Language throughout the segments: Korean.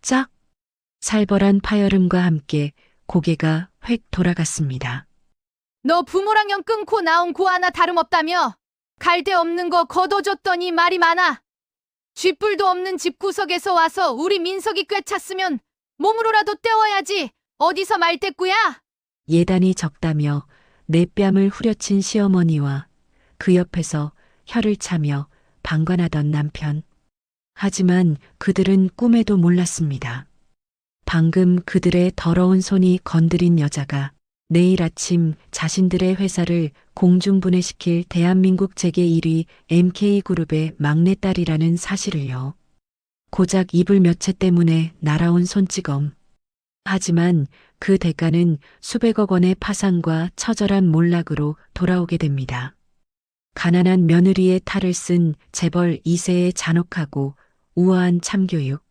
짝! 살벌한 파열음과 함께 고개가 획 돌아갔습니다. 너 부모랑 연 끊고 나온 고 하나 다름없다며? 갈데 없는 거 걷어줬더니 말이 많아. 쥐뿔도 없는 집구석에서 와서 우리 민석이 꿰찼으면 몸으로라도 때워야지. 어디서 말대꾸야? 예단이 적다며 내 뺨을 후려친 시어머니와 그 옆에서 혀를 차며 방관하던 남편. 하지만 그들은 꿈에도 몰랐습니다. 방금 그들의 더러운 손이 건드린 여자가 내일 아침 자신들의 회사를 공중분해시킬 대한민국 재계 1위 MK그룹의 막내딸이라는 사실을요. 고작 이불 몇 채 때문에 날아온 손찌검. 하지만 그 대가는 수백억 원의 파산과 처절한 몰락으로 돌아오게 됩니다. 가난한 며느리의 탈을 쓴 재벌 2세의 잔혹하고 우아한 참교육.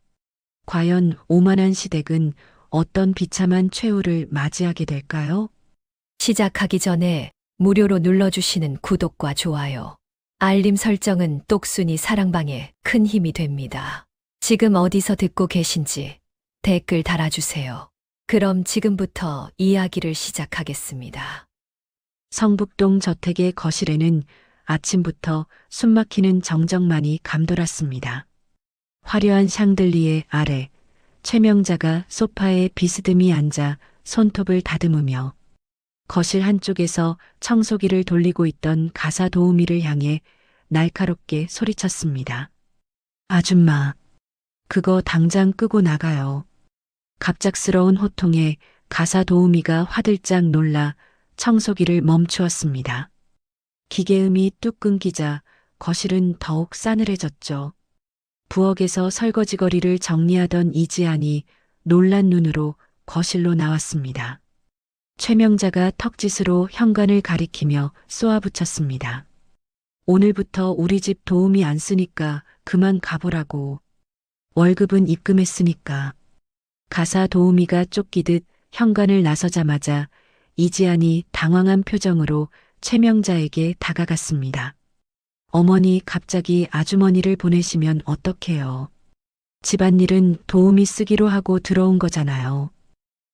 과연 오만한 시댁은 어떤 비참한 최후를 맞이하게 될까요? 시작하기 전에 무료로 눌러주시는 구독과 좋아요, 알림 설정은 똑순이 사랑방에 큰 힘이 됩니다. 지금 어디서 듣고 계신지 댓글 달아주세요. 그럼 지금부터 이야기를 시작하겠습니다. 성북동 저택의 거실에는 아침부터 숨막히는 정적만이 감돌았습니다. 화려한 샹들리에 아래 최명자가 소파에 비스듬히 앉아 손톱을 다듬으며 거실 한쪽에서 청소기를 돌리고 있던 가사 도우미를 향해 날카롭게 소리쳤습니다. 아줌마, 그거 당장 끄고 나가요. 갑작스러운 호통에 가사 도우미가 화들짝 놀라 청소기를 멈추었습니다. 기계음이 뚝 끊기자 거실은 더욱 싸늘해졌죠. 부엌에서 설거지거리를 정리하던 이지안이 놀란 눈으로 거실로 나왔습니다. 최명자가 턱짓으로 현관을 가리키며 쏘아붙였습니다. 오늘부터 우리 집 도우미 안 쓰니까 그만 가보라고. 월급은 입금했으니까. 가사 도우미가 쫓기듯 현관을 나서자마자 이지안이 당황한 표정으로 최명자에게 다가갔습니다. 어머니 갑자기 아주머니를 보내시면 어떡해요. 집안일은 도우미 쓰기로 하고 들어온 거잖아요.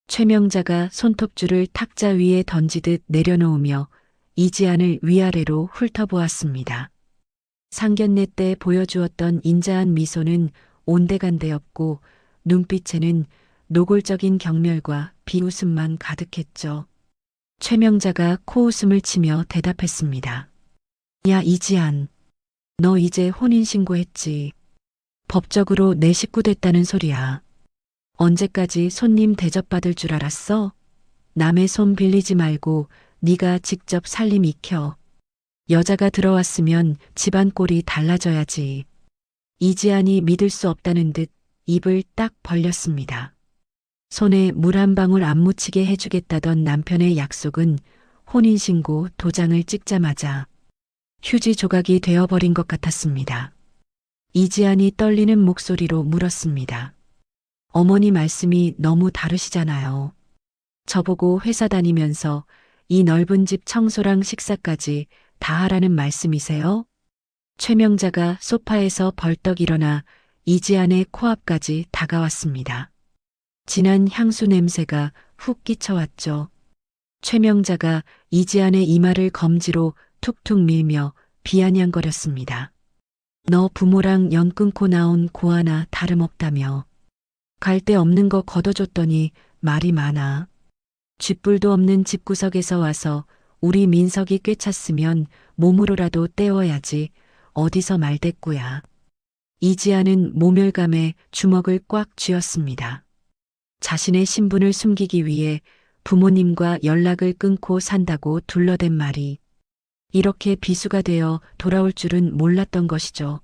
최명자가 손톱줄을 탁자 위에 던지듯 내려놓으며 이지안을 위아래로 훑어보았습니다. 상견례 때 보여주었던 인자한 미소는 온데간데 없고 눈빛에는 노골적인 경멸과 비웃음만 가득했죠. 최명자가 코웃음을 치며 대답했습니다. 야 이지안, 너 이제 혼인신고했지. 법적으로 내 식구 됐다는 소리야. 언제까지 손님 대접받을 줄 알았어? 남의 손 빌리지 말고 네가 직접 살림 익혀. 여자가 들어왔으면 집안 꼴이 달라져야지. 이지안이 믿을 수 없다는 듯 입을 딱 벌렸습니다. 손에 물 한 방울 안 묻히게 해주겠다던 남편의 약속은 혼인신고 도장을 찍자마자 휴지 조각이 되어버린 것 같았습니다. 이지안이 떨리는 목소리로 물었습니다. 어머니 말씀이 너무 다르시잖아요. 저보고 회사 다니면서 이 넓은 집 청소랑 식사까지 다 하라는 말씀이세요? 최명자가 소파에서 벌떡 일어나 이지안의 코앞까지 다가왔습니다. 진한 향수 냄새가 훅 끼쳐왔죠. 최명자가 이지안의 이마를 검지로 툭툭 밀며 비아냥거렸습니다. 너 부모랑 연 끊고 나온 고 하나 다름없다며. 갈 데 없는 거 걷어줬더니 말이 많아. 쥐뿔도 없는 집구석에서 와서 우리 민석이 꿰찼으면 몸으로라도 때워야지. 어디서 말대꾸야. 이지아는 모멸감에 주먹을 꽉 쥐었습니다. 자신의 신분을 숨기기 위해 부모님과 연락을 끊고 산다고 둘러댄 말이 이렇게 비수가 되어 돌아올 줄은 몰랐던 것이죠.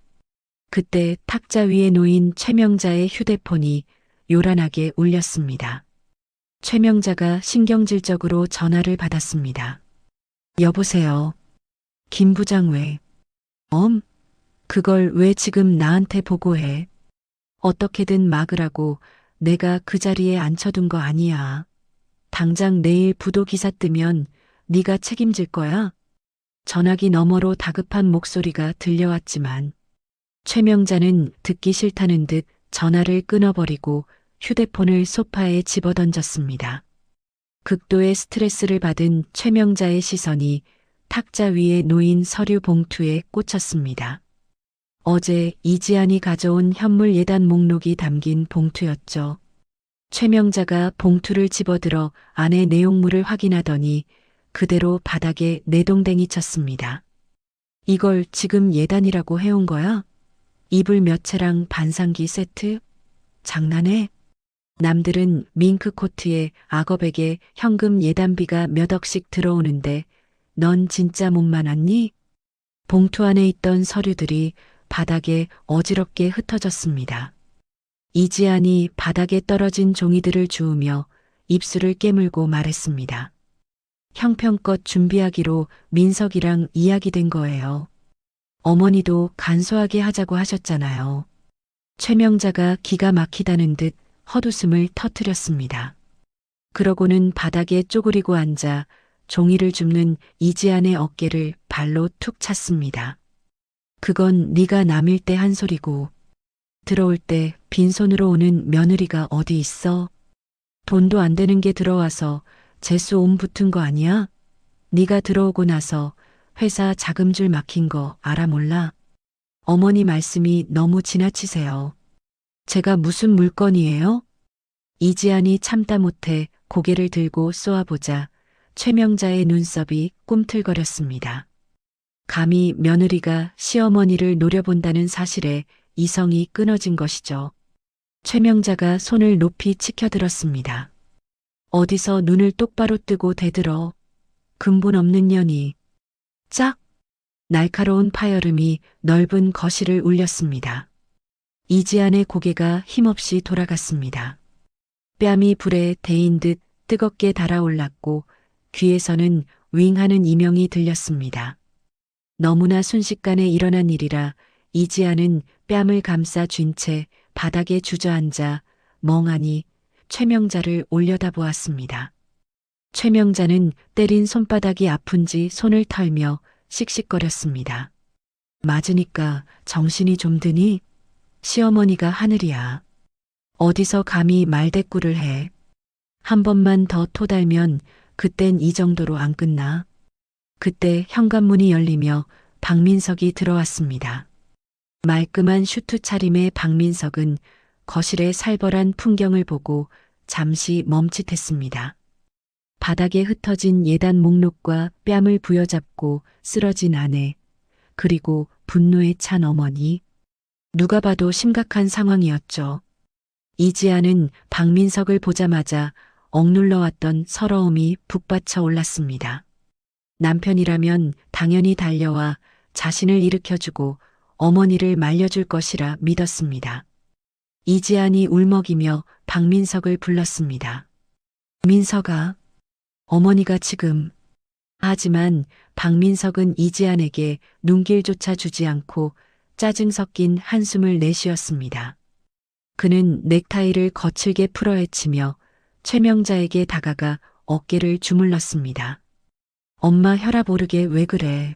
그때 탁자 위에 놓인 최명자의 휴대폰이 요란하게 울렸습니다. 최명자가 신경질적으로 전화를 받았습니다. 여보세요. 김 부장 왜? 그걸 왜 지금 나한테 보고해? 어떻게든 막으라고 내가 그 자리에 앉혀둔 거 아니야. 당장 내일 부도 기사 뜨면 네가 책임질 거야? 전화기 너머로 다급한 목소리가 들려왔지만 최명자는 듣기 싫다는 듯 전화를 끊어버리고 휴대폰을 소파에 집어던졌습니다. 극도의 스트레스를 받은 최명자의 시선이 탁자 위에 놓인 서류 봉투에 꽂혔습니다. 어제 이지안이 가져온 현물 예단 목록이 담긴 봉투였죠. 최명자가 봉투를 집어들어 안의 내용물을 확인하더니 그대로 바닥에 내동댕이 쳤습니다. 이걸 지금 예단이라고 해온 거야? 이불 몇 채랑 반상기 세트? 장난해? 남들은 밍크 코트에 악어백에 현금 예단비가 몇 억씩 들어오는데 넌 진짜 몸만 왔니? 봉투 안에 있던 서류들이 바닥에 어지럽게 흩어졌습니다. 이지안이 바닥에 떨어진 종이들을 주우며 입술을 깨물고 말했습니다. 형편껏 준비하기로 민석이랑 이야기된 거예요. 어머니도 간소하게 하자고 하셨잖아요. 최명자가 기가 막히다는 듯 헛웃음을 터뜨렸습니다. 그러고는 바닥에 쪼그리고 앉아 종이를 줍는 이지안의 어깨를 발로 툭 찼습니다. 그건 네가 남일 때 한 소리고 들어올 때 빈손으로 오는 며느리가 어디 있어? 돈도 안 되는 게 들어와서 재수 옴 붙은 거 아니야? 네가 들어오고 나서 회사 자금줄 막힌 거 알아 몰라? 어머니 말씀이 너무 지나치세요. 제가 무슨 물건이에요? 이지안이 참다 못해 고개를 들고 쏘아보자 최명자의 눈썹이 꿈틀거렸습니다. 감히 며느리가 시어머니를 노려본다는 사실에 이성이 끊어진 것이죠. 최명자가 손을 높이 치켜들었습니다. 어디서 눈을 똑바로 뜨고 대들어. 근본 없는 년이. 짝! 날카로운 파열음이 넓은 거실을 울렸습니다. 이지안의 고개가 힘없이 돌아갔습니다. 뺨이 불에 데인 듯 뜨겁게 달아올랐고 귀에서는 윙하는 이명이 들렸습니다. 너무나 순식간에 일어난 일이라 이지안은 뺨을 감싸 쥔 채 바닥에 주저앉아 멍하니 최명자를 올려다보았습니다. 최명자는 때린 손바닥이 아픈지 손을 털며 씩씩거렸습니다. 맞으니까 정신이 좀 드니? 시어머니가 하늘이야. 어디서 감히 말대꾸를 해. 한 번만 더 토달면 그땐 이 정도로 안 끝나. 그때 현관문이 열리며 박민석이 들어왔습니다. 말끔한 슈트 차림의 박민석은 거실의 살벌한 풍경을 보고 잠시 멈칫했습니다. 바닥에 흩어진 예단 목록과 뺨을 부여잡고 쓰러진 아내, 그리고 분노에 찬 어머니. 누가 봐도 심각한 상황이었죠. 이지아는 박민석을 보자마자 억눌러왔던 서러움이 북받쳐 올랐습니다. 남편이라면 당연히 달려와 자신을 일으켜주고 어머니를 말려줄 것이라 믿었습니다. 이지안이 울먹이며 박민석을 불렀습니다. 민석아, 어머니가 지금. 하지만 박민석은 이지안에게 눈길조차 주지 않고 짜증 섞인 한숨을 내쉬었습니다. 그는 넥타이를 거칠게 풀어헤치며 최명자에게 다가가 어깨를 주물렀습니다. 엄마 혈압 오르게 왜 그래?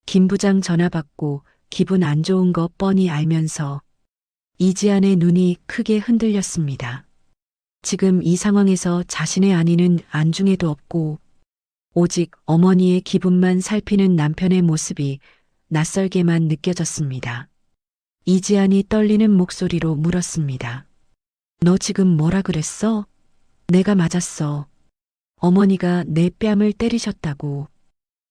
김 부장 전화 받고 기분 안 좋은 거 뻔히 알면서. 이지안의 눈이 크게 흔들렸습니다. 지금 이 상황에서 자신의 안위는 안중에도 없고 오직 어머니의 기분만 살피는 남편의 모습이 낯설게만 느껴졌습니다. 이지안이 떨리는 목소리로 물었습니다. 너 지금 뭐라 그랬어? 내가 맞았어. 어머니가 내 뺨을 때리셨다고.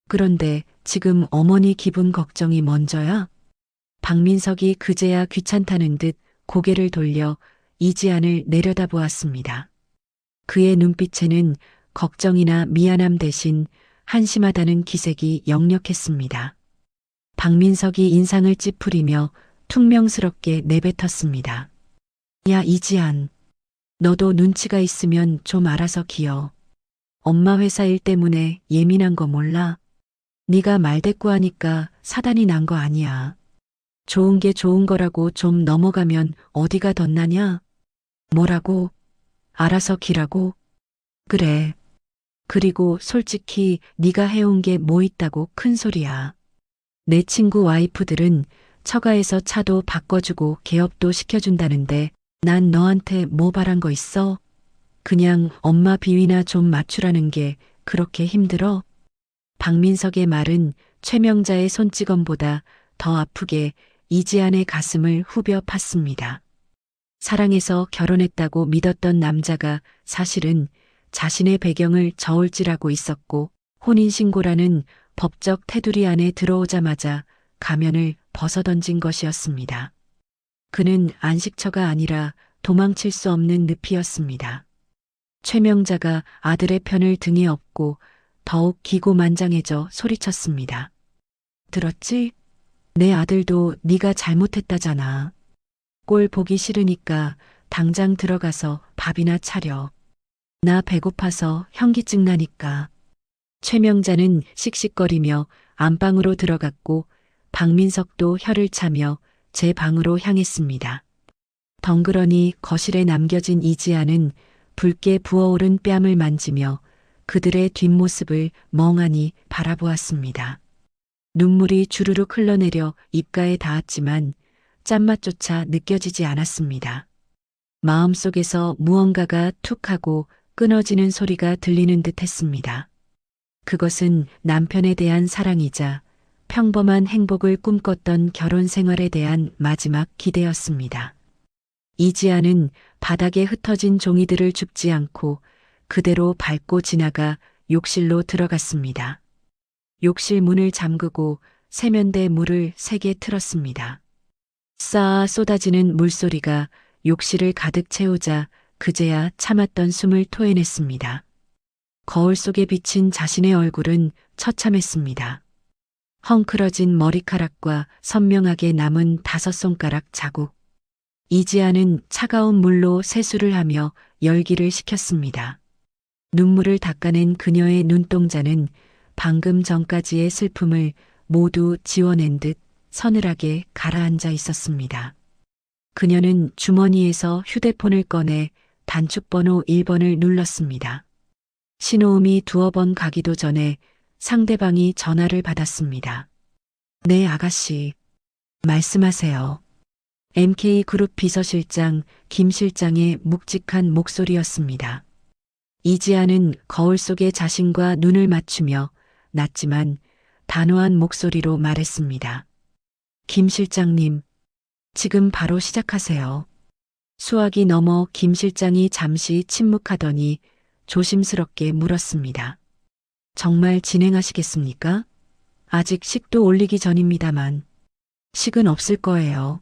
그런데 지금 어머니 기분 걱정이 먼저야? 박민석이 그제야 귀찮다는 듯 고개를 돌려 이지안을 내려다보았습니다. 그의 눈빛에는 걱정이나 미안함 대신 한심하다는 기색이 역력했습니다. 박민석이 인상을 찌푸리며 퉁명스럽게 내뱉었습니다. 야 이지안, 너도 눈치가 있으면 좀 알아서 기어. 엄마 회사 일 때문에 예민한 거 몰라? 네가 말대꾸하니까 사단이 난 거 아니야. 좋은 게 좋은 거라고 좀 넘어가면 어디가 덧나냐? 뭐라고? 알아서 기라고? 그래. 그리고 솔직히 네가 해온 게 뭐 있다고 큰 소리야. 내 친구 와이프들은 처가에서 차도 바꿔주고 개업도 시켜준다는데 난 너한테 뭐 바란 거 있어? 그냥 엄마 비위나 좀 맞추라는 게 그렇게 힘들어? 박민석의 말은 최명자의 손찌검보다 더 아프게 이지안의 가슴을 후벼 팠습니다. 사랑해서 결혼했다고 믿었던 남자가 사실은 자신의 배경을 저울질하고 있었고 혼인신고라는 법적 테두리 안에 들어오자마자 가면을 벗어던진 것이었습니다. 그는 안식처가 아니라 도망칠 수 없는 늪이었습니다. 최명자가 아들의 편을 등에 업고 더욱 기고만장해져 소리쳤습니다. 들었지? 내 아들도 네가 잘못했다잖아. 꼴 보기 싫으니까 당장 들어가서 밥이나 차려. 나 배고파서 현기증 나니까. 최명자는 씩씩거리며 안방으로 들어갔고 박민석도 혀를 차며 제 방으로 향했습니다. 덩그러니 거실에 남겨진 이지아는 붉게 부어오른 뺨을 만지며 그들의 뒷모습을 멍하니 바라보았습니다. 눈물이 주르륵 흘러내려 입가에 닿았지만 짠맛조차 느껴지지 않았습니다. 마음속에서 무언가가 툭 하고 끊어지는 소리가 들리는 듯 했습니다. 그것은 남편에 대한 사랑이자 평범한 행복을 꿈꿨던 결혼 생활에 대한 마지막 기대였습니다. 이지아는 바닥에 흩어진 종이들을 줍지 않고 그대로 밟고 지나가 욕실로 들어갔습니다. 욕실 문을 잠그고 세면대 물을 세게 틀었습니다. 쌓아 쏟아지는 물소리가 욕실을 가득 채우자 그제야 참았던 숨을 토해냈습니다. 거울 속에 비친 자신의 얼굴은 처참했습니다. 헝클어진 머리카락과 선명하게 남은 5손가락 자국. 이지아는 차가운 물로 세수를 하며 열기를 식혔습니다. 눈물을 닦아낸 그녀의 눈동자는 방금 전까지의 슬픔을 모두 지워낸 듯 서늘하게 가라앉아 있었습니다. 그녀는 주머니에서 휴대폰을 꺼내 단축번호 1번을 눌렀습니다. 신호음이 2번 가기도 전에 상대방이 전화를 받았습니다. 네, 아가씨. 말씀하세요. MK그룹 비서실장 김 실장의 묵직한 목소리였습니다. 이지아는 거울 속의 자신과 눈을 맞추며 낮지만 단호한 목소리로 말했습니다. 김 실장님, 지금 바로 시작하세요. 수화기 너머 김 실장이 잠시 침묵하더니 조심스럽게 물었습니다. 정말 진행하시겠습니까? 아직 식도 올리기 전입니다만. 식은 없을 거예요.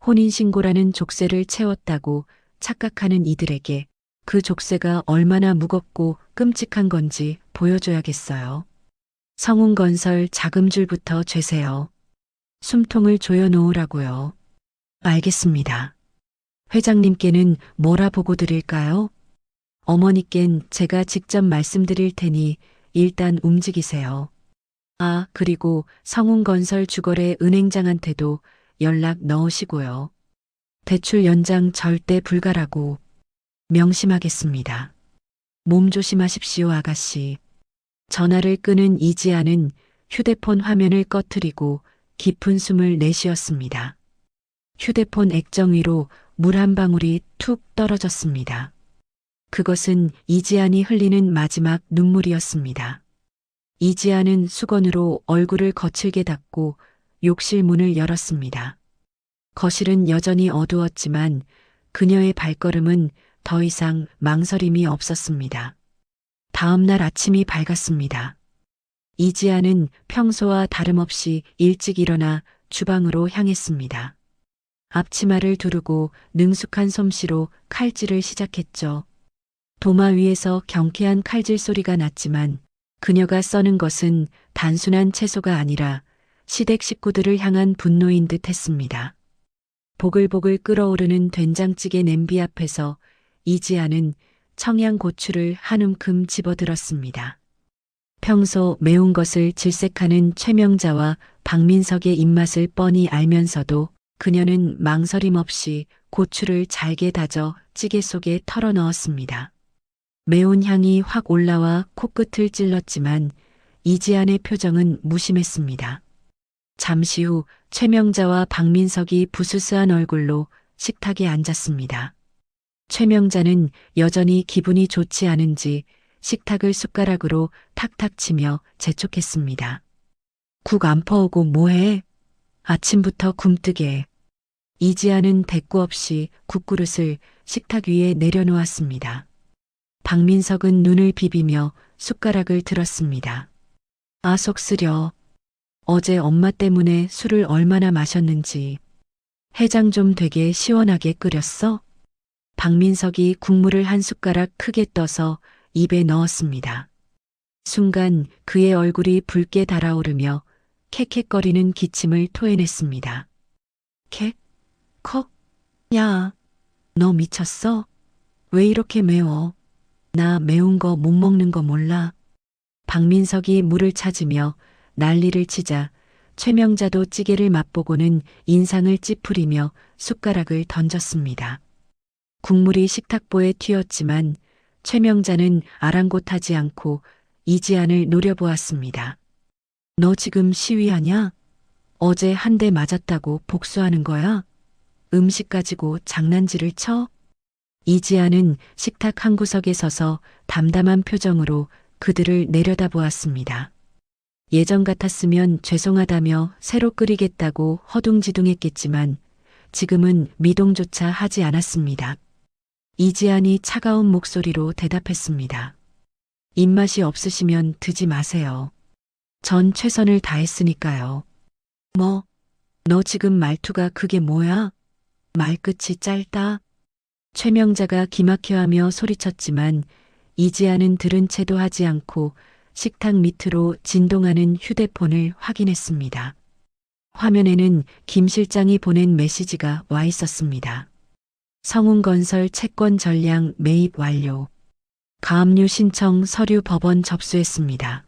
혼인신고라는 족쇄를 채웠다고 착각하는 이들에게 그 족쇄가 얼마나 무겁고 끔찍한 건지 보여줘야겠어요. 성운건설 자금줄부터 죄세요. 숨통을 조여놓으라고요. 알겠습니다. 회장님께는 뭐라 보고 드릴까요? 어머니껜 제가 직접 말씀드릴 테니 일단 움직이세요. 아, 그리고 성운건설 주거래 은행장한테도 연락 넣으시고요. 대출 연장 절대 불가라고 명심하겠습니다. 몸 조심하십시오, 아가씨. 전화를 끄는 이지아는 휴대폰 화면을 꺼트리고 깊은 숨을 내쉬었습니다. 휴대폰 액정 위로 물 한 방울이 툭 떨어졌습니다. 그것은 이지안이 흘리는 마지막 눈물이었습니다. 이지안은 수건으로 얼굴을 거칠게 닦고 욕실 문을 열었습니다. 거실은 여전히 어두웠지만 그녀의 발걸음은 더 이상 망설임이 없었습니다. 다음 날 아침이 밝았습니다. 이지아는 평소와 다름없이 일찍 일어나 주방으로 향했습니다. 앞치마를 두르고 능숙한 솜씨로 칼질을 시작했죠. 도마 위에서 경쾌한 칼질 소리가 났지만 그녀가 써는 것은 단순한 채소가 아니라 시댁 식구들을 향한 분노인 듯 했습니다. 보글보글 끓어오르는 된장찌개 냄비 앞에서 이지아는 청양고추를 한 움큼 집어들었습니다. 평소 매운 것을 질색하는 최명자와 박민석의 입맛을 뻔히 알면서도 그녀는 망설임 없이 고추를 잘게 다져 찌개 속에 털어 넣었습니다. 매운 향이 확 올라와 코끝을 찔렀지만 이지안의 표정은 무심했습니다. 잠시 후 최명자와 박민석이 부스스한 얼굴로 식탁에 앉았습니다. 최명자는 여전히 기분이 좋지 않은지 식탁을 숟가락으로 탁탁 치며 재촉했습니다. 국 안 퍼오고 뭐해? 아침부터 굼뜨게. 이지아는 대꾸 없이 국그릇을 식탁 위에 내려놓았습니다. 박민석은 눈을 비비며 숟가락을 들었습니다. 아, 속 쓰려. 어제 엄마 때문에 술을 얼마나 마셨는지. 해장 좀 되게 시원하게 끓였어? 박민석이 국물을 한 숟가락 크게 떠서 입에 넣었습니다. 순간 그의 얼굴이 붉게 달아오르며 캑캑거리는 기침을 토해냈습니다. 캑? 컥? 야, 너 미쳤어? 왜 이렇게 매워? 나 매운 거 못 먹는 거 몰라? 박민석이 물을 찾으며 난리를 치자 최명자도 찌개를 맛보고는 인상을 찌푸리며 숟가락을 던졌습니다. 국물이 식탁보에 튀었지만 최명자는 아랑곳하지 않고 이지안을 노려보았습니다. 너 지금 시위하냐? 어제 한 대 맞았다고 복수하는 거야? 음식 가지고 장난질을 쳐? 이지안은 식탁 한 구석에 서서 담담한 표정으로 그들을 내려다보았습니다. 예전 같았으면 죄송하다며 새로 끓이겠다고 허둥지둥했겠지만 지금은 미동조차 하지 않았습니다. 이지안이 차가운 목소리로 대답했습니다. 입맛이 없으시면 드지 마세요. 전 최선을 다했으니까요. 뭐, 너 지금 말투가 그게 뭐야? 말끝이 짧다. 최명자가 기막혀하며 소리쳤지만 이지아는 들은 채도 하지 않고 식탁 밑으로 진동하는 휴대폰을 확인했습니다. 화면에는 김 실장이 보낸 메시지가 와 있었습니다. 성운건설 채권 전량 매입 완료. 가압류 신청 서류 법원 접수했습니다.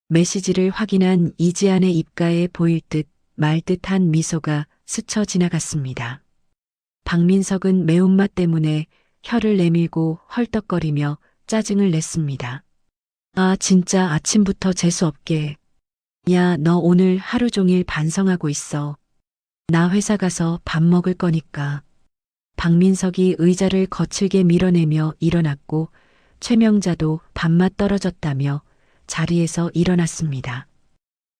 메시지를 확인한 이지안의 입가에 보일 듯 말 듯한 미소가 스쳐 지나갔습니다. 박민석은 매운맛 때문에 혀를 내밀고 헐떡거리며 짜증을 냈습니다. 아, 진짜 아침부터 재수없게. 야, 너 오늘 하루 종일 반성하고 있어. 나 회사 가서 밥 먹을 거니까. 박민석이 의자를 거칠게 밀어내며 일어났고 최명자도 밥맛 떨어졌다며 자리에서 일어났습니다.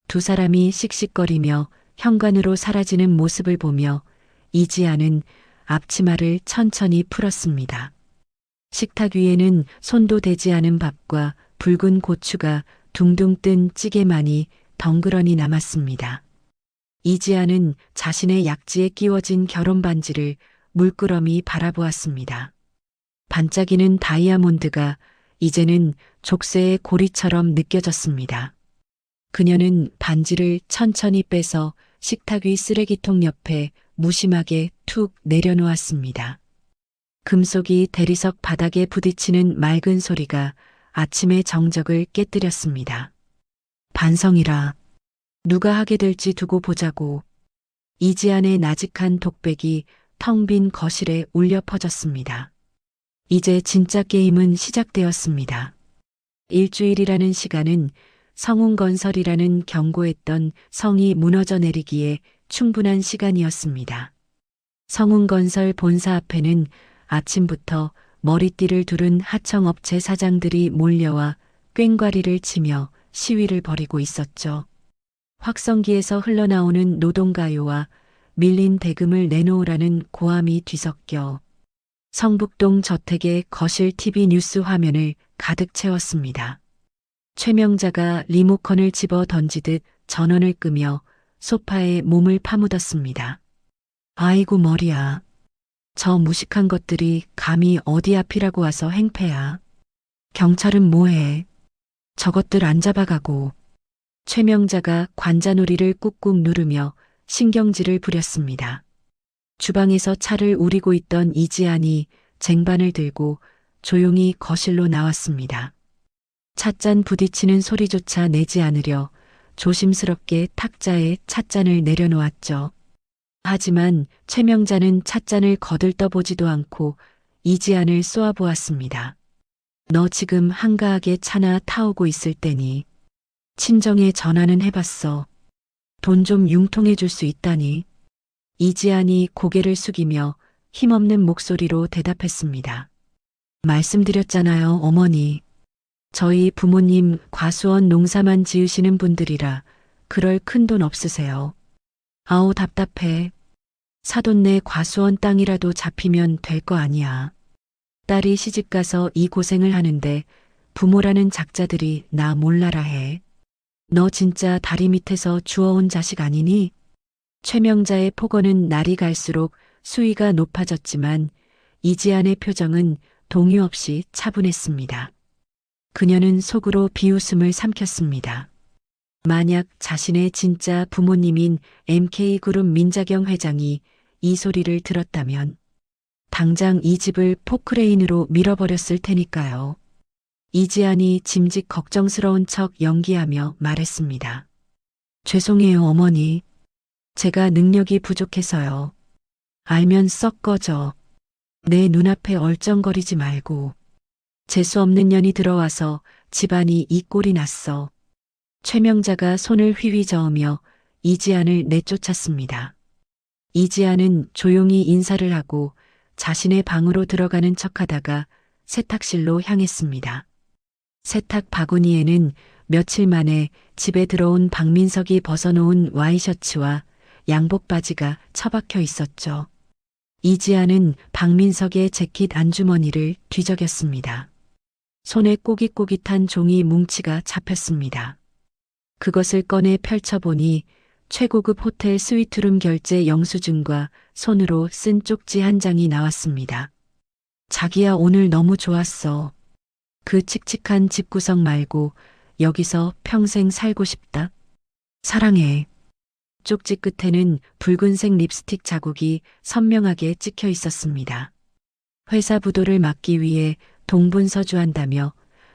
두 사람이 씩씩거리며 현관으로 사라지는 모습을 보며 이지아는 앞치마를 천천히 풀었습니다. 식탁 위에는 손도 대지 않은 밥과 붉은 고추가 둥둥 뜬 찌개만이 덩그러니 남았습니다. 이지아는 자신의 약지에 끼워진 결혼 반지를 물끄러미 바라보았습니다. 반짝이는 다이아몬드가 이제는 족쇄의 고리처럼 느껴졌습니다. 그녀는 반지를 천천히 빼서 식탁 위 쓰레기통 옆에 무심하게 툭 내려놓았습니다. 금속이 대리석 바닥에 부딪히는 맑은 소리가 아침의 정적을 깨뜨렸습니다. 반성이라. 누가 하게 될지 두고 보자고. 이지안의 나직한 독백이 텅 빈 거실에 울려 퍼졌습니다. 이제 진짜 게임은 시작되었습니다. 일주일이라는 시간은 성운건설이라는 견고했던 성이 무너져 내리기에 충분한 시간이었습니다. 성운건설 본사 앞에는 아침부터 머리띠를 두른 하청업체 사장들이 몰려와 꽹과리를 치며 시위를 벌이고 있었죠. 확성기에서 흘러나오는 노동가요와 밀린 대금을 내놓으라는 고함이 뒤섞여 성북동 저택의 거실 TV 뉴스 화면을 가득 채웠습니다. 최명자가 리모컨을 집어 던지듯 전원을 끄며 소파에 몸을 파묻었습니다. 아이고 머리야. 저 무식한 것들이 감히 어디 앞이라고 와서 행패야. 경찰은 뭐해. 저것들 안 잡아가고. 최명자가 관자놀이를 꾹꾹 누르며 신경질을 부렸습니다. 주방에서 차를 우리고 있던 이지안이 쟁반을 들고 조용히 거실로 나왔습니다. 찻잔 부딪히는 소리조차 내지 않으려 조심스럽게 탁자에 찻잔을 내려놓았죠. 하지만 최명자는 찻잔을 거들떠보지도 않고 이지안을 쏘아보았습니다. 너 지금 한가하게 차나 타오고 있을 때니. 친정에 전화는 해봤어. 돈 좀 융통해 줄 수 있다니. 이지안이 고개를 숙이며 힘없는 목소리로 대답했습니다. 말씀드렸잖아요, 어머니. 저희 부모님 과수원 농사만 지으시는 분들이라 그럴 큰 돈 없으세요. 아우 답답해. 사돈네 과수원 땅이라도 잡히면 될 거 아니야. 딸이 시집가서 이 고생을 하는데 부모라는 작자들이 나 몰라라 해. 너 진짜 다리 밑에서 주워온 자식 아니니? 최명자의 폭언은 날이 갈수록 수위가 높아졌지만 이지안의 표정은 동요 없이 차분했습니다. 그녀는 속으로 비웃음을 삼켰습니다. 만약 자신의 진짜 부모님인 MK그룹 민자경 회장이 이 소리를 들었다면 당장 이 집을 포크레인으로 밀어버렸을 테니까요. 이지안이 짐짓 걱정스러운 척 연기하며 말했습니다. 죄송해요, 어머니. 제가 능력이 부족해서요. 알면 썩 꺼져. 내 눈앞에 얼쩡거리지 말고. 재수 없는 년이 들어와서 집안이 이 꼴이 났어. 최명자가 손을 휘휘 저으며 이지안을 내쫓았습니다. 이지안은 조용히 인사를 하고 자신의 방으로 들어가는 척하다가 세탁실로 향했습니다. 세탁 바구니에는 며칠 만에 집에 들어온 박민석이 벗어놓은 와이셔츠와 양복 바지가 처박혀 있었죠. 이지아는 박민석의 재킷 안주머니를 뒤적였습니다. 손에 꼬깃꼬깃한 종이 뭉치가 잡혔습니다. 그것을 꺼내 펼쳐보니 최고급 호텔 스위트룸 결제 영수증과 손으로 쓴 쪽지 한 장이 나왔습니다. 자기야, 오늘 너무 좋았어. 그 칙칙한 집구석 말고 여기서 평생 살고 싶다. 사랑해. 쪽지 끝에는 붉은색 립스틱 자국이 선명하게 찍혀 있었습니다. 회사 부도를 막기 위해 동분서주한다며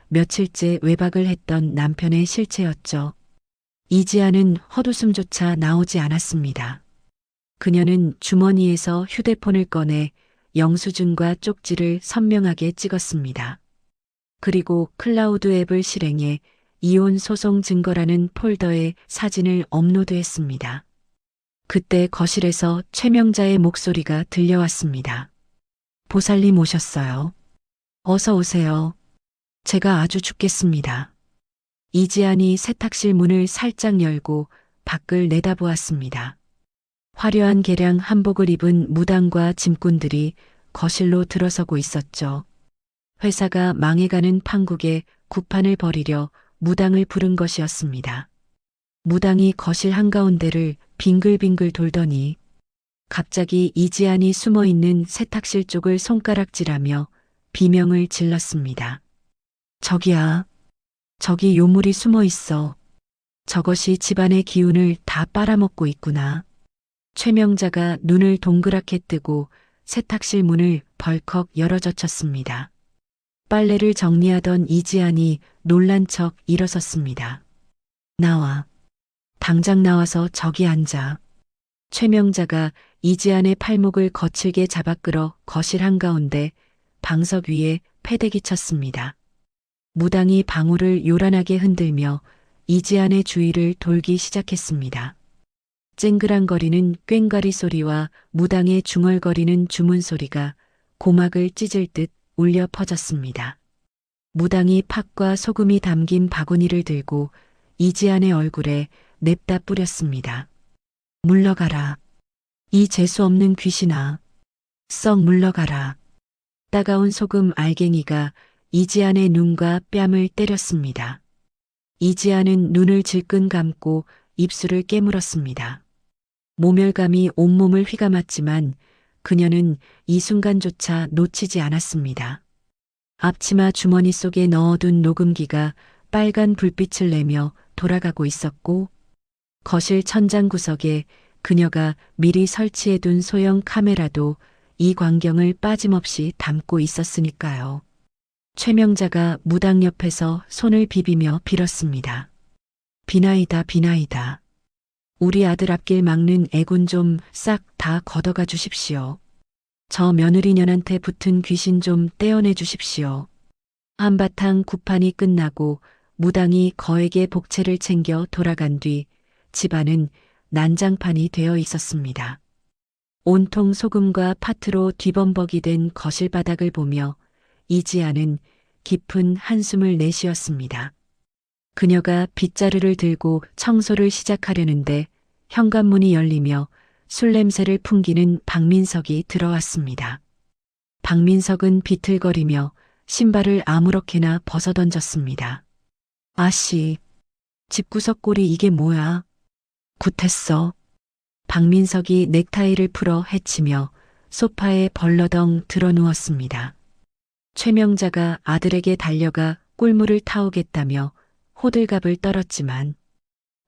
며칠째 외박을 했던 남편의 실체였죠. 이지아는 헛웃음조차 나오지 않았습니다. 그녀는 주머니에서 휴대폰을 꺼내 영수증과 쪽지를 선명하게 찍었습니다. 그리고 클라우드 앱을 실행해 이혼 소송 증거라는 폴더에 사진을 업로드했습니다. 그때 거실에서 최명자의 목소리가 들려왔습니다. 보살님 오셨어요. 어서 오세요. 제가 아주 죽겠습니다. 이지안이 세탁실 문을 살짝 열고 밖을 내다보았습니다. 화려한 개량 한복을 입은 무당과 짐꾼들이 거실로 들어서고 있었죠. 회사가 망해가는 판국에 구판을 벌이려 무당을 부른 것이었습니다. 무당이 거실 한가운데를 빙글빙글 돌더니 갑자기 이지안이 숨어있는 세탁실 쪽을 손가락질하며 비명을 질렀습니다. 저기야, 저기 요물이 숨어있어. 저것이 집안의 기운을 다 빨아먹고 있구나. 최명자가 눈을 동그랗게 뜨고 세탁실 문을 벌컥 열어젖혔습니다. 빨래를 정리하던 이지안이 놀란 척 일어섰습니다. 나와. 당장 나와서 저기 앉아. 최명자가 이지안의 팔목을 거칠게 잡아 끌어 거실 한가운데 방석 위에 패대기 쳤습니다. 무당이 방울을 요란하게 흔들며 이지안의 주위를 돌기 시작했습니다. 쨍그랑거리는 꽹과리 소리와 무당의 중얼거리는 주문 소리가 고막을 찢을 듯 울려 퍼졌습니다. 무당이 팥과 소금이 담긴 바구니를 들고 이지안의 얼굴에 냅다 뿌렸습니다. 물러가라. 이 재수 없는 귀신아. 썩 물러가라. 따가운 소금 알갱이가 이지안의 눈과 뺨을 때렸습니다. 이지안은 눈을 질끈 감고 입술을 깨물었습니다. 모멸감이 온몸을 휘감았지만 그녀는 이 순간조차 놓치지 않았습니다. 앞치마 주머니 속에 넣어둔 녹음기가 빨간 불빛을 내며 돌아가고 있었고 거실 천장 구석에 그녀가 미리 설치해둔 소형 카메라도 이 광경을 빠짐없이 담고 있었으니까요. 최명자가 무당 옆에서 손을 비비며 빌었습니다. 비나이다 비나이다. 우리 아들 앞길 막는 애군 좀 싹 다 걷어가 주십시오. 저 며느리년한테 붙은 귀신 좀 떼어내 주십시오. 한바탕 구판이 끝나고 무당이 거액의 복채를 챙겨 돌아간 뒤 집안은 난장판이 되어 있었습니다. 온통 소금과 파트로 뒤범벅이 된 거실 바닥을 보며 이지아는 깊은 한숨을 내쉬었습니다. 그녀가 빗자루를 들고 청소를 시작하려는데 현관문이 열리며 술 냄새를 풍기는 박민석이 들어왔습니다. 박민석은 비틀거리며 신발을 아무렇게나 벗어던졌습니다. 아씨, 집구석 꼴이 이게 뭐야? 굿했어. 박민석이 넥타이를 풀어 헤치며 소파에 벌러덩 드러누웠습니다. 최명자가 아들에게 달려가 꿀물을 타오겠다며 호들갑을 떨었지만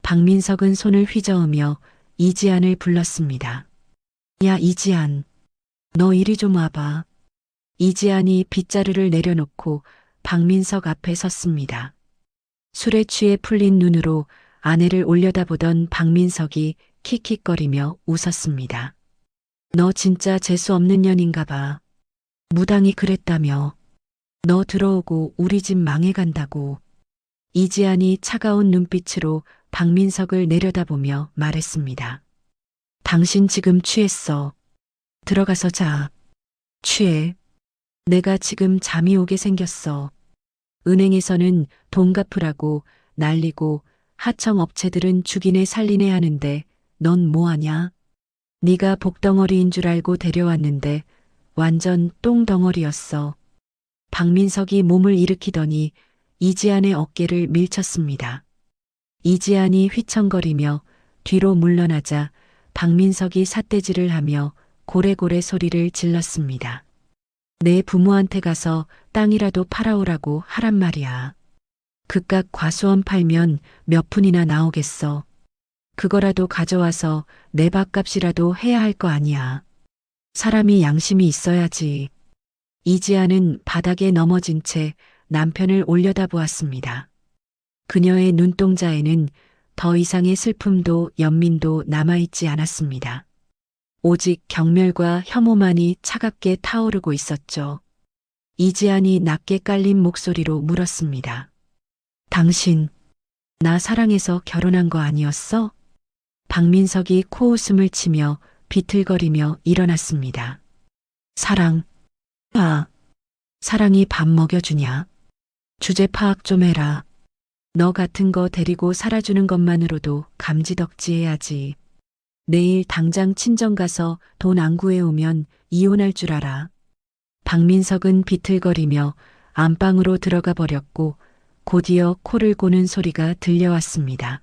박민석은 손을 휘저으며 이지안을 불렀습니다. 야, 이지안, 너 이리 좀 와봐. 이지안이 빗자루를 내려놓고 박민석 앞에 섰습니다. 술에 취해 풀린 눈으로 아내를 올려다보던 박민석이 킥킥거리며 웃었습니다. 너 진짜 재수 없는 년인가 봐. 무당이 그랬다며. 너 들어오고 우리 집 망해간다고. 이지안이 차가운 눈빛으로 박민석을 내려다보며 말했습니다. 당신 지금 취했어. 들어가서 자. 취해. 내가 지금 잠이 오게 생겼어. 은행에서는 돈 갚으라고 난리고 하청 업체들은 죽이네 살리네 하는데 넌 뭐하냐? 네가 복덩어리인 줄 알고 데려왔는데 완전 똥덩어리였어. 박민석이 몸을 일으키더니 이지안의 어깨를 밀쳤습니다. 이지안이 휘청거리며 뒤로 물러나자 박민석이 삿대질을 하며 고래고래 소리를 질렀습니다. 내 부모한테 가서 땅이라도 팔아오라고 하란 말이야. 그깟 과수원 팔면 몇 푼이나 나오겠어. 그거라도 가져와서 내 밥값이라도 해야 할 거 아니야. 사람이 양심이 있어야지. 이지아는 바닥에 넘어진 채 남편을 올려다보았습니다. 그녀의 눈동자에는 더 이상의 슬픔도 연민도 남아있지 않았습니다. 오직 경멸과 혐오만이 차갑게 타오르고 있었죠. 이지안이 낮게 깔린 목소리로 물었습니다. 당신, 나 사랑해서 결혼한 거 아니었어? 박민석이 코웃음을 치며 비틀거리며 일어났습니다. 사랑, 사랑이 밥 먹여주냐? 주제 파악 좀 해라. 너 같은 거 데리고 살아주는 것만으로도 감지덕지해야지. 내일 당장 친정 가서 돈 안 구해오면 이혼할 줄 알아. 박민석은 비틀거리며 안방으로 들어가 버렸고 곧이어 코를 고는 소리가 들려왔습니다.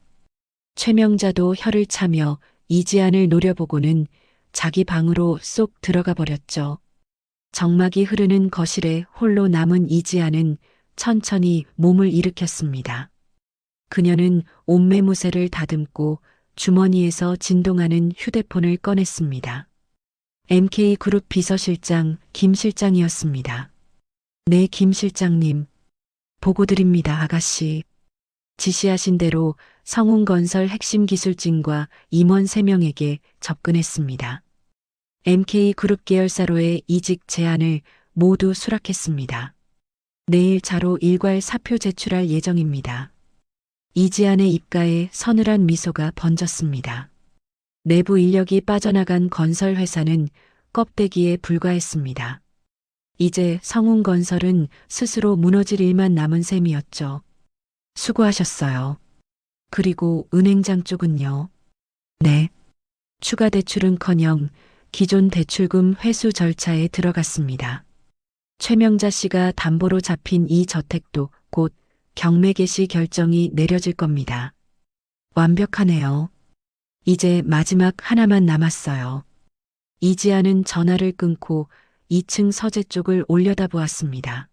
최명자도 혀를 차며 이지안을 노려보고는 자기 방으로 쏙 들어가 버렸죠. 정막이 흐르는 거실에 홀로 남은 이지안은 천천히 몸을 일으켰습니다. 그녀는 옷매무새를 다듬고 주머니에서 진동하는 휴대폰을 꺼냈습니다. MK그룹 비서실장 김 실장이었습니다. 네, 김 실장님. 보고 드립니다, 아가씨. 지시하신 대로 성운건설 핵심 기술진과 임원 3명에게 접근했습니다. MK그룹 계열사로의 이직 제안을 모두 수락했습니다. 내일 자로 일괄 사표 제출할 예정입니다. 이지안의 입가에 서늘한 미소가 번졌습니다. 내부 인력이 빠져나간 건설회사는 껍데기에 불과했습니다. 이제 성운건설은 스스로 무너질 일만 남은 셈이었죠. 수고하셨어요. 그리고 은행장 쪽은요? 네. 추가 대출은커녕 기존 대출금 회수 절차에 들어갔습니다. 최명자 씨가 담보로 잡힌 이 저택도 곧 경매 개시 결정이 내려질 겁니다. 완벽하네요. 이제 마지막 하나만 남았어요. 이지아는 전화를 끊고 2층 서재 쪽을 올려다보았습니다.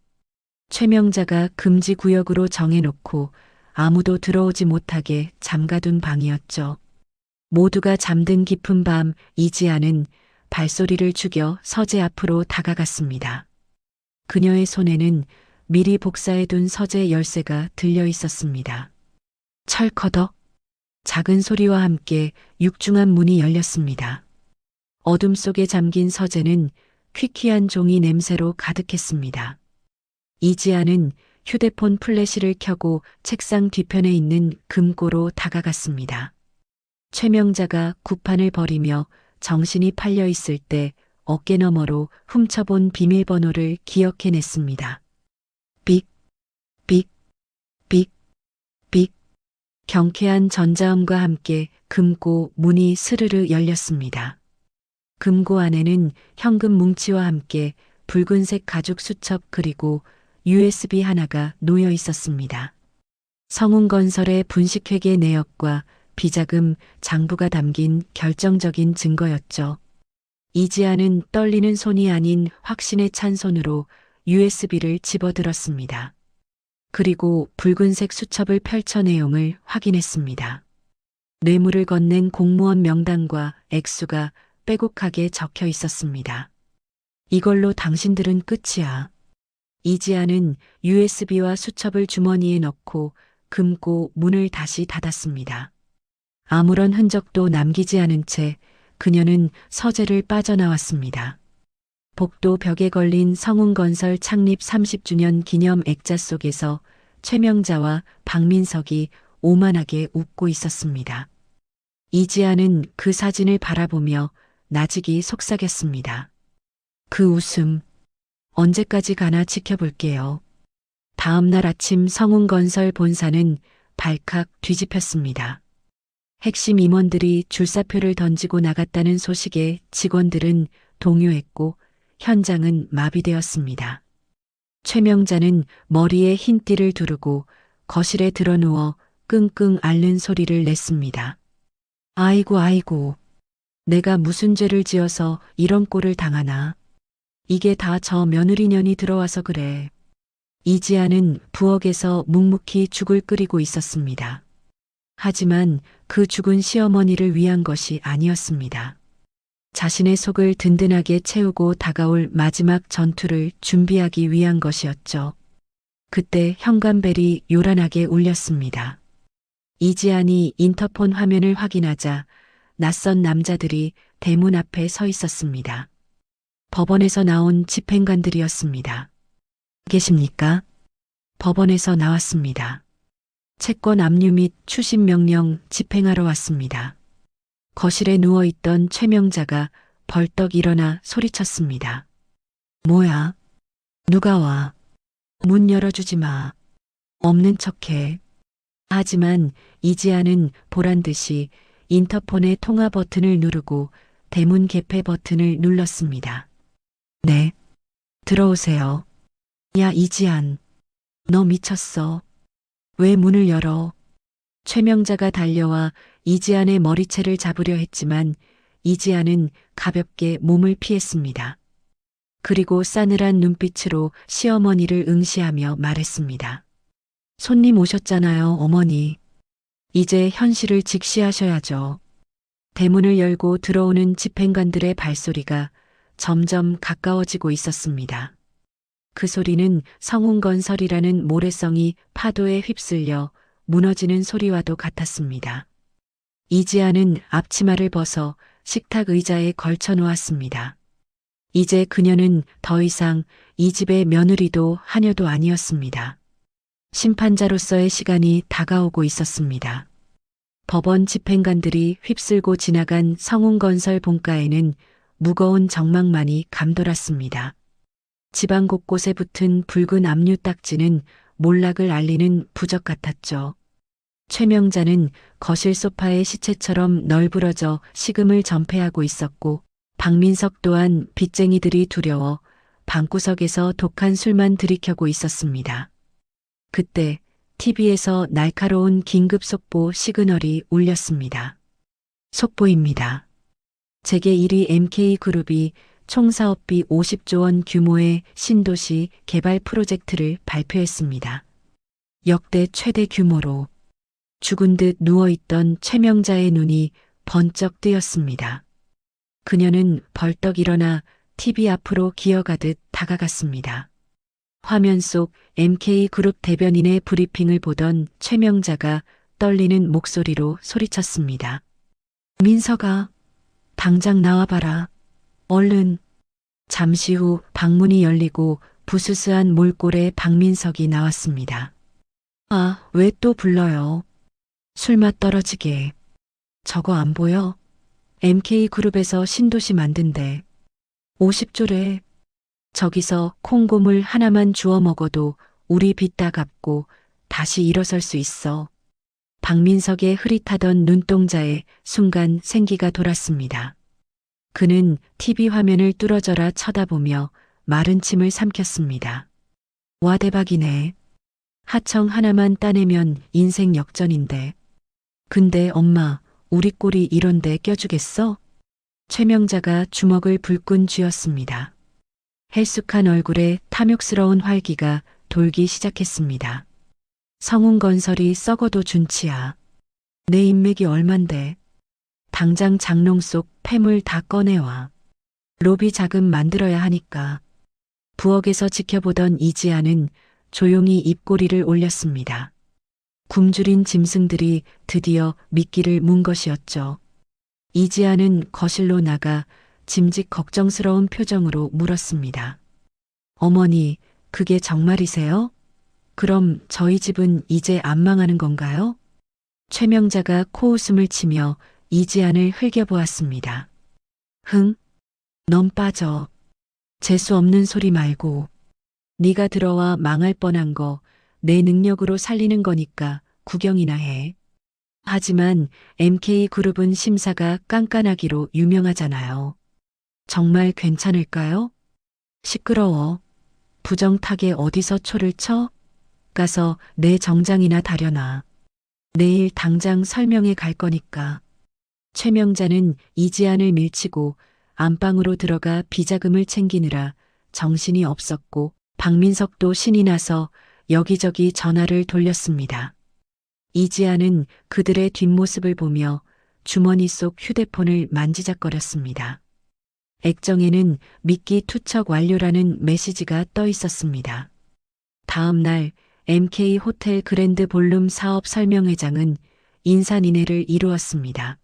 최명자가 금지 구역으로 정해놓고 아무도 들어오지 못하게 잠가둔 방이었죠. 모두가 잠든 깊은 밤 이지아는 발소리를 죽여 서재 앞으로 다가갔습니다. 그녀의 손에는 미리 복사해둔 서재 열쇠가 들려 있었습니다. 철커덕. 작은 소리와 함께 육중한 문이 열렸습니다. 어둠 속에 잠긴 서재는 퀴퀴한 종이 냄새로 가득했습니다. 이지아는 휴대폰 플래시를 켜고 책상 뒤편에 있는 금고로 다가갔습니다. 최명자가 구판을 벌이며 정신이 팔려 있을 때 어깨너머로 훔쳐본 비밀번호를 기억해냈습니다. 삑, 삑, 삑, 삑. 경쾌한 전자음과 함께 금고 문이 스르르 열렸습니다. 금고 안에는 현금 뭉치와 함께 붉은색 가죽 수첩 그리고 USB 하나가 놓여 있었습니다. 성운건설의 분식회계 내역과 비자금 장부가 담긴 결정적인 증거였죠. 이지아는 떨리는 손이 아닌 확신에 찬 손으로 USB를 집어들었습니다. 그리고 붉은색 수첩을 펼쳐 내용을 확인했습니다. 뇌물을 건넨 공무원 명단과 액수가 빼곡하게 적혀 있었습니다. 이걸로 당신들은 끝이야. 이지아는 USB와 수첩을 주머니에 넣고 금고 문을 다시 닫았습니다. 아무런 흔적도 남기지 않은 채 그녀는 서재를 빠져나왔습니다. 복도 벽에 걸린 성운건설 창립 30주년 기념 액자 속에서 최명자와 박민석이 오만하게 웃고 있었습니다. 이지아는 그 사진을 바라보며 나직이 속삭였습니다. 그 웃음, 언제까지 가나 지켜볼게요. 다음 날 아침 성운건설 본사는 발칵 뒤집혔습니다. 핵심 임원들이 줄사표를 던지고 나갔다는 소식에 직원들은 동요했고 현장은 마비되었습니다. 최명자는 머리에 흰 띠를 두르고 거실에 드러누워 끙끙 앓는 소리를 냈습니다. 아이고 아이고, 내가 무슨 죄를 지어서 이런 꼴을 당하나. 이게 다 저 며느리년이 들어와서 그래. 이지아는 부엌에서 묵묵히 죽을 끓이고 있었습니다. 하지만 그 죽은 시어머니를 위한 것이 아니었습니다. 자신의 속을 든든하게 채우고 다가올 마지막 전투를 준비하기 위한 것이었죠. 그때 현관벨이 요란하게 울렸습니다. 이지안이 인터폰 화면을 확인하자 낯선 남자들이 대문 앞에 서 있었습니다. 법원에서 나온 집행관들이었습니다. 계십니까? 법원에서 나왔습니다. 채권 압류 및 추심 명령 집행하러 왔습니다. 거실에 누워있던 최명자가 벌떡 일어나 소리쳤습니다. 뭐야? 누가 와? 문 열어주지 마. 없는 척해. 하지만 이지아는 보란듯이 인터폰의 통화 버튼을 누르고 대문 개폐 버튼을 눌렀습니다. 네. 들어오세요. 야 이지안. 너 미쳤어. 왜 문을 열어? 최명자가 달려와 이지안의 머리채를 잡으려 했지만 이지안은 가볍게 몸을 피했습니다. 그리고 싸늘한 눈빛으로 시어머니를 응시하며 말했습니다. 손님 오셨잖아요, 어머니. 이제 현실을 직시하셔야죠. 대문을 열고 들어오는 집행관들의 발소리가 점점 가까워지고 있었습니다. 그 소리는 성운건설이라는 모래성이 파도에 휩쓸려 무너지는 소리와도 같았습니다. 이지아는 앞치마를 벗어 식탁 의자에 걸쳐 놓았습니다. 이제 그녀는 더 이상 이 집의 며느리도 하녀도 아니었습니다. 심판자로서의 시간이 다가오고 있었습니다. 법원 집행관들이 휩쓸고 지나간 성운건설 본가에는 무거운 정막만이 감돌았습니다. 집안 곳곳에 붙은 붉은 압류 딱지는 몰락을 알리는 부적 같았죠. 최명자는 거실 소파의 시체처럼 널브러져 식음을 전폐하고 있었고 박민석 또한 빚쟁이들이 두려워 방구석에서 독한 술만 들이켜고 있었습니다. 그때 TV에서 날카로운 긴급 속보 시그널이 울렸습니다. 속보입니다. 재계 1위 MK그룹이 총사업비 50조 원 규모의 신도시 개발 프로젝트를 발표했습니다. 역대 최대 규모로 죽은 듯 누워있던 최명자의 눈이 번쩍 뜨였습니다. 그녀는 벌떡 일어나 TV 앞으로 기어가듯 다가갔습니다. 화면 속 MK그룹 대변인의 브리핑을 보던 최명자가 떨리는 목소리로 소리쳤습니다. 민석아, 당장 나와봐라. 얼른. 잠시 후 방문이 열리고 부스스한 몰골의 박민석이 나왔습니다. 아, 왜 또 불러요? 술맛 떨어지게. 저거 안 보여? MK그룹에서 신도시 만든대. 50조래. 저기서 콩고물 하나만 주워 먹어도 우리 빚 다 갚고 다시 일어설 수 있어. 박민석의 흐릿하던 눈동자에 순간 생기가 돌았습니다. 그는 TV 화면을 뚫어져라 쳐다보며 마른 침을 삼켰습니다. 와, 대박이네. 하청 하나만 따내면 인생 역전인데. 근데 엄마, 우리 꼴이 이런데 껴주겠어? 최명자가 주먹을 불끈 쥐었습니다. 헬쑥한 얼굴에 탐욕스러운 활기가 돌기 시작했습니다. 성운건설이 썩어도 준치야. 내 인맥이 얼만데. 당장 장롱 속 폐물 다 꺼내와. 로비 자금 만들어야 하니까. 부엌에서 지켜보던 이지아는 조용히 입꼬리를 올렸습니다. 굶주린 짐승들이 드디어 미끼를 문 것이었죠. 이지아는 거실로 나가 짐짓 걱정스러운 표정으로 물었습니다. 어머니, 그게 정말이세요? 그럼 저희 집은 이제 안 망하는 건가요? 최명자가 코웃음을 치며 이지안을 흘겨보았습니다. 흥, 넌 빠져. 재수 없는 소리 말고. 네가 들어와 망할 뻔한 거 내 능력으로 살리는 거니까 구경이나 해. 하지만 MK그룹은 심사가 깐깐하기로 유명하잖아요. 정말 괜찮을까요? 시끄러워. 부정타게 어디서 초를 쳐? 가서 내 정장이나 다려놔. 내일 당장 설명회 갈 거니까. 최명자는 이지안을 밀치고 안방으로 들어가 비자금을 챙기느라 정신이 없었고 박민석도 신이 나서 여기저기 전화를 돌렸습니다. 이지아는 그들의 뒷모습을 보며 주머니 속 휴대폰을 만지작거렸습니다. 액정에는 미끼 투척 완료라는 메시지가 떠 있었습니다. 다음 날 MK 호텔 그랜드 볼룸 사업 설명회장은 인산인해를 이루었습니다.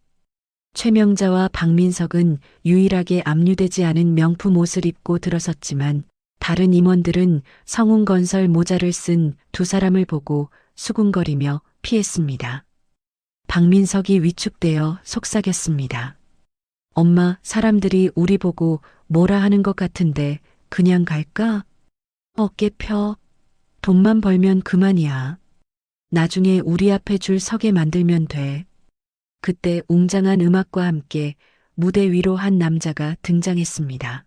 최명자와 박민석은 유일하게 압류되지 않은 명품 옷을 입고 들어섰지만 다른 임원들은 성운건설 모자를 쓴 두 사람을 보고 수군거리며 피했습니다. 박민석이 위축되어 속삭였습니다. 엄마, 사람들이 우리 보고 뭐라 하는 것 같은데 그냥 갈까? 어깨 펴. 돈만 벌면 그만이야. 나중에 우리 앞에 줄 서게 만들면 돼. 그때 웅장한 음악과 함께 무대 위로 한 남자가 등장했습니다.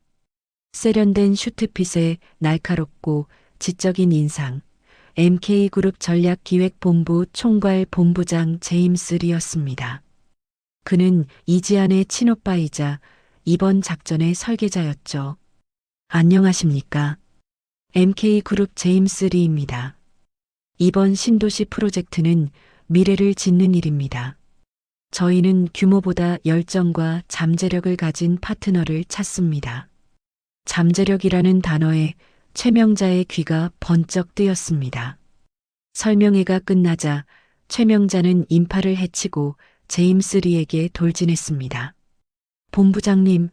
세련된 슈트핏에 날카롭고 지적인 인상, MK그룹 전략기획본부 총괄 본부장 제임스 리였습니다. 그는 이지안의 친오빠이자 이번 작전의 설계자였죠. 안녕하십니까. MK그룹 제임스 리입니다. 이번 신도시 프로젝트는 미래를 짓는 일입니다. 저희는 규모보다 열정과 잠재력을 가진 파트너를 찾습니다. 잠재력이라는 단어에 최명자의 귀가 번쩍 뜨였습니다. 설명회가 끝나자 최명자는 인파를 해치고 제임스 리에게 돌진했습니다. 본부장님,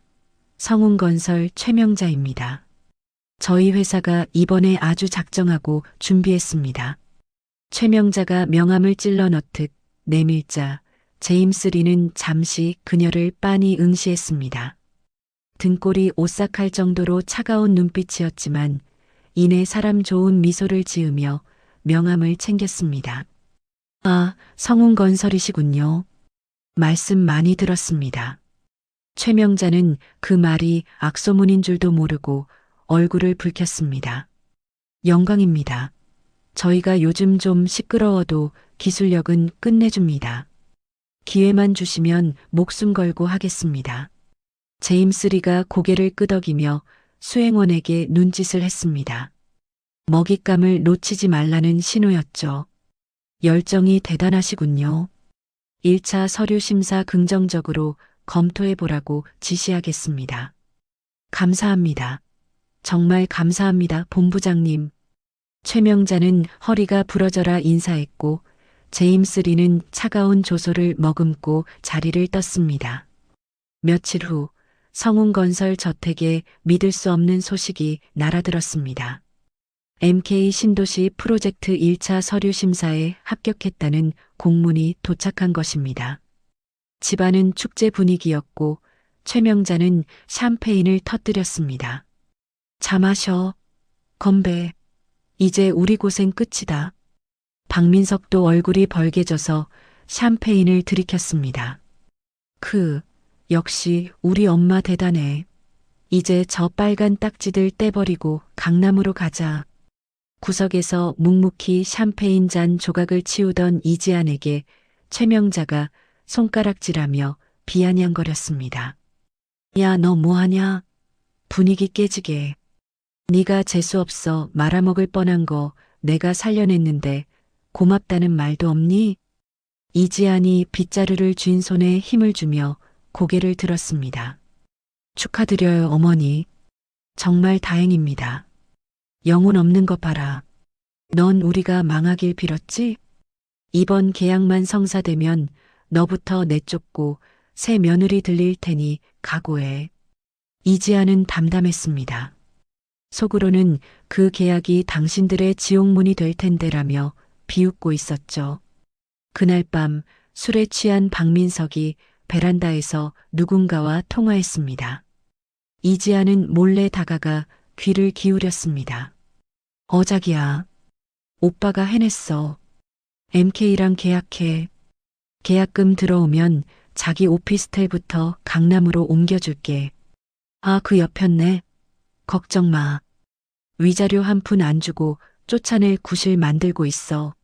성운건설 최명자입니다. 저희 회사가 이번에 아주 작정하고 준비했습니다. 최명자가 명함을 찔러 넣듯 내밀자 제임스 리는 잠시 그녀를 빤히 응시했습니다. 등골이 오싹할 정도로 차가운 눈빛이었지만 이내 사람 좋은 미소를 지으며 명함을 챙겼습니다. 아, 성운건설이시군요. 말씀 많이 들었습니다. 최명자는 그 말이 악소문인 줄도 모르고 얼굴을 붉혔습니다. 영광입니다. 저희가 요즘 좀 시끄러워도 기술력은 끝내줍니다. 기회만 주시면 목숨 걸고 하겠습니다. 제임스 리가 고개를 끄덕이며 수행원에게 눈짓을 했습니다. 먹잇감을 놓치지 말라는 신호였죠. 열정이 대단하시군요. 1차 서류 심사 긍정적으로 검토해보라고 지시하겠습니다. 감사합니다. 정말 감사합니다, 본부장님. 최명자는 허리가 부러져라 인사했고 제임스 리는 차가운 조소를 머금고 자리를 떴습니다. 며칠 후 성운건설 저택에 믿을 수 없는 소식이 날아들었습니다. MK 신도시 프로젝트 1차 서류 심사에 합격했다는 공문이 도착한 것입니다. 집안은 축제 분위기였고 최명자는 샴페인을 터뜨렸습니다. 자 마셔. 건배. 이제 우리 고생 끝이다. 박민석도 얼굴이 벌개져서 샴페인을 들이켰습니다. 역시 우리 엄마 대단해. 이제 저 빨간 딱지들 떼버리고 강남으로 가자. 구석에서 묵묵히 샴페인 잔 조각을 치우던 이지안에게 최명자가 손가락질하며 비아냥거렸습니다. 야, 너 뭐하냐? 분위기 깨지게. 네가 재수없어 말아먹을 뻔한 거 내가 살려냈는데 고맙다는 말도 없니? 이지안이 빗자루를 쥔 손에 힘을 주며 고개를 들었습니다. 축하드려요, 어머니. 정말 다행입니다. 영혼 없는 것 봐라. 넌 우리가 망하길 빌었지? 이번 계약만 성사되면 너부터 내쫓고 새 며느리 들릴 테니 각오해. 이지아는 담담했습니다. 속으로는 그 계약이 당신들의 지옥문이 될 텐데라며 비웃고 있었죠. 그날 밤 술에 취한 박민석이 베란다에서 누군가와 통화했습니다. 이지아는 몰래 다가가 귀를 기울였습니다. 자기야. 오빠가 해냈어. MK랑 계약해. 계약금 들어오면 자기 오피스텔부터 강남으로 옮겨줄게. 그 옆였네. 걱정 마. 위자료 한 푼 안 주고 쫓아낼 구실 만들고 있어.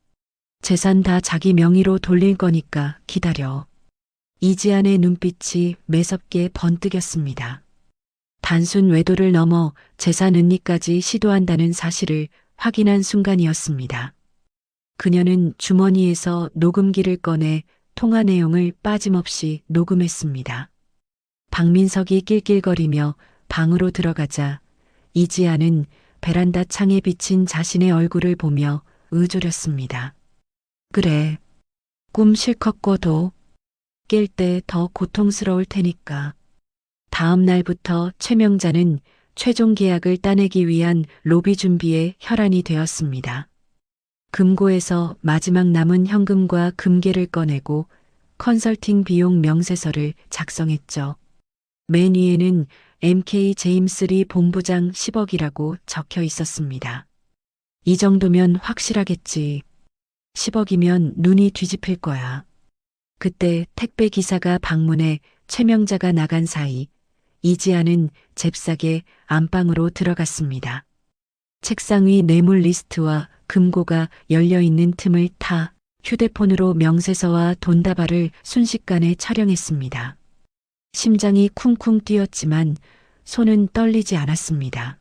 재산 다 자기 명의로 돌릴 거니까 기다려. 이지안의 눈빛이 매섭게 번뜩였습니다. 단순 외도를 넘어 재산 은닉까지 시도한다는 사실을 확인한 순간이었습니다. 그녀는 주머니에서 녹음기를 꺼내 통화 내용을 빠짐없이 녹음했습니다. 박민석이 낄낄거리며 방으로 들어가자 이지아는 베란다 창에 비친 자신의 얼굴을 보며 의졸였습니다. 그래, 꿈 실컷 꿔도 깰 때 더 고통스러울 테니까. 다음 날부터 최명자는 최종 계약을 따내기 위한 로비 준비에 혈안이 되었습니다. 금고에서 마지막 남은 현금과 금괴를 꺼내고 컨설팅 비용 명세서를 작성했죠. 맨 위에는 MK 제임스 리 본부장 10억이라고 적혀 있었습니다. 이 정도면 확실하겠지. 10억이면 눈이 뒤집힐 거야. 그때 택배 기사가 방문해 최명자가 나간 사이 이지아는 잽싸게 안방으로 들어갔습니다. 책상 위 뇌물 리스트와 금고가 열려있는 틈을 타 휴대폰으로 명세서와 돈다발을 순식간에 촬영했습니다. 심장이 쿵쿵 뛰었지만 손은 떨리지 않았습니다.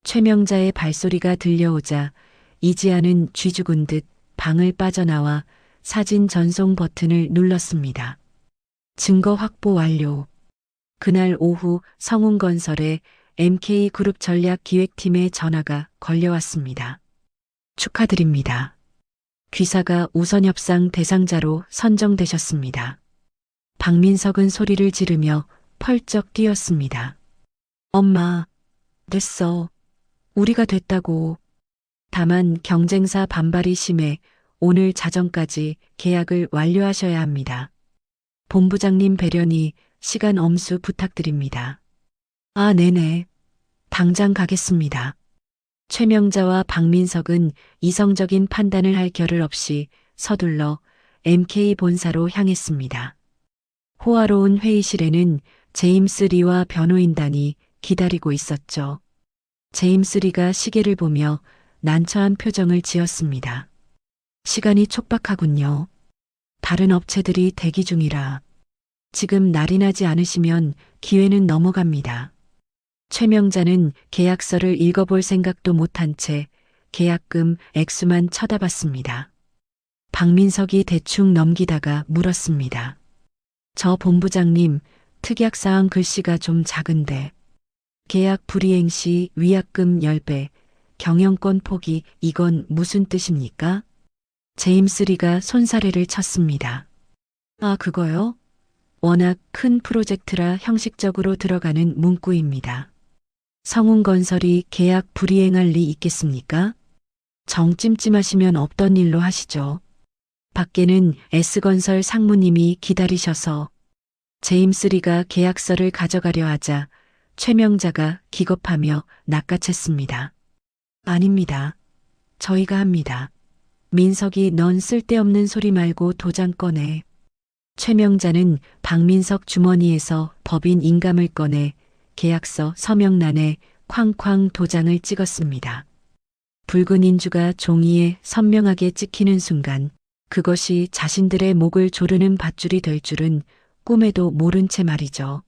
최명자의 발소리가 들려오자 이지아는 쥐죽은 듯 방을 빠져나와 사진 전송 버튼을 눌렀습니다. 증거 확보 완료. 그날 오후 성운건설의 MK그룹 전략기획팀의 전화가 걸려왔습니다. 축하드립니다. 귀사가 우선협상 대상자로 선정되셨습니다. 박민석은 소리를 지르며 펄쩍 뛰었습니다. 엄마, 됐어. 우리가 됐다고. 다만 경쟁사 반발이 심해 오늘 자정까지 계약을 완료하셔야 합니다. 본부장님 배려니 시간 엄수 부탁드립니다. 네네. 당장 가겠습니다. 최명자와 박민석은 이성적인 판단을 할 겨를 없이 서둘러 MK 본사로 향했습니다. 호화로운 회의실에는 제임스 리와 변호인단이 기다리고 있었죠. 제임스 리가 시계를 보며 난처한 표정을 지었습니다. 시간이 촉박하군요. 다른 업체들이 대기 중이라 지금 날이 나지 않으시면 기회는 넘어갑니다. 최명자는 계약서를 읽어볼 생각도 못한 채 계약금 액수만 쳐다봤습니다. 박민석이 대충 넘기다가 물었습니다. 저 본부장님, 특약사항 글씨가 좀 작은데 계약 불이행 시 위약금 10배, 경영권 포기 이건 무슨 뜻입니까? 제임스 리가 손사래를 쳤습니다. 그거요? 워낙 큰 프로젝트라 형식적으로 들어가는 문구입니다. 성운건설이 계약 불이행할 리 있겠습니까? 정 찜찜하시면 없던 일로 하시죠. 밖에는 S건설 상무님이 기다리셔서 제임스 리가 계약서를 가져가려 하자 최명자가 기겁하며 낚아챘습니다. 아닙니다. 저희가 합니다. 민석이 넌 쓸데없는 소리 말고 도장 꺼내. 최명자는 박민석 주머니에서 법인 인감을 꺼내 계약서 서명란에 쾅쾅 도장을 찍었습니다. 붉은 인주가 종이에 선명하게 찍히는 순간 그것이 자신들의 목을 조르는 밧줄이 될 줄은 꿈에도 모른 채 말이죠.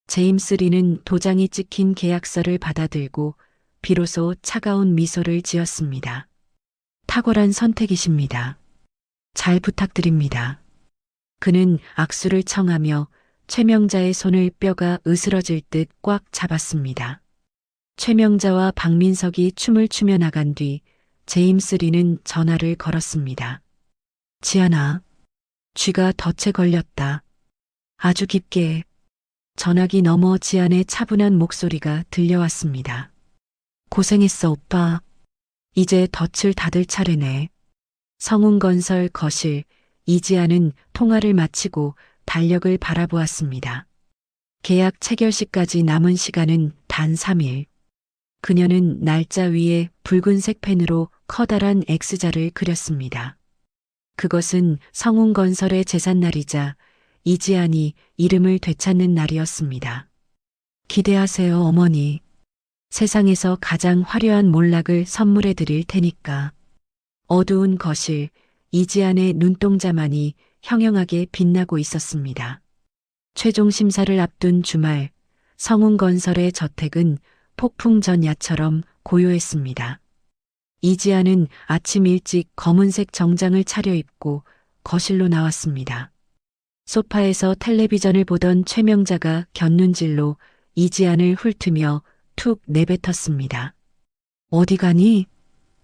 제임스 리는 도장이 찍힌 계약서를 받아들고 비로소 차가운 미소를 지었습니다. 탁월한 선택이십니다. 잘 부탁드립니다. 그는 악수를 청하며 최명자의 손을 뼈가 으스러질 듯 꽉 잡았습니다. 최명자와 박민석이 춤을 추며 나간 뒤 제임스 리는 전화를 걸었습니다. 지아나, 쥐가 덫에 걸렸다. 아주 깊게. 전화기 너머 지안의 차분한 목소리가 들려왔습니다. 고생했어, 오빠. 이제 덫을 닫을 차례네. 성운건설 거실, 이지아는 통화를 마치고 달력을 바라보았습니다. 계약 체결시까지 남은 시간은 단 3일. 그녀는 날짜 위에 붉은색 펜으로 커다란 X자를 그렸습니다. 그것은 성운건설의 제삿날이자 이지안이 이름을 되찾는 날이었습니다. 기대하세요, 어머니. 세상에서 가장 화려한 몰락을 선물해 드릴 테니까. 어두운 거실, 이지안의 눈동자만이 형형하게 빛나고 있었습니다. 최종 심사를 앞둔 주말, 성운건설의 저택은 폭풍 전야처럼 고요했습니다. 이지아는 아침 일찍 검은색 정장을 차려입고 거실로 나왔습니다. 소파에서 텔레비전을 보던 최명자가 곁눈질로 이지안을 훑으며 툭 내뱉었습니다. 어디 가니?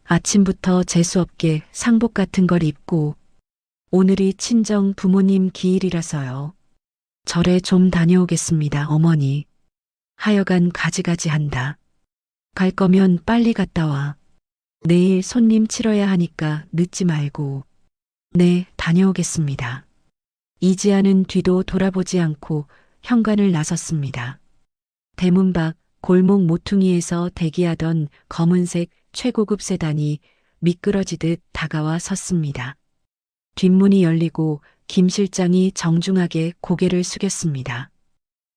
아침부터 재수없게 상복 같은 걸 입고. 오늘이 친정 부모님 기일이라서요. 절에 좀 다녀오겠습니다, 어머니. 하여간 가지가지 한다. 갈 거면 빨리 갔다 와. 내일 손님 치러야 하니까 늦지 말고. 네, 다녀오겠습니다. 이지아는 뒤도 돌아보지 않고 현관을 나섰습니다. 대문 밖 골목 모퉁이에서 대기하던 검은색 최고급 세단이 미끄러지듯 다가와 섰습니다. 뒷문이 열리고 김 실장이 정중하게 고개를 숙였습니다.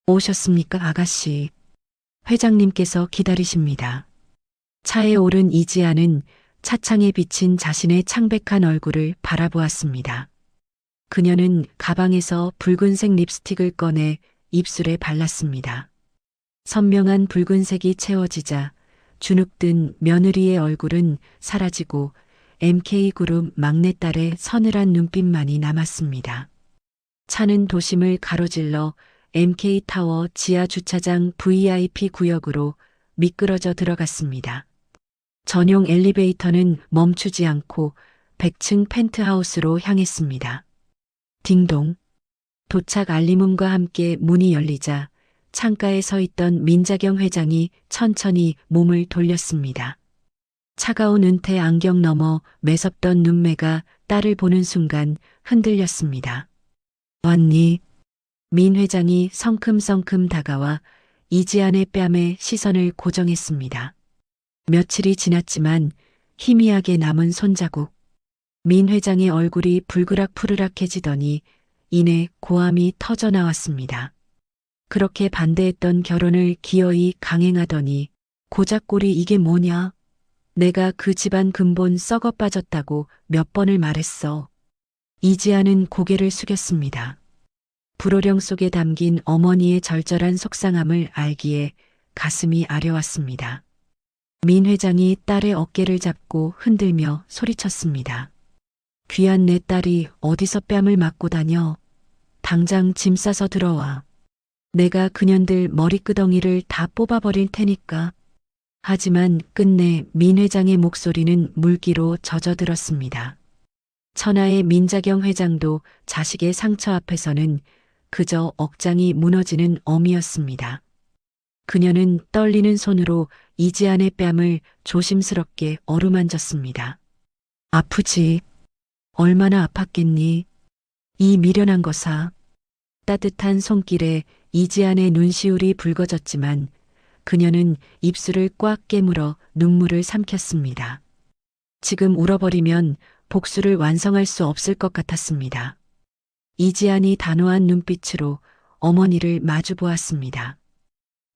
오셨습니까, 아가씨? 회장님께서 기다리십니다. 차에 오른 이지아는 차창에 비친 자신의 창백한 얼굴을 바라보았습니다. 그녀는 가방에서 붉은색 립스틱을 꺼내 입술에 발랐습니다. 선명한 붉은색이 채워지자 주눅든 며느리의 얼굴은 사라지고 MK그룹 막내딸의 서늘한 눈빛만이 남았습니다. 차는 도심을 가로질러 MK타워 지하 주차장 VIP 구역으로 미끄러져 들어갔습니다. 전용 엘리베이터는 멈추지 않고 100층 펜트하우스로 향했습니다. 딩동. 도착 알림음과 함께 문이 열리자 창가에 서 있던 민자경 회장이 천천히 몸을 돌렸습니다. 차가운 은퇴 안경 너머 매섭던 눈매가 딸을 보는 순간 흔들렸습니다. 왔니? 민 회장이 성큼성큼 다가와 이지안의 뺨에 시선을 고정했습니다. 며칠이 지났지만 희미하게 남은 손자국. 민 회장의 얼굴이 불그락푸르락해지더니 이내 고함이 터져 나왔습니다. 그렇게 반대했던 결혼을 기어이 강행하더니 고작꼴이 이게 뭐냐? 내가 그 집안 근본 썩어 빠졌다고 몇 번을 말했어. 이지아는 고개를 숙였습니다. 불호령 속에 담긴 어머니의 절절한 속상함을 알기에 가슴이 아려왔습니다. 민 회장이 딸의 어깨를 잡고 흔들며 소리쳤습니다. 귀한 내 딸이 어디서 뺨을 맞고 다녀. 당장 짐 싸서 들어와. 내가 그년들 머리끄덩이를 다 뽑아버릴 테니까. 하지만 끝내 민 회장의 목소리는 물기로 젖어들었습니다. 천하의 민자경 회장도 자식의 상처 앞에서는 그저 억장이 무너지는 어미였습니다. 그녀는 떨리는 손으로 이지안의 뺨을 조심스럽게 어루만졌습니다. 아프지? 얼마나 아팠겠니? 이 미련한 거사. 따뜻한 손길에 이지안의 눈시울이 붉어졌지만 그녀는 입술을 꽉 깨물어 눈물을 삼켰습니다. 지금 울어버리면 복수를 완성할 수 없을 것 같았습니다. 이지안이 단호한 눈빛으로 어머니를 마주 보았습니다.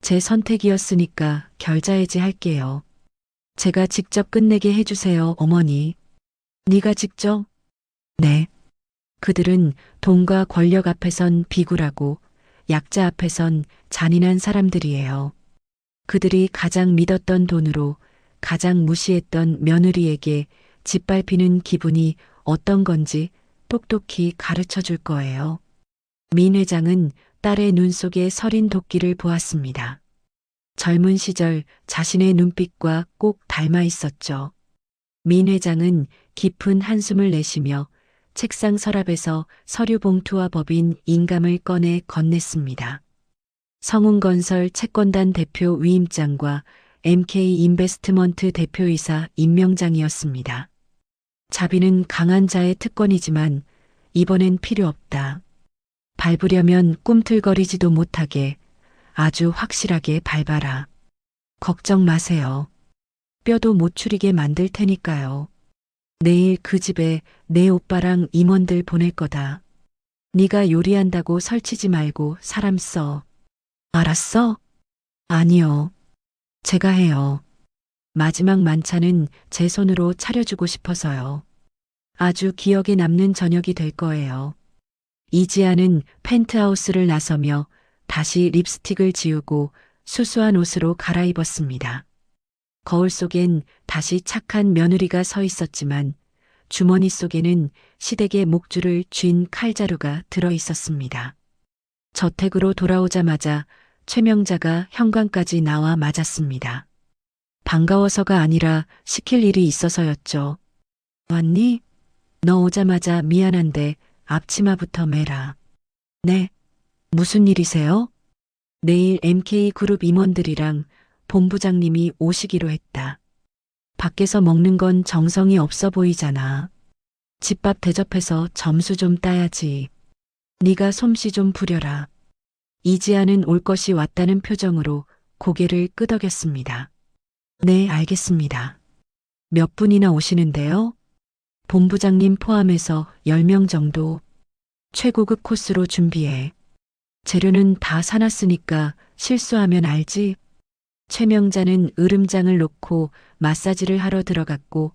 제 선택이었으니까 결자해지 할게요. 제가 직접 끝내게 해주세요, 어머니. 네가 직접? 네. 그들은 돈과 권력 앞에선 비굴하고 약자 앞에선 잔인한 사람들이에요. 그들이 가장 믿었던 돈으로 가장 무시했던 며느리에게 짓밟히는 기분이 어떤 건지 똑똑히 가르쳐 줄 거예요. 민 회장은 딸의 눈 속에 서린 도끼를 보았습니다. 젊은 시절 자신의 눈빛과 꼭 닮아 있었죠. 민 회장은 깊은 한숨을 내쉬며 책상 서랍에서 서류 봉투와 법인 인감을 꺼내 건넸습니다. 성운건설 채권단 대표 위임장과 MK 인베스트먼트 대표이사 임명장이었습니다. 자비는 강한 자의 특권이지만 이번엔 필요 없다. 밟으려면 꿈틀거리지도 못하게 아주 확실하게 밟아라. 걱정 마세요. 뼈도 못 추리게 만들 테니까요. 내일 그 집에 내 오빠랑 임원들 보낼 거다. 네가 요리한다고 설치지 말고 사람 써. 알았어? 아니요. 제가 해요. 마지막 만찬은 제 손으로 차려주고 싶어서요. 아주 기억에 남는 저녁이 될 거예요. 이지아는 펜트하우스를 나서며 다시 립스틱을 지우고 수수한 옷으로 갈아입었습니다. 거울 속엔 다시 착한 며느리가 서 있었지만 주머니 속에는 시댁의 목줄을 쥔 칼자루가 들어 있었습니다. 저택으로 돌아오자마자 최명자가 현관까지 나와 맞았습니다. 반가워서가 아니라 시킬 일이 있어서였죠. 왔니? 너 오자마자 미안한데 앞치마부터 매라. 네. 무슨 일이세요? 내일 MK그룹 임원들이랑 본부장님이 오시기로 했다. 밖에서 먹는 건 정성이 없어 보이잖아. 집밥 대접해서 점수 좀 따야지. 네가 솜씨 좀 부려라. 이지아는 올 것이 왔다는 표정으로 고개를 끄덕였습니다. 네, 알겠습니다. 몇 분이나 오시는데요? 본부장님 포함해서 10명 정도. 최고급 코스로 준비해. 재료는 다 사놨으니까 실수하면 알지? 최명자는 으름장을 놓고 마사지를 하러 들어갔고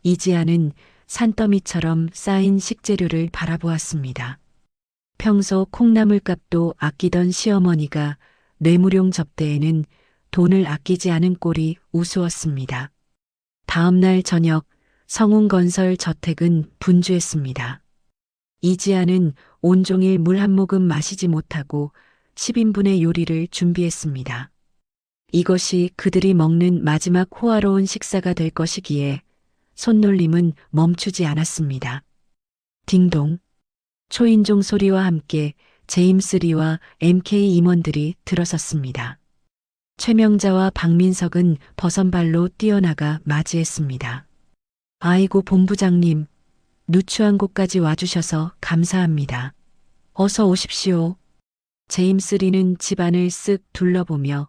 이지아는 산더미처럼 쌓인 식재료를 바라보았습니다. 평소 콩나물값도 아끼던 시어머니가 뇌물용 접대에는 돈을 아끼지 않은 꼴이 우스웠습니다. 다음 날 저녁 성운건설 저택은 분주했습니다. 이지아는 온종일 물 한 모금 마시지 못하고 10인분의 요리를 준비했습니다. 이것이 그들이 먹는 마지막 호화로운 식사가 될 것이기에 손놀림은 멈추지 않았습니다. 딩동. 초인종 소리와 함께 제임스 리와 MK 임원들이 들어섰습니다. 최명자와 박민석은 버선발로 뛰어나가 맞이했습니다. 아이고 본부장님, 누추한 곳까지 와주셔서 감사합니다. 어서 오십시오. 제임스 리는 집안을 쓱 둘러보며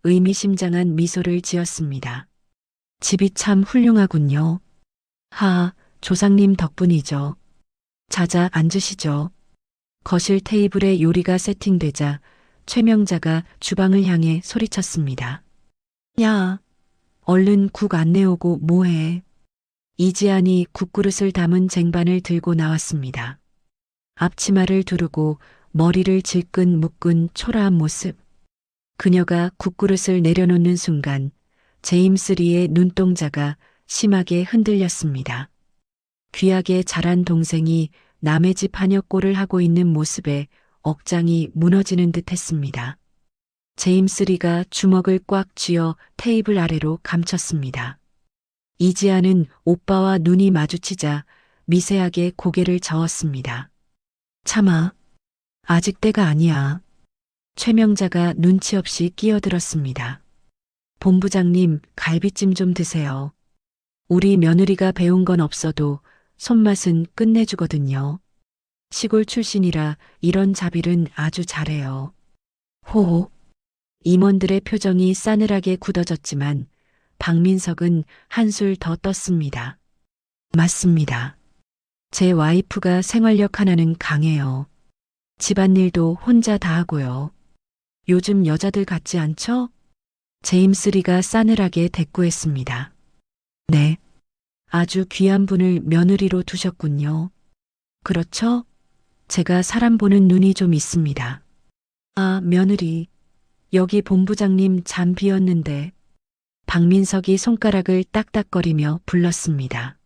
의미심장한 미소를 지었습니다. 집이 참 훌륭하군요. 하, 조상님 덕분이죠. 자자 앉으시죠. 거실 테이블에 요리가 세팅되자 최명자가 주방을 향해 소리쳤습니다. 야, 얼른 국 안 내오고 뭐해. 이지안이 국그릇을 담은 쟁반을 들고 나왔습니다. 앞치마를 두르고 머리를 질끈 묶은 초라한 모습. 그녀가 국그릇을 내려놓는 순간 제임스 리의 눈동자가 심하게 흔들렸습니다. 귀하게 자란 동생이 남의 집 하녀꼴을 하고 있는 모습에 억장이 무너지는 듯 했습니다. 제임스 리가 주먹을 꽉 쥐어 테이블 아래로 감췄습니다. 이지아는 오빠와 눈이 마주치자 미세하게 고개를 저었습니다. 참아. 아직 때가 아니야. 최명자가 눈치 없이 끼어들었습니다. 본부장님, 갈비찜 좀 드세요. 우리 며느리가 배운 건 없어도 손맛은 끝내주거든요. 시골 출신이라 이런 자비는 아주 잘해요. 호호. 임원들의 표정이 싸늘하게 굳어졌지만 박민석은 한술 더 떴습니다. 맞습니다. 제 와이프가 생활력 하나는 강해요. 집안일도 혼자 다 하고요. 요즘 여자들 같지 않죠? 제임스 리가 싸늘하게 대꾸했습니다. 네. 아주 귀한 분을 며느리로 두셨군요. 그렇죠? 제가 사람 보는 눈이 좀 있습니다. 아, 며느리. 여기 본부장님 잠 비었는데. 박민석이 손가락을 딱딱거리며 불렀습니다.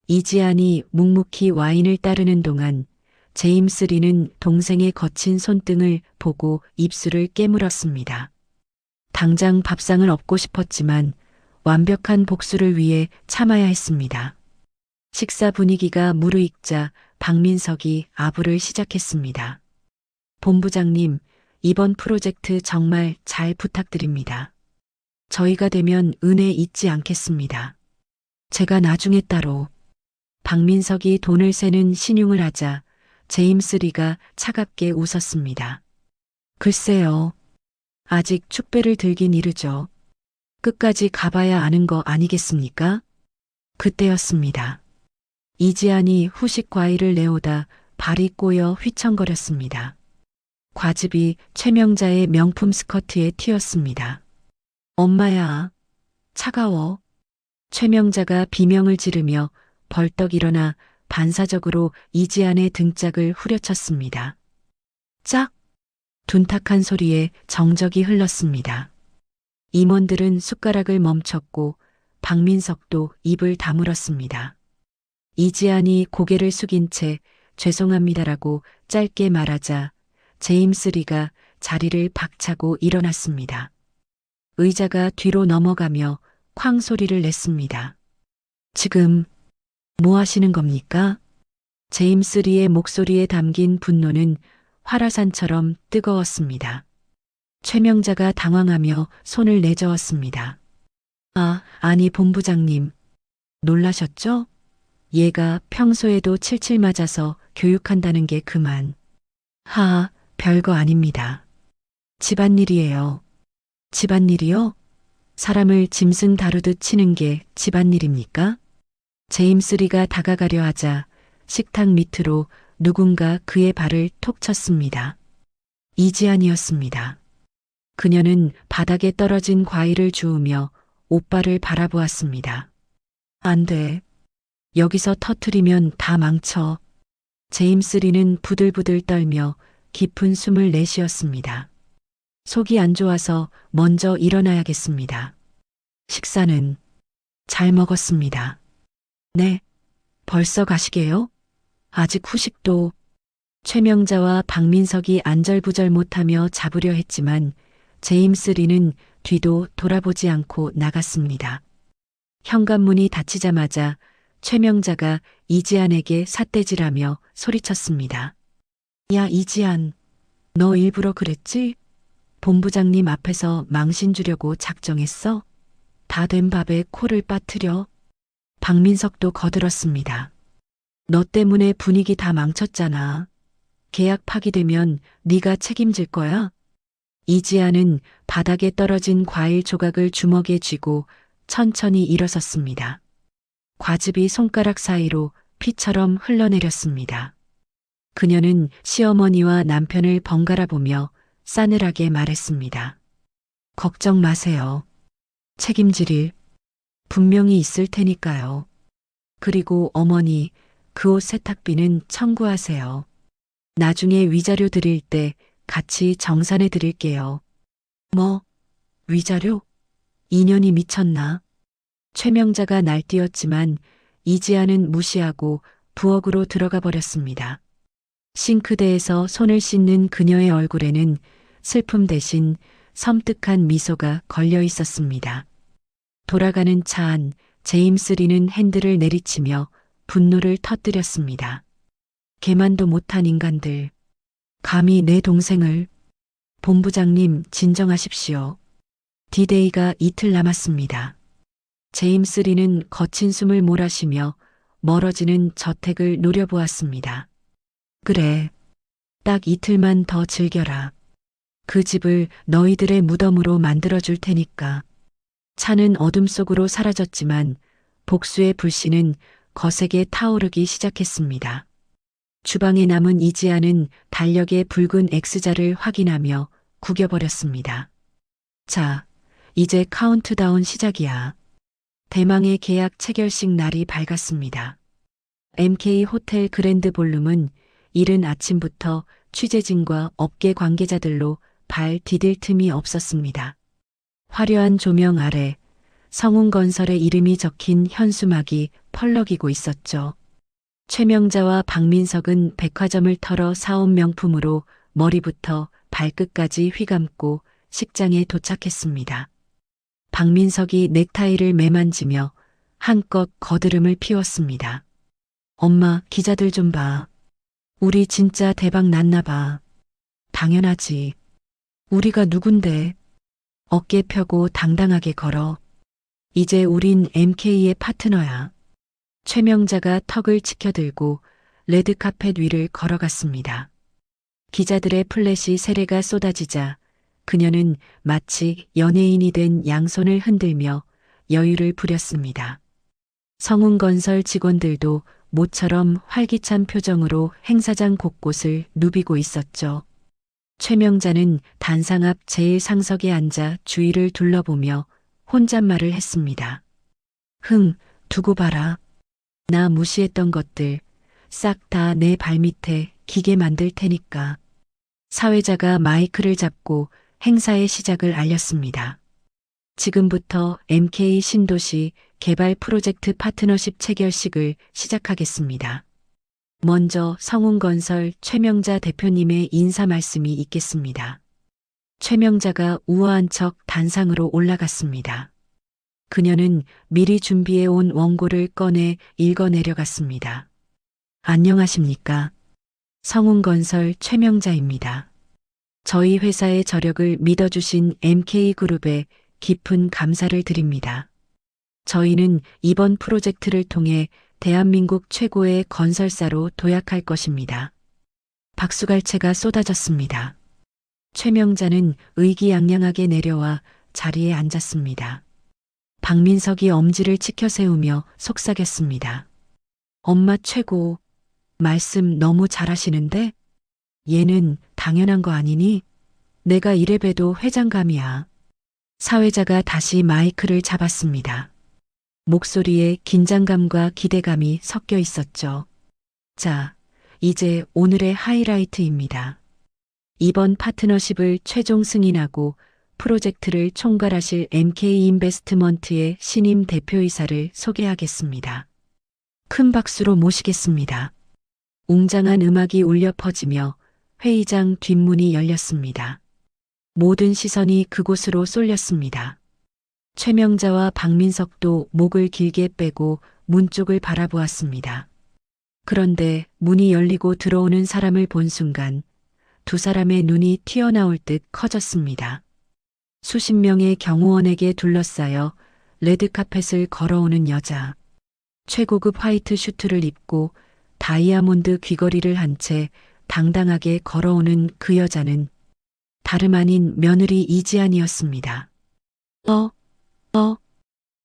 이지안이 묵묵히 와인을 따르는 동안 제임스 리는 동생의 거친 손등을 보고 입술을 깨물었습니다. 당장 밥상을 엎고 싶었지만 완벽한 복수를 위해 참아야 했습니다. 식사 분위기가 무르익자 박민석이 아부를 시작했습니다. 본부장님, 이번 프로젝트 정말 잘 부탁드립니다. 저희가 되면 은혜 잊지 않겠습니다. 제가 나중에 따로. 박민석이 돈을 세는 신용을 하자 제임스 리가 차갑게 웃었습니다. 글쎄요. 아직 축배를 들긴 이르죠. 끝까지 가봐야 아는 거 아니겠습니까? 그때였습니다. 이지안이 후식 과일을 내오다 발이 꼬여 휘청거렸습니다. 과즙이 최명자의 명품 스커트에 튀었습니다. 엄마야, 차가워. 최명자가 비명을 지르며 벌떡 일어나 반사적으로 이지안의 등짝을 후려쳤습니다. 짝! 둔탁한 소리에 정적이 흘렀습니다. 임원들은 숟가락을 멈췄고 박민석도 입을 다물었습니다. 이지안이 고개를 숙인 채 죄송합니다라고 짧게 말하자 제임스 리가 자리를 박차고 일어났습니다. 의자가 뒤로 넘어가며 쾅 소리를 냈습니다. 지금 뭐 하시는 겁니까? 제임스 리의 목소리에 담긴 분노는 화라산처럼 뜨거웠습니다. 최명자가 당황하며 손을 내저었습니다. 아, 아니 본부장님. 놀라셨죠? 얘가 평소에도 칠칠 맞아서 교육한다는 게 그만. 하하, 별거 아닙니다. 집안일이에요. 집안일이요? 사람을 짐승 다루듯 치는 게 집안일입니까? 제임스 리가 다가가려 하자 식탁 밑으로 누군가 그의 발을 톡 쳤습니다. 이지안이었습니다. 그녀는 바닥에 떨어진 과일을 주우며 오빠를 바라보았습니다. 안 돼. 여기서 터트리면 다 망쳐. 제임스 리는 부들부들 떨며 깊은 숨을 내쉬었습니다. 속이 안 좋아서 먼저 일어나야겠습니다. 식사는 잘 먹었습니다. 네. 벌써 가시게요? 아직 후식도. 최명자와 박민석이 안절부절 못하며 잡으려 했지만 제임스 리는 뒤도 돌아보지 않고 나갔습니다. 현관문이 닫히자마자 최명자가 이지안에게 삿대질하며 소리쳤습니다. 야, 이지안. 너 일부러 그랬지? 본부장님 앞에서 망신 주려고 작정했어? 다 된 밥에 코를 빠뜨려. 박민석도 거들었습니다. 너 때문에 분위기 다 망쳤잖아. 계약 파기되면 네가 책임질 거야? 이지아는 바닥에 떨어진 과일 조각을 주먹에 쥐고 천천히 일어섰습니다. 과즙이 손가락 사이로 피처럼 흘러내렸습니다. 그녀는 시어머니와 남편을 번갈아 보며 싸늘하게 말했습니다. 걱정 마세요. 책임질 일 분명히 있을 테니까요. 그리고 어머니, 그 옷 세탁비는 청구하세요. 나중에 위자료 드릴 때 같이 정산해 드릴게요. 뭐? 위자료? 인연이 미쳤나? 최명자가 날뛰었지만 이지아는 무시하고 부엌으로 들어가 버렸습니다. 싱크대에서 손을 씻는 그녀의 얼굴에는 슬픔 대신 섬뜩한 미소가 걸려 있었습니다. 돌아가는 차 안 제임스 리는 핸들을 내리치며 분노를 터뜨렸습니다. 개만도 못한 인간들. 감히 내 동생을. 본부장님 진정하십시오. 디데이가 이틀 남았습니다. 제임스 리는 거친 숨을 몰아쉬며 멀어지는 저택을 노려보았습니다. 그래. 딱 이틀만 더 즐겨라. 그 집을 너희들의 무덤으로 만들어줄 테니까. 차는 어둠 속으로 사라졌지만 복수의 불씨는 거세게 타오르기 시작했습니다. 주방에 남은 이지아는 달력의 붉은 X자를 확인하며 구겨버렸습니다. 자, 이제 카운트다운 시작이야. 대망의 계약 체결식 날이 밝았습니다. MK 호텔 그랜드 볼룸은 이른 아침부터 취재진과 업계 관계자들로 발 디딜 틈이 없었습니다. 화려한 조명 아래 성운건설의 이름이 적힌 현수막이 펄럭이고 있었죠. 최명자와 박민석은 백화점을 털어 사온 명품으로 머리부터 발끝까지 휘감고 식장에 도착했습니다. 박민석이 넥타이를 매만지며 한껏 거드름을 피웠습니다. 엄마, 기자들 좀 봐. 우리 진짜 대박 났나 봐. 당연하지. 우리가 누군데? 어깨 펴고 당당하게 걸어. 이제 우린 MK의 파트너야. 최명자가 턱을 치켜들고 레드카펫 위를 걸어갔습니다. 기자들의 플래시 세례가 쏟아지자 그녀는 마치 연예인이 된 양손을 흔들며 여유를 부렸습니다. 성운건설 직원들도 모처럼 활기찬 표정으로 행사장 곳곳을 누비고 있었죠. 최명자는 단상 앞 제일 상석에 앉아 주위를 둘러보며 혼잣말을 했습니다. 두고 봐라. 나 무시했던 것들 싹 다 내 발밑에 기게 만들 테니까. 사회자가 마이크를 잡고 행사의 시작을 알렸습니다. 지금부터 MK 신도시 개발 프로젝트 파트너십 체결식을 시작하겠습니다. 먼저 성운건설 최명자 대표님의 인사 말씀이 있겠습니다. 최명자가 우아한 척 단상으로 올라갔습니다. 그녀는 미리 준비해 온 원고를 꺼내 읽어내려갔습니다. 안녕하십니까? 성운건설 최명자입니다. 저희 회사의 저력을 믿어주신 MK그룹에 깊은 감사를 드립니다. 저희는 이번 프로젝트를 통해 대한민국 최고의 건설사로 도약할 것입니다. 박수갈채가 쏟아졌습니다. 최명자는 의기양양하게 내려와 자리에 앉았습니다. 박민석이 엄지를 치켜 세우며 속삭였습니다. 엄마 최고. 말씀 너무 잘하시는데? 얘는 당연한 거 아니니? 내가 이래봬도 회장감이야. 사회자가 다시 마이크를 잡았습니다. 목소리에 긴장감과 기대감이 섞여 있었죠. 자, 이제 오늘의 하이라이트입니다. 이번 파트너십을 최종 승인하고 프로젝트를 총괄하실 MK인베스트먼트의 신임 대표이사를 소개하겠습니다. 큰 박수로 모시겠습니다. 웅장한 음악이 울려 퍼지며 회의장 뒷문이 열렸습니다. 모든 시선이 그곳으로 쏠렸습니다. 최명자와 박민석도 목을 길게 빼고 문 쪽을 바라보았습니다. 그런데 문이 열리고 들어오는 사람을 본 순간 두 사람의 눈이 튀어나올 듯 커졌습니다. 수십 명의 경호원에게 둘러싸여 레드카펫을 걸어오는 여자. 최고급 화이트 슈트를 입고 다이아몬드 귀걸이를 한 채 당당하게 걸어오는 그 여자는 다름 아닌 며느리 이지안이었습니다.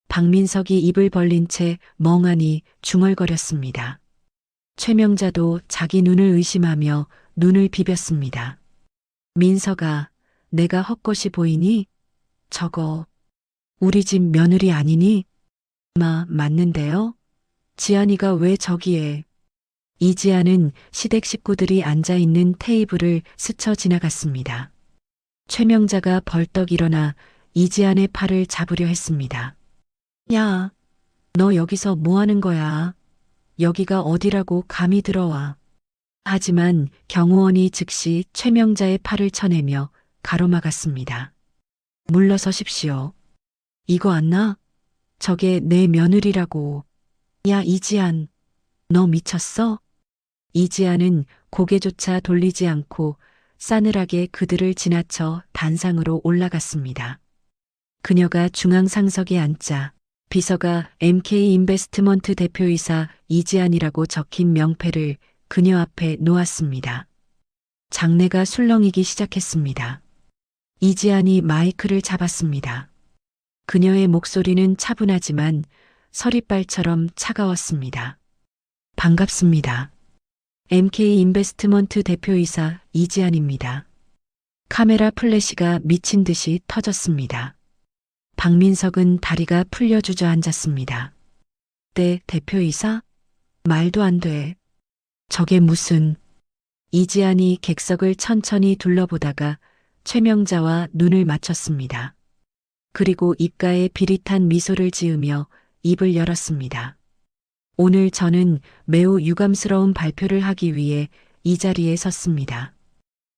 박민석이 입을 벌린 채 멍하니 중얼거렸습니다. 최명자도 자기 눈을 의심하며 눈을 비볐습니다. 민석아, 내가 헛것이 보이니? 저거 우리 집 며느리 아니니? 맞는데요? 지안이가 왜 저기에? 이지안은 시댁 식구들이 앉아있는 테이블을 스쳐 지나갔습니다. 최명자가 벌떡 일어나 이지안의 팔을 잡으려 했습니다. 야, 너 여기서 뭐 하는 거야? 여기가 어디라고 감히 들어와. 하지만 경호원이 즉시 최명자의 팔을 쳐내며 가로막았습니다. 물러서십시오. 이거 안 나? 저게 내 며느리라고. 야, 이지안, 너 미쳤어? 이지안은 고개조차 돌리지 않고 싸늘하게 그들을 지나쳐 단상으로 올라갔습니다. 그녀가 중앙 상석에 앉자 비서가 MK인베스트먼트 대표이사 이지안이라고 적힌 명패를 그녀 앞에 놓았습니다. 장내가 술렁이기 시작했습니다. 이지안이 마이크를 잡았습니다. 그녀의 목소리는 차분하지만 서리빨처럼 차가웠습니다. 반갑습니다. MK 인베스트먼트 대표이사 이지안입니다. 카메라 플래시가 미친 듯이 터졌습니다. 박민석은 다리가 풀려 주저앉았습니다. 네, 대표이사? 말도 안 돼. 저게 무슨... 이지안이 객석을 천천히 둘러보다가 최명자와 눈을 맞췄습니다. 그리고 입가에 비릿한 미소를 지으며 입을 열었습니다. 오늘 저는 매우 유감스러운 발표를 하기 위해 이 자리에 섰습니다.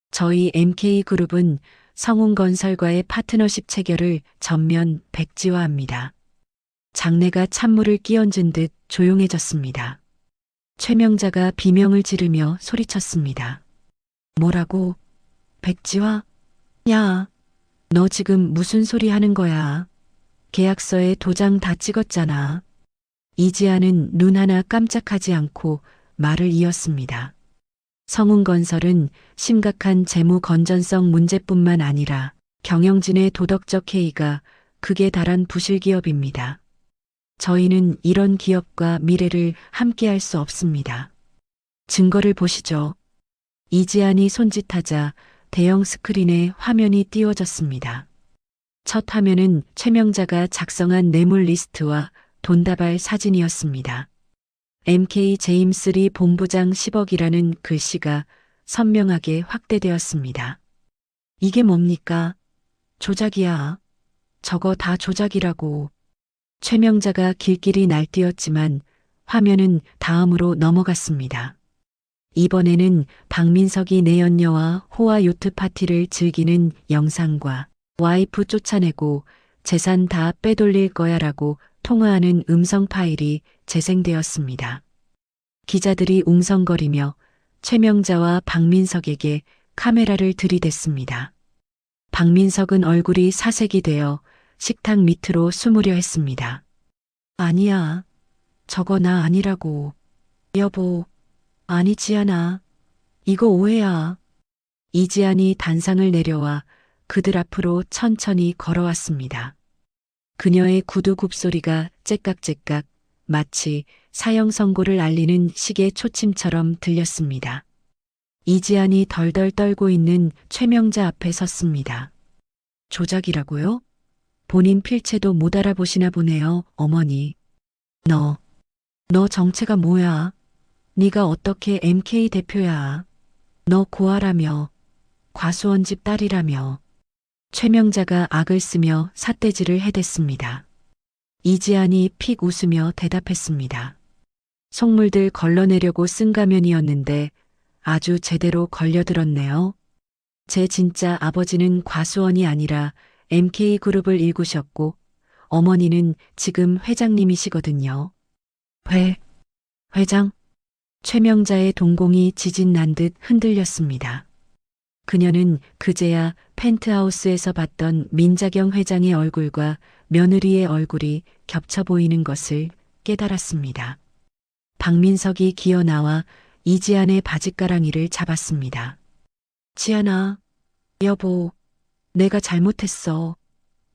저희 MK그룹은 성운건설과의 파트너십 체결을 전면 백지화합니다. 장내가 찬물을 끼얹은 듯 조용해졌습니다. 최명자가 비명을 지르며 소리쳤습니다. 뭐라고? 백지화? 야, 너 지금 무슨 소리 하는 거야? 계약서에 도장 다 찍었잖아. 이지아는 눈 하나 깜짝하지 않고 말을 이었습니다. 성운건설은 심각한 재무 건전성 문제뿐만 아니라 경영진의 도덕적 해이가 극에 달한 부실기업입니다. 저희는 이런 기업과 미래를 함께할 수 없습니다. 증거를 보시죠. 이지안이 손짓하자 대형 스크린에 화면이 띄워졌습니다. 첫 화면은 최명자가 작성한 뇌물 리스트와 돈다발 사진이었습니다. MK 제임스3 본부장 10억이라는 글씨가 선명하게 확대되었습니다. 이게 뭡니까? 조작이야. 저거 다 조작이라고. 최명자가 길길이 날뛰었지만 화면은 다음으로 넘어갔습니다. 이번에는 박민석이 내연녀와 호화 요트 파티를 즐기는 영상과 와이프 쫓아내고 재산 다 빼돌릴 거야라고 통화하는 음성 파일이 재생되었습니다. 기자들이 웅성거리며 최명자와 박민석에게 카메라를 들이댔습니다. 박민석은 얼굴이 사색이 되어 식탁 밑으로 숨으려 했습니다. 아니야. 저거 나 아니라고. 여보. 아니 지안아. 이거 오해야. 이지안이 단상을 내려와 그들 앞으로 천천히 걸어왔습니다. 그녀의 구두 굽소리가 째깍째깍 마치 사형 선고를 알리는 시계 초침처럼 들렸습니다. 이지안이 덜덜 떨고 있는 최명자 앞에 섰습니다. 조작이라고요? 본인 필체도 못 알아보시나 보네요, 어머니. 너 정체가 뭐야? 네가 어떻게 MK 대표야? 너 고아라며, 과수원 집 딸이라며. 최명자가 악을 쓰며 삿대질을 해댔습니다. 이지안이 픽 웃으며 대답했습니다. 속물들 걸러내려고 쓴 가면이었는데 아주 제대로 걸려들었네요. 제 진짜 아버지는 과수원이 아니라 MK그룹을 일구셨고 어머니는 지금 회장님이시거든요. 회장? 최명자의 동공이 지진 난 듯 흔들렸습니다. 그녀는 그제야 펜트하우스에서 봤던 민자경 회장의 얼굴과 며느리의 얼굴이 겹쳐 보이는 것을 깨달았습니다. 박민석이 기어 나와 이지안의 바짓가랑이를 잡았습니다. 지안아, 여보, 내가 잘못했어.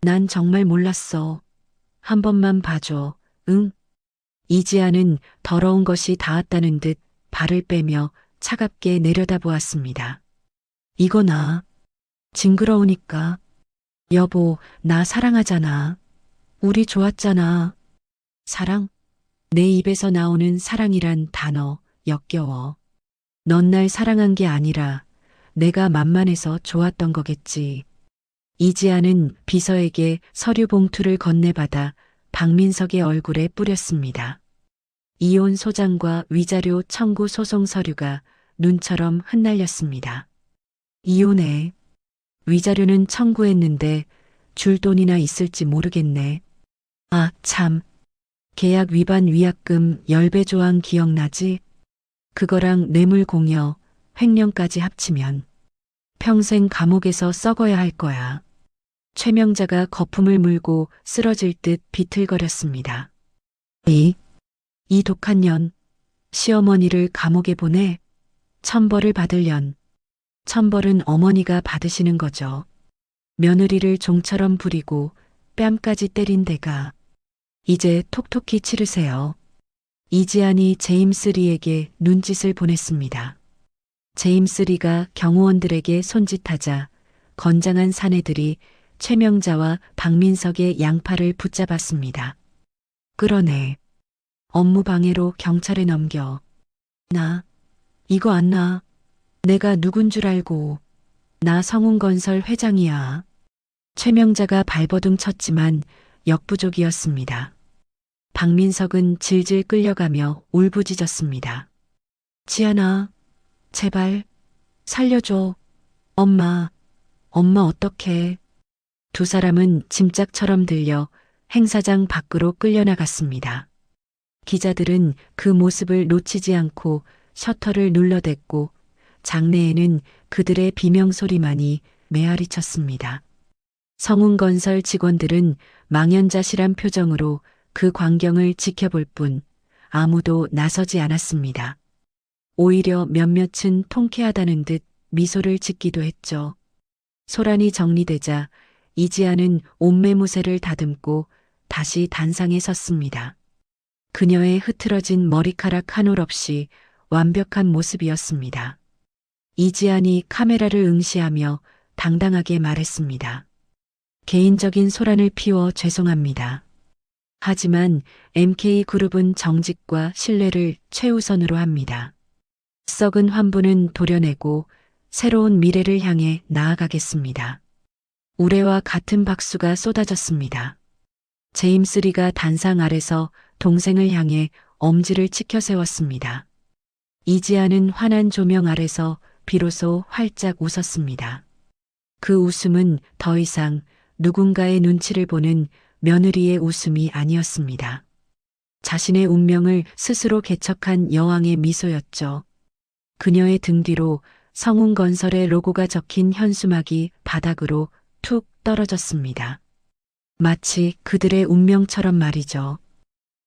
난 정말 몰랐어. 한 번만 봐줘, 응? 이지안은 더러운 것이 닿았다는 듯 발을 빼며 차갑게 내려다보았습니다. 이거 나. 징그러우니까. 여보, 나 사랑하잖아. 우리 좋았잖아. 사랑? 내 입에서 나오는 사랑이란 단어 역겨워. 넌 날 사랑한 게 아니라 내가 만만해서 좋았던 거겠지. 이지아는 비서에게 서류 봉투를 건네받아 박민석의 얼굴에 뿌렸습니다. 이혼 소장과 위자료 청구 소송 서류가 눈처럼 흩날렸습니다. 이혼해. 위자료는 청구했는데 줄 돈이나 있을지 모르겠네. 아, 참. 계약 위반 위약금 10배 조항 기억나지? 그거랑 뇌물 공여, 횡령까지 합치면 평생 감옥에서 썩어야 할 거야. 최명자가 거품을 물고 쓰러질 듯 비틀거렸습니다. 이 독한 년, 시어머니를 감옥에 보내? 천벌을 받으련. 천벌은 어머니가 받으시는 거죠. 며느리를 종처럼 부리고 뺨까지 때린 데가. 이제 톡톡히 치르세요. 이지안이 제임스 리에게 눈짓을 보냈습니다. 제임스 리가 경호원들에게 손짓하자 건장한 사내들이 최명자와 박민석의 양팔을 붙잡았습니다. 끌어내. 업무 방해로 경찰에 넘겨. 나 이거 안 나. 내가 누군 줄 알고. 나 성운건설 회장이야. 최명자가 발버둥 쳤지만 역부족이었습니다. 박민석은 질질 끌려가며 울부짖었습니다. 지안아, 제발 살려줘. 엄마 어떡해. 두 사람은 짐짝처럼 들려 행사장 밖으로 끌려나갔습니다. 기자들은 그 모습을 놓치지 않고 셔터를 눌러댔고 장내에는 그들의 비명소리만이 메아리쳤습니다. 성운건설 직원들은 망연자실한 표정으로 그 광경을 지켜볼 뿐 아무도 나서지 않았습니다. 오히려 몇몇은 통쾌하다는 듯 미소를 짓기도 했죠. 소란이 정리되자 이지아는 옷매무새를 다듬고 다시 단상에 섰습니다. 그녀의 흐트러진 머리카락 한 올 없이 완벽한 모습이었습니다. 이지안이 카메라를 응시하며 당당하게 말했습니다. 개인적인 소란을 피워 죄송합니다. 하지만 MK그룹은 정직과 신뢰를 최우선으로 합니다. 썩은 환부는 도려내고 새로운 미래를 향해 나아가겠습니다. 우레와 같은 박수가 쏟아졌습니다. 제임스 리가 단상 아래서 동생을 향해 엄지를 치켜 세웠습니다. 이지아는 환한 조명 아래서 비로소 활짝 웃었습니다. 그 웃음은 더 이상 누군가의 눈치를 보는 며느리의 웃음이 아니었습니다. 자신의 운명을 스스로 개척한 여왕의 미소였죠. 그녀의 등 뒤로 성운건설의 로고가 적힌 현수막이 바닥으로 툭 떨어졌습니다. 마치 그들의 운명처럼 말이죠.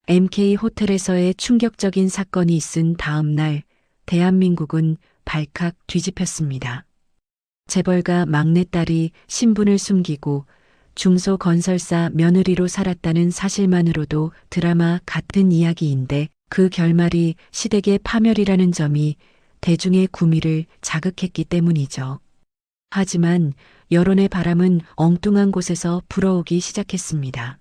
MK 호텔에서의 충격적인 사건이 있은 다음 날 대한민국은 발칵 뒤집혔습니다. 재벌가 막내딸이 신분을 숨기고 중소건설사 며느리로 살았다는 사실만으로도 드라마 같은 이야기인데 그 결말이 시댁의 파멸이라는 점이 대중의 구미를 자극했기 때문이죠. 하지만 여론의 바람은 엉뚱한 곳에서 불어오기 시작했습니다.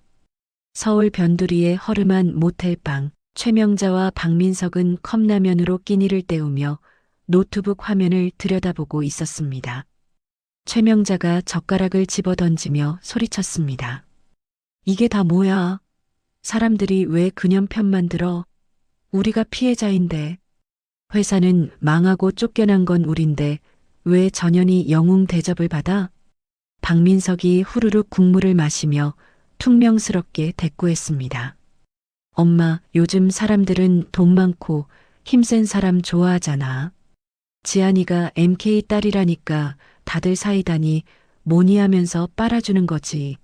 서울 변두리의 허름한 모텔방, 최명자와 박민석은 컵라면으로 끼니를 때우며 노트북 화면을 들여다보고 있었습니다. 최명자가 젓가락을 집어던지며 소리쳤습니다. 이게 다 뭐야? 사람들이 왜 그년 편만 들어? 우리가 피해자인데. 회사는 망하고 쫓겨난 건 우린데 왜 전현이 영웅 대접을 받아? 박민석이 후루룩 국물을 마시며 퉁명스럽게 대꾸했습니다. 엄마, 요즘 사람들은 돈 많고 힘센 사람 좋아하잖아. 지안이가 MK 딸이라니까 다들 사이다니 뭐니 하면서 빨아주는 거지.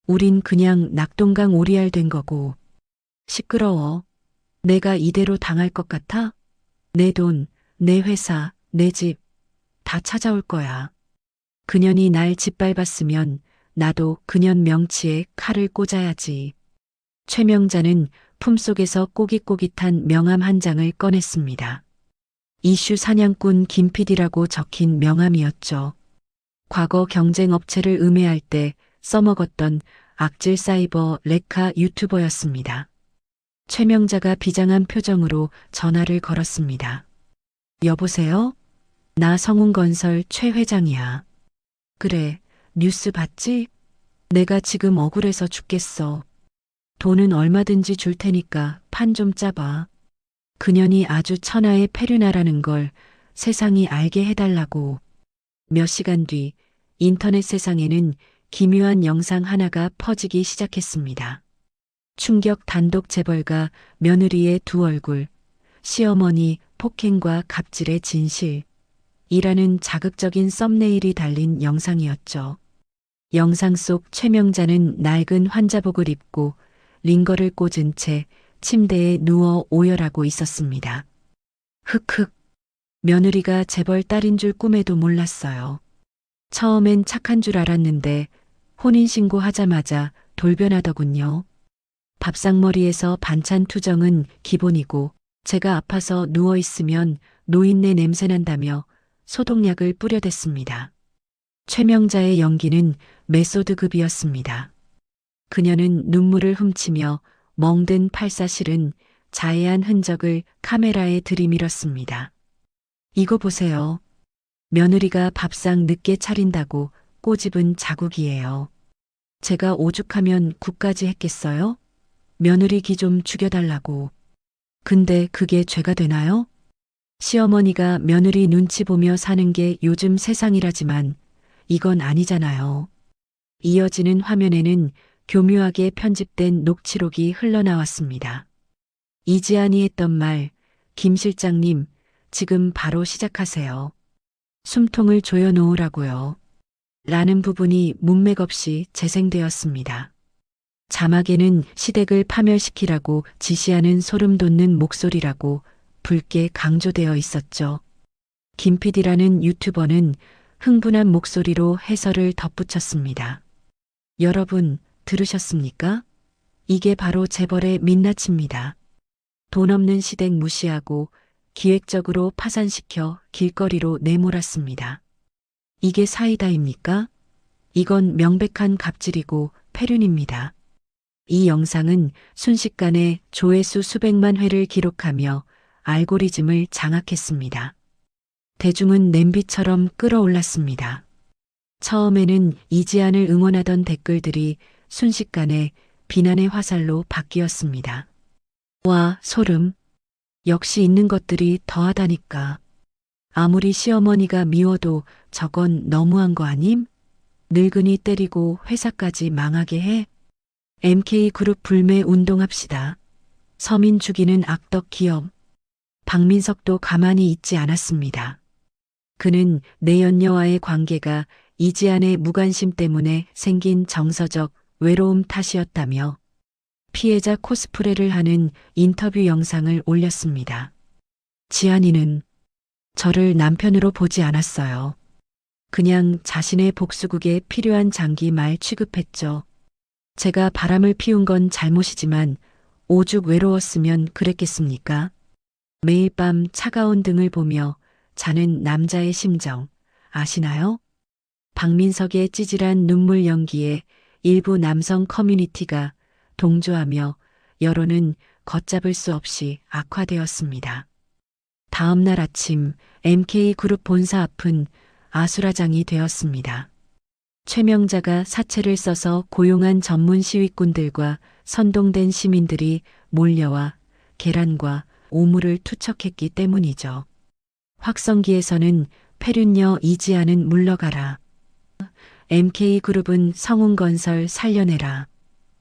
우린 그냥 낙동강 오리알 된 거고. 시끄러워. 내가 이대로 당할 것 같아? 내 돈, 내 회사, 내 집 다 찾아올 거야. 그년이 날 짓밟았으면 나도 그년 명치에 칼을 꽂아야지. 최명자는 품속에서 꼬깃꼬깃한 명함 한 장을 꺼냈습니다. 이슈 사냥꾼 김PD라고 적힌 명함이었죠. 과거 경쟁업체를 음해할 때 써먹었던 악질 사이버 레카 유튜버였습니다. 최명자가 비장한 표정으로 전화를 걸었습니다. 여보세요? 나 성운건설 최 회장이야. 그래, 뉴스 봤지? 내가 지금 억울해서 죽겠어. 돈은 얼마든지 줄 테니까 판 좀 짜봐. 그년이 아주 천하의 페르나라는 걸 세상이 알게 해달라고. 몇 시간 뒤 인터넷 세상에는 기묘한 영상 하나가 퍼지기 시작했습니다. 충격 단독 재벌가 며느리의 두 얼굴, 시어머니 폭행과 갑질의 진실. 이라는 자극적인 썸네일이 달린 영상이었죠. 영상 속 최명자는 낡은 환자복을 입고 링거를 꽂은 채 침대에 누워 오열하고 있었습니다. 흑흑. 며느리가 재벌 딸인 줄 꿈에도 몰랐어요. 처음엔 착한 줄 알았는데 혼인신고 하자마자 돌변하더군요. 밥상머리에서 반찬 투정은 기본이고 제가 아파서 누워있으면 노인네 냄새난다며 소독약을 뿌려댔습니다. 최명자의 연기는 메소드급이었습니다. 그녀는 눈물을 훔치며 멍든 팔사실은 자해한 흔적을 카메라에 들이밀었습니다. 이거 보세요. 며느리가 밥상 늦게 차린다고 꼬집은 자국이에요. 제가 오죽하면 굿까지 했겠어요? 며느리 기 좀 죽여달라고. 근데 그게 죄가 되나요? 시어머니가 며느리 눈치 보며 사는 게 요즘 세상이라지만 이건 아니잖아요. 이어지는 화면에는 교묘하게 편집된 녹취록이 흘러나왔습니다. 이지안이 했던 말, 김 실장님, 지금 바로 시작하세요. 숨통을 조여놓으라고요. 라는 부분이 문맥 없이 재생되었습니다. 자막에는 시댁을 파멸시키라고 지시하는 소름 돋는 목소리라고 붉게 강조되어 있었죠. 김 PD라는 유튜버는 흥분한 목소리로 해설을 덧붙였습니다. 여러분, 들으셨습니까? 이게 바로 재벌의 민낯입니다. 돈 없는 시댁 무시하고 기획적으로 파산시켜 길거리로 내몰았습니다. 이게 사이다입니까? 이건 명백한 갑질이고 폐륜입니다. 이 영상은 순식간에 조회수 수백만 회를 기록하며 알고리즘을 장악했습니다. 대중은 냄비처럼 끓어올랐습니다. 처음에는 이지안을 응원하던 댓글들이 순식간에 비난의 화살로 바뀌었습니다. 와, 소름. 역시 있는 것들이 더하다니까. 아무리 시어머니가 미워도 저건 너무한 거 아님? 늙은이 때리고 회사까지 망하게 해? MK그룹 불매 운동합시다. 서민 죽이는 악덕 기업. 박민석도 가만히 있지 않았습니다. 그는 내연녀와의 관계가 이지안의 무관심 때문에 생긴 정서적 외로움 탓이었다며 피해자 코스프레를 하는 인터뷰 영상을 올렸습니다. 지안이는 저를 남편으로 보지 않았어요. 그냥 자신의 복수극에 필요한 장기 말 취급했죠. 제가 바람을 피운 건 잘못이지만 오죽 외로웠으면 그랬겠습니까? 매일 밤 차가운 등을 보며 자는 남자의 심정 아시나요? 박민석의 찌질한 눈물 연기에 일부 남성 커뮤니티가 동조하며 여론은 걷잡을 수 없이 악화되었습니다. 다음 날 아침 MK그룹 본사 앞은 아수라장이 되었습니다. 최명자가 사채를 써서 고용한 전문 시위꾼들과 선동된 시민들이 몰려와 계란과 오물을 투척했기 때문이죠. 확성기에서는 폐륜녀 이지안은 물러가라. MK그룹은 성운건설 살려내라.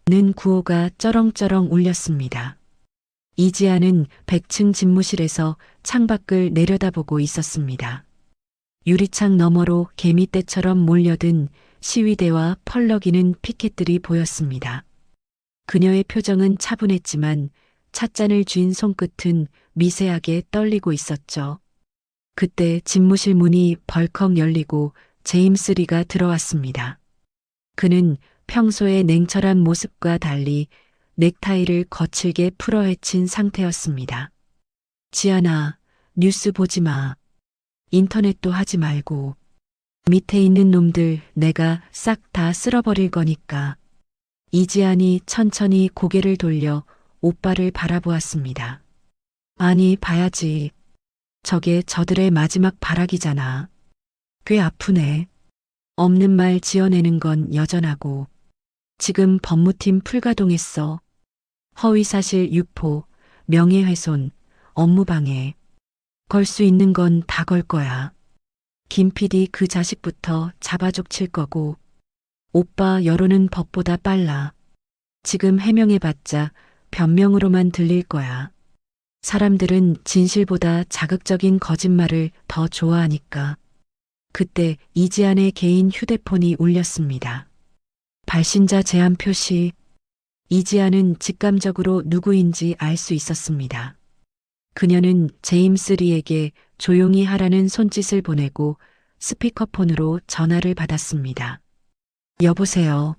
는 구호가 쩌렁쩌렁 울렸습니다. 이지안은 100층 집무실에서 창밖을 내려다보고 있었습니다. 유리창 너머로 개미떼처럼 몰려든 시위대와 펄럭이는 피켓들이 보였습니다. 그녀의 표정은 차분했지만 찻잔을 쥔 손끝은 미세하게 떨리고 있었죠. 그때 집무실 문이 벌컥 열리고 제임스 리가 들어왔습니다. 그는 평소의 냉철한 모습과 달리 넥타이를 거칠게 풀어헤친 상태였습니다. 지안아, 뉴스 보지 마. 인터넷도 하지 말고. 밑에 있는 놈들 내가 싹 다 쓸어버릴 거니까. 이지안이 천천히 고개를 돌려 오빠를 바라보았습니다. 아니, 봐야지. 저게 저들의 마지막 발악이잖아. 꽤 아프네. 없는 말 지어내는 건 여전하고. 지금 법무팀 풀가동했어. 허위사실 유포, 명예훼손, 업무방해. 걸 수 있는 건 다 걸 거야. 김 PD 그 자식부터 잡아족칠 거고. 오빠 여론은 법보다 빨라. 지금 해명해봤자 변명으로만 들릴 거야. 사람들은 진실보다 자극적인 거짓말을 더 좋아하니까. 그때 이지안의 개인 휴대폰이 울렸습니다. 발신자 제한 표시. 이지안은 직감적으로 누구인지 알 수 있었습니다. 그녀는 제임스 리에게 조용히 하라는 손짓을 보내고 스피커폰으로 전화를 받았습니다. 여보세요.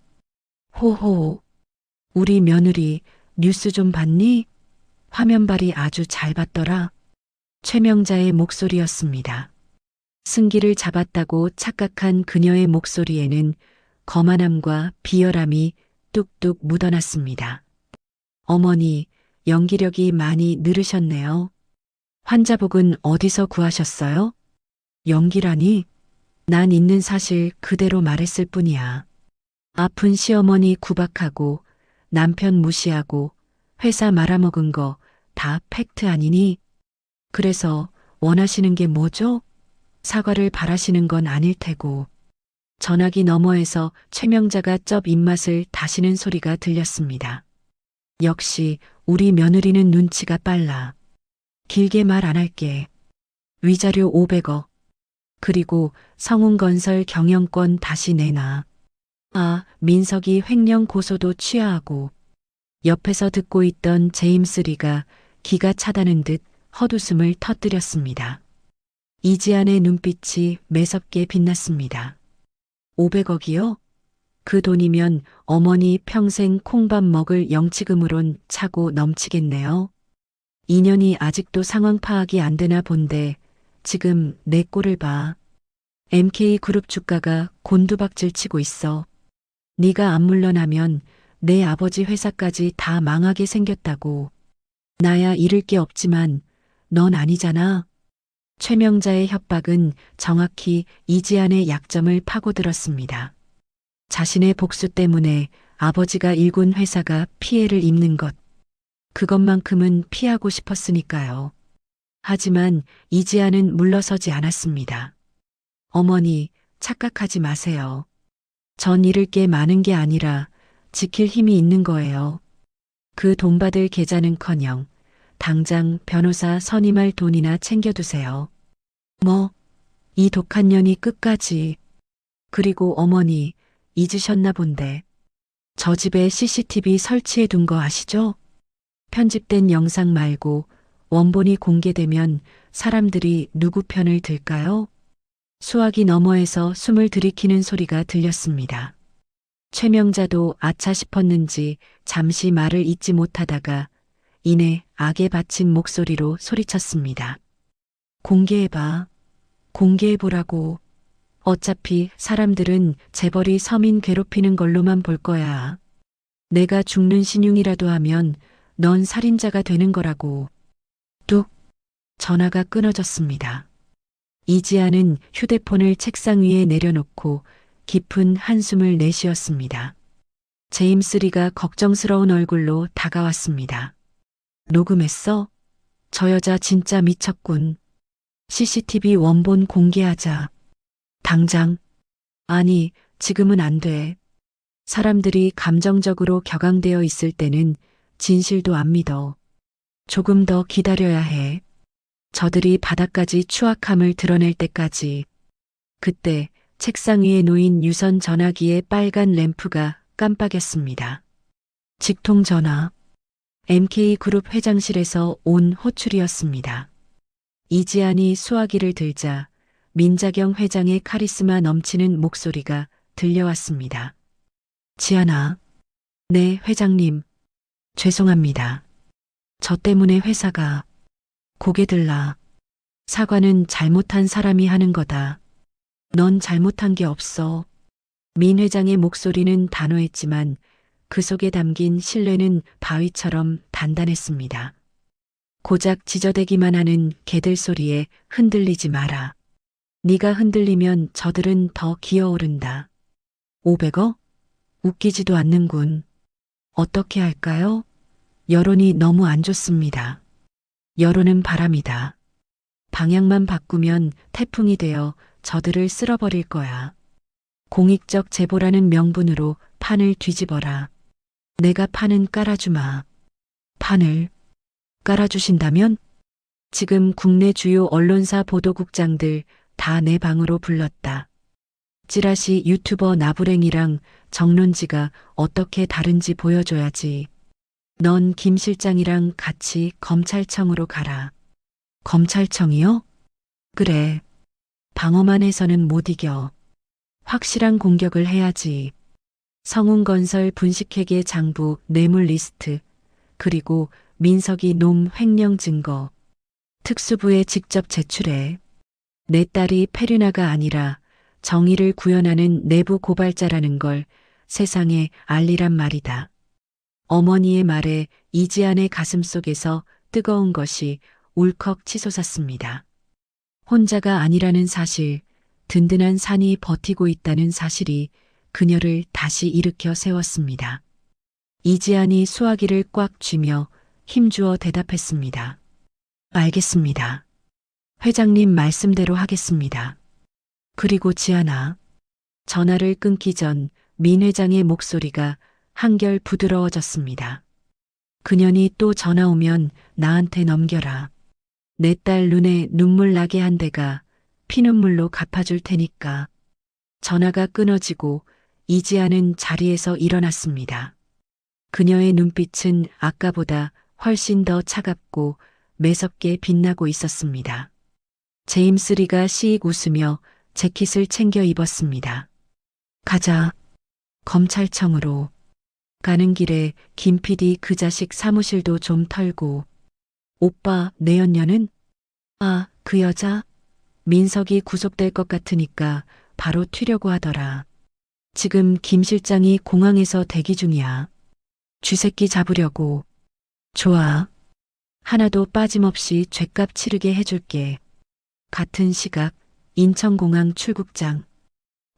호호. 우리 며느리 뉴스 좀 봤니? 화면발이 아주 잘 봤더라. 최명자의 목소리였습니다. 승기를 잡았다고 착각한 그녀의 목소리에는 거만함과 비열함이 뚝뚝 묻어났습니다. 어머니, 연기력이 많이 늘으셨네요. 환자복은 어디서 구하셨어요? 연기라니? 난 있는 사실 그대로 말했을 뿐이야. 아픈 시어머니 구박하고 남편 무시하고 회사 말아먹은 거 다 팩트 아니니? 그래서 원하시는 게 뭐죠? 사과를 바라시는 건 아닐 테고. 전화기 너머에서 최명자가 쩝 입맛을 다시는 소리가 들렸습니다. 역시 우리 며느리는 눈치가 빨라. 길게 말 안 할게. 위자료 500억. 그리고 성운건설 경영권 다시 내놔. 아, 민석이 횡령 고소도 취하하고. 옆에서 듣고 있던 제임스 리가 기가 차다는 듯 헛웃음을 터뜨렸습니다. 이지안의 눈빛이 매섭게 빛났습니다. 500억이요? 그 돈이면 어머니 평생 콩밥 먹을 영치금으론 차고 넘치겠네요. 2년이 아직도 상황 파악이 안 되나 본데 지금 내 꼴을 봐. MK그룹 주가가 곤두박질 치고 있어. 네가 안 물러나면 내 아버지 회사까지 다 망하게 생겼다고. 나야 잃을 게 없지만 넌 아니잖아. 최명자의 협박은 정확히 이지안의 약점을 파고들었습니다. 자신의 복수 때문에 아버지가 일군 회사가 피해를 입는 것. 그것만큼은 피하고 싶었으니까요. 하지만 이지안은 물러서지 않았습니다. 어머니, 착각하지 마세요. 전 잃을 게 많은 게 아니라 지킬 힘이 있는 거예요. 그 돈 받을 계좌는커녕 당장 변호사 선임할 돈이나 챙겨두세요. 뭐, 이 독한 년이 끝까지. 그리고 어머니, 잊으셨나 본데. 저 집에 CCTV 설치해 둔 거 아시죠? 편집된 영상 말고 원본이 공개되면 사람들이 누구 편을 들까요? 수화기 너머에서 숨을 들이키는 소리가 들렸습니다. 최명자도 아차 싶었는지 잠시 말을 잇지 못하다가 이내 악에 바친 목소리로 소리쳤습니다. 공개해봐. 공개해보라고. 어차피 사람들은 재벌이 서민 괴롭히는 걸로만 볼 거야. 내가 죽는 신용이라도 하면 넌 살인자가 되는 거라고. 뚝. 전화가 끊어졌습니다. 이지아는 휴대폰을 책상 위에 내려놓고 깊은 한숨을 내쉬었습니다. 제임스 리가 걱정스러운 얼굴로 다가왔습니다. 녹음했어? 저 여자 진짜 미쳤군. CCTV 원본 공개하자. 당장. 아니, 지금은 안 돼. 사람들이 감정적으로 격앙되어 있을 때는 진실도 안 믿어. 조금 더 기다려야 해. 저들이 바닥까지 추악함을 드러낼 때까지. 그때 책상 위에 놓인 유선 전화기의 빨간 램프가 깜빡였습니다. 직통 전화. MK그룹 회장실에서 온 호출이었습니다. 이지안이 수화기를 들자 민자경 회장의 카리스마 넘치는 목소리가 들려왔습니다. 지안아. 네, 회장님. 죄송합니다. 저 때문에 회사가. 고개 들라. 사과는 잘못한 사람이 하는 거다. 넌 잘못한 게 없어. 민 회장의 목소리는 단호했지만 그 속에 담긴 신뢰는 바위처럼 단단했습니다. 고작 지저대기만 하는 개들 소리에 흔들리지 마라. 네가 흔들리면 저들은 더 기어오른다. 500억? 웃기지도 않는군. 어떻게 할까요? 여론이 너무 안 좋습니다. 여론은 바람이다. 방향만 바꾸면 태풍이 되어 저들을 쓸어버릴 거야. 공익적 제보라는 명분으로 판을 뒤집어라. 내가 판은 깔아주마. 판을 깔아주신다면? 지금 국내 주요 언론사 보도국장들 다 내 방으로 불렀다. 찌라시 유튜버 나부랭이랑 정론지가 어떻게 다른지 보여줘야지. 넌 김 실장이랑 같이 검찰청으로 가라. 검찰청이요? 그래. 방어만 해서는 못 이겨. 확실한 공격을 해야지. 성운건설 분식회계 장부 뇌물 리스트, 그리고 민석이 놈 횡령 증거. 특수부에 직접 제출해. 내 딸이 페류나가 아니라 정의를 구현하는 내부 고발자라는 걸 세상에 알리란 말이다. 어머니의 말에 이지안의 가슴속에서 뜨거운 것이 울컥 치솟았습니다. 혼자가 아니라는 사실, 든든한 산이 버티고 있다는 사실이 그녀를 다시 일으켜 세웠습니다. 이지안이 수화기를 꽉 쥐며 힘주어 대답했습니다. 알겠습니다. 회장님 말씀대로 하겠습니다. 그리고 지안아. 전화를 끊기 전 민 회장의 목소리가 한결 부드러워졌습니다. 그년이 또 전화 오면 나한테 넘겨라. 내 딸 눈에 눈물 나게 한 데가 피눈물로 갚아줄 테니까. 전화가 끊어지고 이지아는 자리에서 일어났습니다. 그녀의 눈빛은 아까보다 훨씬 더 차갑고 매섭게 빛나고 있었습니다. 제임스 리가 씩 웃으며 재킷을 챙겨 입었습니다. 가자. 검찰청으로. 가는 길에 김 PD 그 자식 사무실도 좀 털고. 오빠, 내연녀는? 아, 그 여자? 민석이 구속될 것 같으니까 바로 튀려고 하더라. 지금 김 실장이 공항에서 대기 중이야. 쥐새끼 잡으려고. 좋아. 하나도 빠짐없이 죗값 치르게 해줄게. 같은 시각 인천공항 출국장.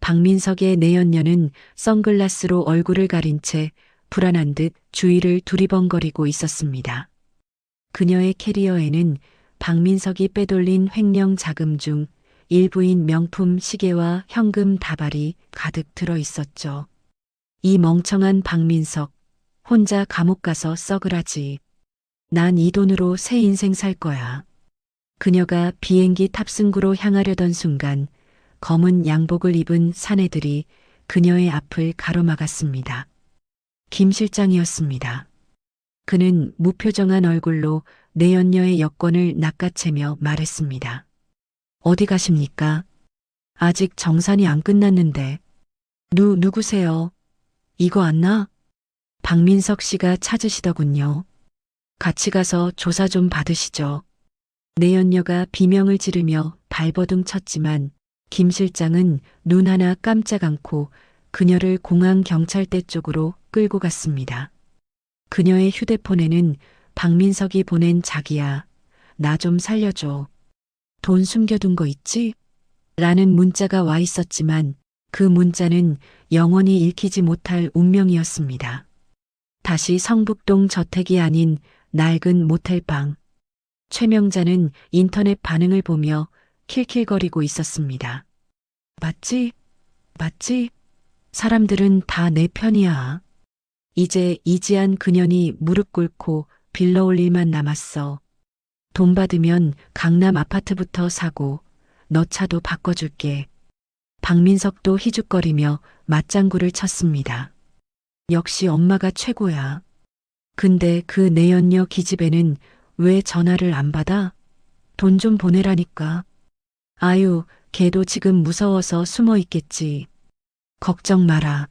박민석의 내연녀는 선글라스로 얼굴을 가린 채 불안한 듯 주위를 두리번거리고 있었습니다. 그녀의 캐리어에는 박민석이 빼돌린 횡령 자금 중 일부인 명품 시계와 현금 다발이 가득 들어 있었죠. 이 멍청한 박민석, 혼자 감옥 가서 썩으라지. 난 이 돈으로 새 인생 살 거야. 그녀가 비행기 탑승구로 향하려던 순간 검은 양복을 입은 사내들이 그녀의 앞을 가로막았습니다. 김 실장이었습니다. 그는 무표정한 얼굴로 내연녀의 여권을 낚아채며 말했습니다. 어디 가십니까? 아직 정산이 안 끝났는데. 누구세요? 이거 안 나? 박민석 씨가 찾으시더군요. 같이 가서 조사 좀 받으시죠. 내연녀가 비명을 지르며 발버둥 쳤지만 김 실장은 눈 하나 깜짝 않고 그녀를 공항 경찰대 쪽으로 끌고 갔습니다. 그녀의 휴대폰에는 박민석이 보낸 자기야, 나 좀 살려줘. 돈 숨겨둔 거 있지? 라는 문자가 와 있었지만 그 문자는 영원히 읽히지 못할 운명이었습니다. 다시 성북동 저택이 아닌 낡은 모텔방. 최명자는 인터넷 반응을 보며 킬킬거리고 있었습니다. 맞지? 맞지? 사람들은 다 내 편이야. 이제 이지한 그년이 무릎 꿇고 빌러 올 일만 남았어. 돈 받으면 강남 아파트부터 사고 너 차도 바꿔줄게. 박민석도 희죽거리며 맞장구를 쳤습니다. 역시 엄마가 최고야. 근데 그 내연녀 기집애는 왜 전화를 안 받아? 돈 좀 보내라니까. 아유, 걔도 지금 무서워서 숨어 있겠지. 걱정 마라.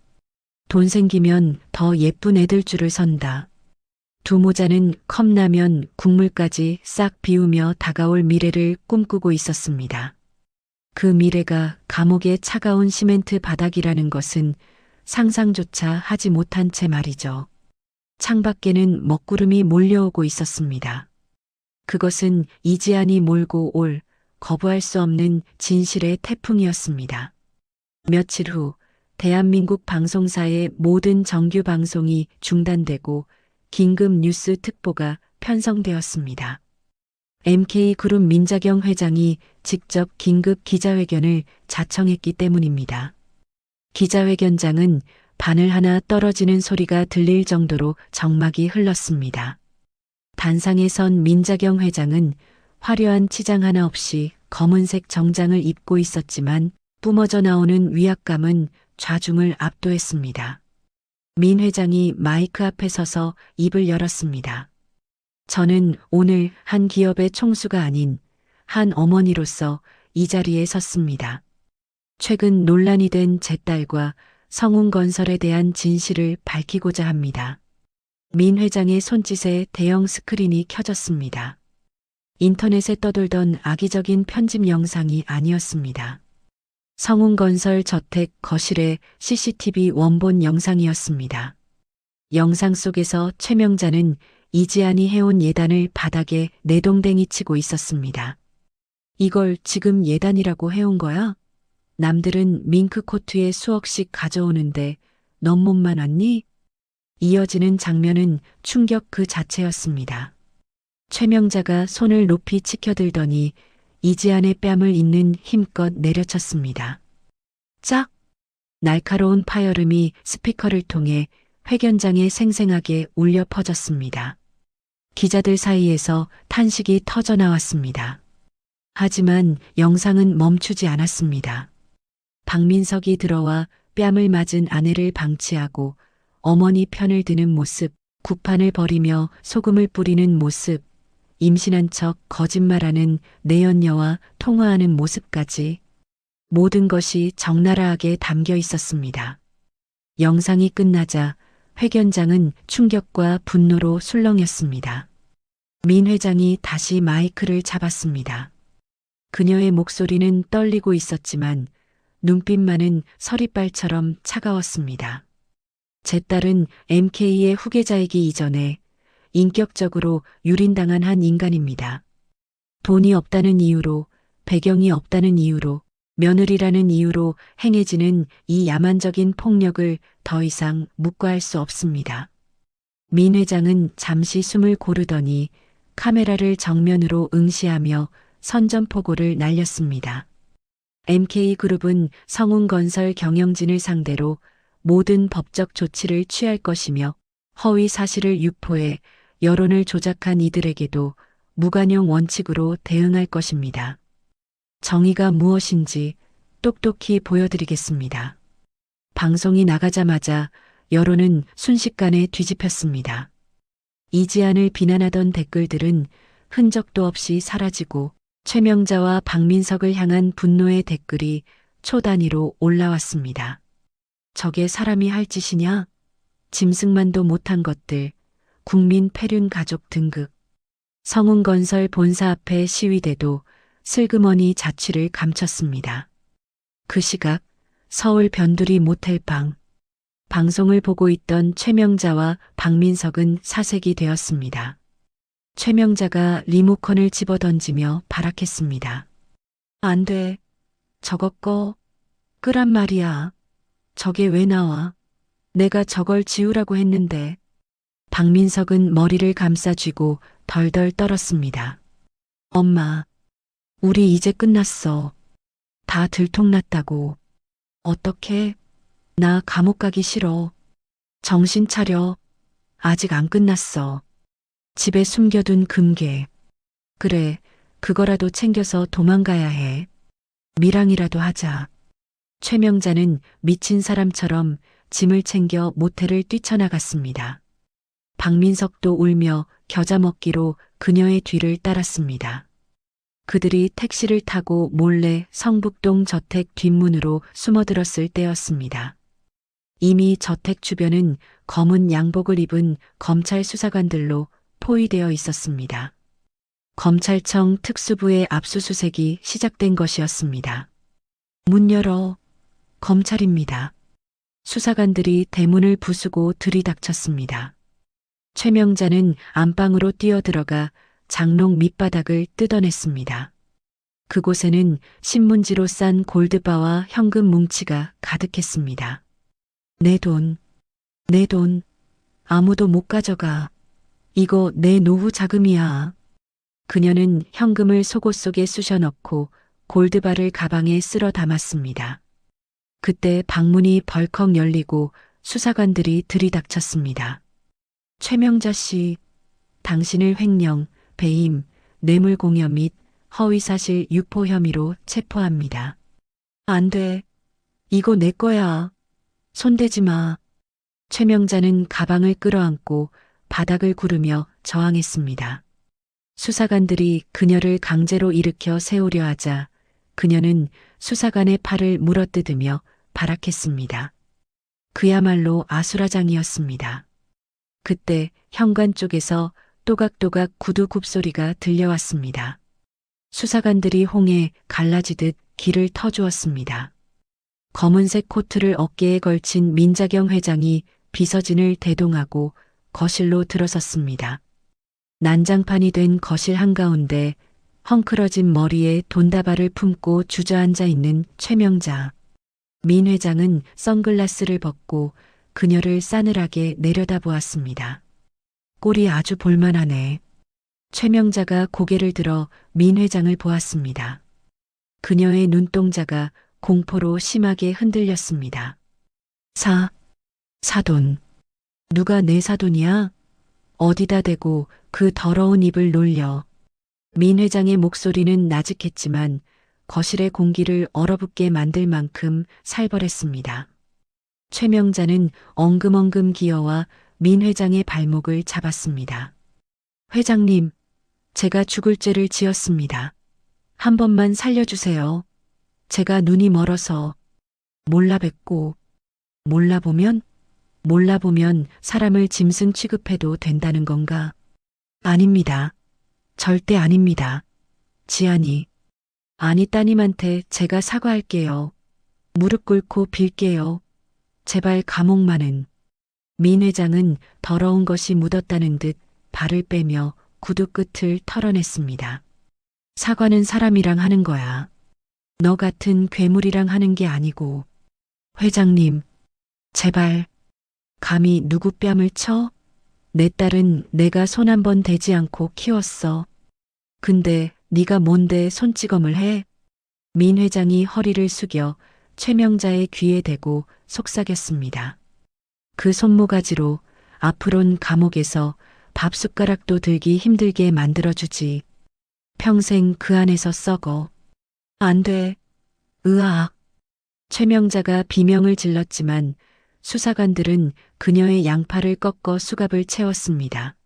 돈 생기면 더 예쁜 애들 줄을 선다. 두 모자는 컵라면 국물까지 싹 비우며 다가올 미래를 꿈꾸고 있었습니다. 그 미래가 감옥의 차가운 시멘트 바닥이라는 것은 상상조차 하지 못한 채 말이죠. 창밖에는 먹구름이 몰려오고 있었습니다. 그것은 이지안이 몰고 올 거부할 수 없는 진실의 태풍이었습니다. 며칠 후 대한민국 방송사의 모든 정규 방송이 중단되고 긴급 뉴스 특보가 편성되었습니다. MK그룹 민자경 회장이 직접 긴급 기자회견을 자청했기 때문입니다. 기자회견장은 바늘 하나 떨어지는 소리가 들릴 정도로 정막이 흘렀습니다. 단상에 선 민자경 회장은 화려한 치장 하나 없이 검은색 정장을 입고 있었지만 뿜어져 나오는 위압감은 좌중을 압도했습니다. 민 회장이 마이크 앞에 서서 입을 열었습니다. 저는 오늘 한 기업의 총수가 아닌 한 어머니로서 이 자리에 섰습니다. 최근 논란이 된 제 딸과 성운건설에 대한 진실을 밝히고자 합니다. 민 회장의 손짓에 대형 스크린이 켜졌습니다. 인터넷에 떠돌던 악의적인 편집 영상이 아니었습니다. 성운건설 저택 거실의 CCTV 원본 영상이었습니다. 영상 속에서 최명자는 이지안이 해온 예단을 바닥에 내동댕이 치고 있었습니다. 이걸 지금 예단이라고 해온 거야? 남들은 밍크 코트에 수억씩 가져오는데 넌 몸만 왔니? 이어지는 장면은 충격 그 자체였습니다. 최명자가 손을 높이 치켜들더니 이지안의 뺨을 잇는 힘껏 내려쳤습니다. 짝! 날카로운 파열음이 스피커를 통해 회견장에 생생하게 울려 퍼졌습니다. 기자들 사이에서 탄식이 터져 나왔습니다. 하지만 영상은 멈추지 않았습니다. 박민석이 들어와 뺨을 맞은 아내를 방치하고 어머니 편을 드는 모습, 구판을 벌이며 소금을 뿌리는 모습, 임신한 척 거짓말하는 내연녀와 통화하는 모습까지 모든 것이 적나라하게 담겨 있었습니다. 영상이 끝나자 회견장은 충격과 분노로 술렁였습니다. 민 회장이 다시 마이크를 잡았습니다. 그녀의 목소리는 떨리고 있었지만 눈빛만은 서리발처럼 차가웠습니다. 제 딸은 MK의 후계자이기 이전에 인격적으로 유린당한 한 인간입니다. 돈이 없다는 이유로, 배경이 없다는 이유로, 며느리라는 이유로 행해지는 이 야만적인 폭력을 더 이상 묵과할 수 없습니다. 민 회장은 잠시 숨을 고르더니 카메라를 정면으로 응시하며 선전포고를 날렸습니다. MK그룹은 성운건설 경영진을 상대로 모든 법적 조치를 취할 것이며 허위 사실을 유포해 여론을 조작한 이들에게도 무관용 원칙으로 대응할 것입니다. 정의가 무엇인지 똑똑히 보여드리겠습니다. 방송이 나가자마자 여론은 순식간에 뒤집혔습니다. 이지안을 비난하던 댓글들은 흔적도 없이 사라지고 최명자와 박민석을 향한 분노의 댓글이 초 단위로 올라왔습니다. 저게 사람이 할 짓이냐? 짐승만도 못한 것들, 국민 패륜 가족 등극. 성운건설 본사 앞에 시위대도 슬그머니 자취를 감췄습니다. 그 시각 서울 변두리 모텔방. 방송을 보고 있던 최명자와 박민석은 사색이 되었습니다. 최명자가 리모컨을 집어던지며 발악했습니다. 안 돼. 저거 끄란 말이야. 저게 왜 나와? 내가 저걸 지우라고 했는데. 박민석은 머리를 감싸쥐고 덜덜 떨었습니다. 엄마, 우리 이제 끝났어. 다 들통났다고. 어떡해? 나 감옥 가기 싫어. 정신 차려. 아직 안 끝났어. 집에 숨겨둔 금괴. 그래, 그거라도 챙겨서 도망가야 해. 밀항이라도 하자. 최명자는 미친 사람처럼 짐을 챙겨 모텔을 뛰쳐나갔습니다. 박민석도 울며 겨자 먹기로 그녀의 뒤를 따랐습니다. 그들이 택시를 타고 몰래 성북동 저택 뒷문으로 숨어들었을 때였습니다. 이미 저택 주변은 검은 양복을 입은 검찰 수사관들로 포위되어 있었습니다. 검찰청 특수부의 압수수색이 시작된 것이었습니다. 문 열어. 검찰입니다. 수사관들이 대문을 부수고 들이닥쳤습니다. 최명자는 안방으로 뛰어들어가 장롱 밑바닥을 뜯어냈습니다. 그곳에는 신문지로 싼 골드바와 현금 뭉치가 가득했습니다. 내 돈, 내 돈, 아무도 못 가져가. 이거 내 노후 자금이야. 그녀는 현금을 속옷 속에 쑤셔 넣고 골드바를 가방에 쓸어 담았습니다. 그때 방문이 벌컥 열리고 수사관들이 들이닥쳤습니다. 최명자 씨, 당신을 횡령, 배임, 뇌물공여 및 허위사실 유포 혐의로 체포합니다. 안 돼. 이거 내 거야. 손대지 마. 최명자는 가방을 끌어안고 바닥을 구르며 저항했습니다. 수사관들이 그녀를 강제로 일으켜 세우려 하자 그녀는 수사관의 팔을 물어뜯으며 발악했습니다. 그야말로 아수라장이었습니다. 그때 현관 쪽에서 또각또각 구두 굽소리가 들려왔습니다. 수사관들이 홍해 갈라지듯 길을 터주었습니다. 검은색 코트를 어깨에 걸친 민자경 회장이 비서진을 대동하고 거실로 들어섰습니다. 난장판이 된 거실 한가운데 헝클어진 머리에 돈다발을 품고 주저앉아 있는 최명자. 민 회장은 선글라스를 벗고 그녀를 싸늘하게 내려다보았습니다. 꼴이 아주 볼만하네. 최명자가 고개를 들어 민 회장을 보았습니다. 그녀의 눈동자가 공포로 심하게 흔들렸습니다. 사돈. 누가 내 사돈이야? 어디다 대고 그 더러운 입을 놀려. 민 회장의 목소리는 나직했지만 거실의 공기를 얼어붙게 만들 만큼 살벌했습니다. 최명자는 엉금엉금 기어와 민 회장의 발목을 잡았습니다. 회장님, 제가 죽을 죄를 지었습니다. 한 번만 살려주세요. 제가 눈이 멀어서 몰라뵙고 몰라보면 사람을 짐승 취급해도 된다는 건가? 아닙니다. 절대 아닙니다. 지안이. 아니 따님한테 제가 사과할게요. 무릎 꿇고 빌게요. 제발 감옥만은. 민 회장은 더러운 것이 묻었다는 듯 발을 빼며 구두 끝을 털어냈습니다. 사과는 사람이랑 하는 거야. 너 같은 괴물이랑 하는 게 아니고. 회장님, 제발. 감히 누구 뺨을 쳐? 내 딸은 내가 손 한 번 대지 않고 키웠어. 근데 네가 뭔데 손찌검을 해? 민 회장이 허리를 숙여 최명자의 귀에 대고 속삭였습니다. 그 손모가지로 앞으론 감옥에서 밥숟가락도 들기 힘들게 만들어주지. 평생 그 안에서 썩어. 안 돼. 으악. 최명자가 비명을 질렀지만 수사관들은 그녀의 양팔을 꺾어 수갑을 채웠습니다.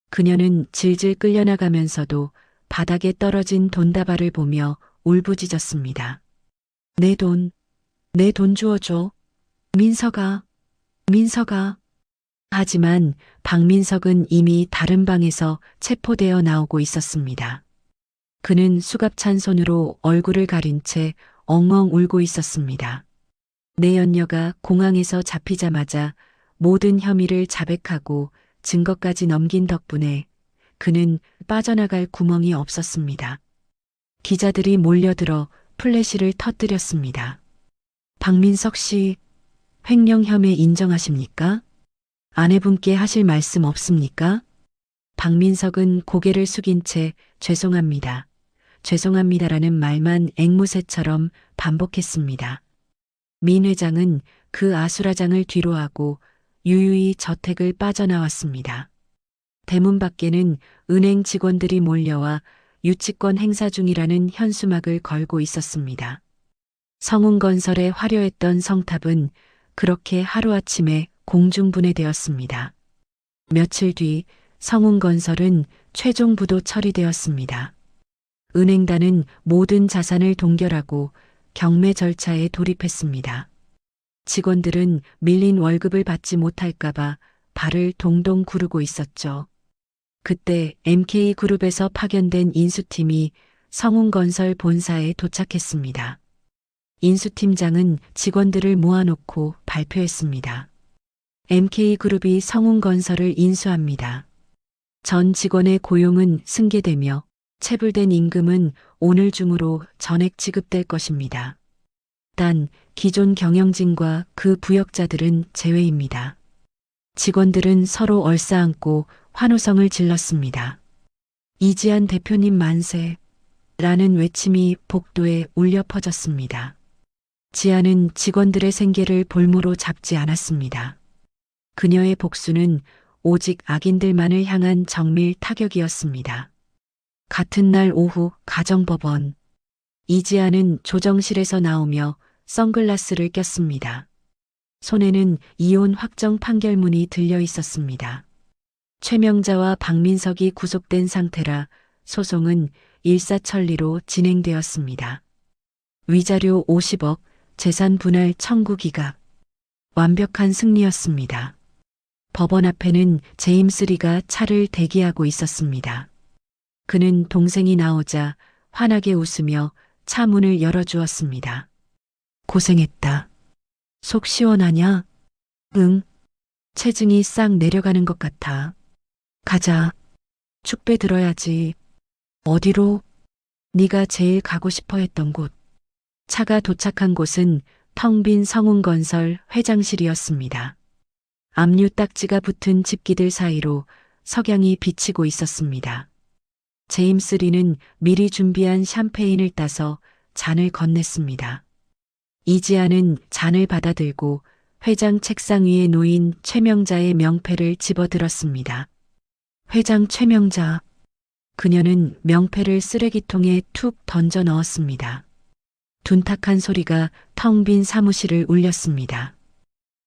그녀는 질질 끌려나가면서도 바닥에 떨어진 돈다발을 보며 울부짖었습니다. 내 돈 주워줘. 민서가. 하지만 박민석은 이미 다른 방에서 체포되어 나오고 있었습니다. 그는 수갑찬 손으로 얼굴을 가린 채 엉엉 울고 있었습니다. 내연녀가 공항에서 잡히자마자 모든 혐의를 자백하고 증거까지 넘긴 덕분에 그는 빠져나갈 구멍이 없었습니다. 기자들이 몰려들어 플래시를 터뜨렸습니다. 박민석 씨, 횡령 혐의 인정하십니까? 아내분께 하실 말씀 없습니까? 박민석은 고개를 숙인 채 죄송합니다라는 말만 앵무새처럼 반복했습니다. 민 회장은 그 아수라장을 뒤로하고 유유히 저택을 빠져나왔습니다. 대문 밖에는 은행 직원들이 몰려와 유치권 행사 중이라는 현수막을 걸고 있었습니다. 성운건설의 화려했던 성탑은 그렇게 하루아침에 공중분해되었습니다. 며칠 뒤 성운건설은 최종 부도 처리되었습니다. 은행단은 모든 자산을 동결하고 경매 절차에 돌입했습니다. 직원들은 밀린 월급을 받지 못할까봐 발을 동동 구르고 있었죠. 그때 MK그룹에서 파견된 인수팀이 성운건설 본사에 도착했습니다. 인수팀장은 직원들을 모아놓고 발표했습니다. MK그룹이 성운건설을 인수합니다. 전 직원의 고용은 승계되며 체불된 임금은 오늘 중으로 전액 지급될 것입니다. 단 기존 경영진과 그 부역자들은 제외입니다. 직원들은 서로 얼싸안고 환호성을 질렀습니다. 이지한 대표님 만세! 라는 외침이 복도에 울려 퍼졌습니다. 지아는 직원들의 생계를 볼모로 잡지 않았습니다. 그녀의 복수는 오직 악인들만을 향한 정밀 타격이었습니다. 같은 날 오후 가정법원. 이지아는 조정실에서 나오며 선글라스를 꼈습니다. 손에는 이혼 확정 판결문이 들려 있었습니다. 최명자와 박민석이 구속된 상태라 소송은 일사천리로 진행되었습니다. 위자료 50억, 재산 분할 청구 기각. 완벽한 승리였습니다. 법원 앞에는 제임스 리가 차를 대기하고 있었습니다. 그는 동생이 나오자 환하게 웃으며 차 문을 열어주었습니다. 고생했다. 속 시원하냐? 응. 체증이 싹 내려가는 것 같아. 가자. 축배 들어야지. 어디로? 네가 제일 가고 싶어 했던 곳. 차가 도착한 곳은 텅 빈 성운건설 회장실이었습니다. 압류 딱지가 붙은 집기들 사이로 석양이 비치고 있었습니다. 제임스 리는 미리 준비한 샴페인을 따서 잔을 건넸습니다. 이지아는 잔을 받아들고 회장 책상 위에 놓인 최명자의 명패를 집어들었습니다. 회장 최명자. 그녀는 명패를 쓰레기통에 툭 던져 넣었습니다. 둔탁한 소리가 텅 빈 사무실을 울렸습니다.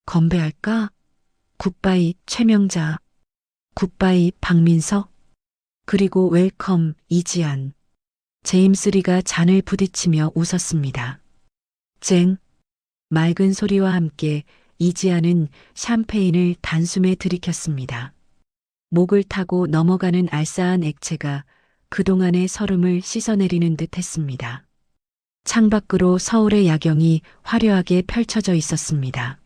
건배할까? 굿바이 최명자. 굿바이 박민석. 그리고 웰컴 이지안. 제임스 리가 잔을 부딪히며 웃었습니다. 쨍. 맑은 소리와 함께 이지안은 샴페인을 단숨에 들이켰습니다. 목을 타고 넘어가는 알싸한 액체가 그동안의 서름을 씻어내리는 듯 했습니다. 창밖으로 서울의 야경이 화려하게 펼쳐져 있었습니다.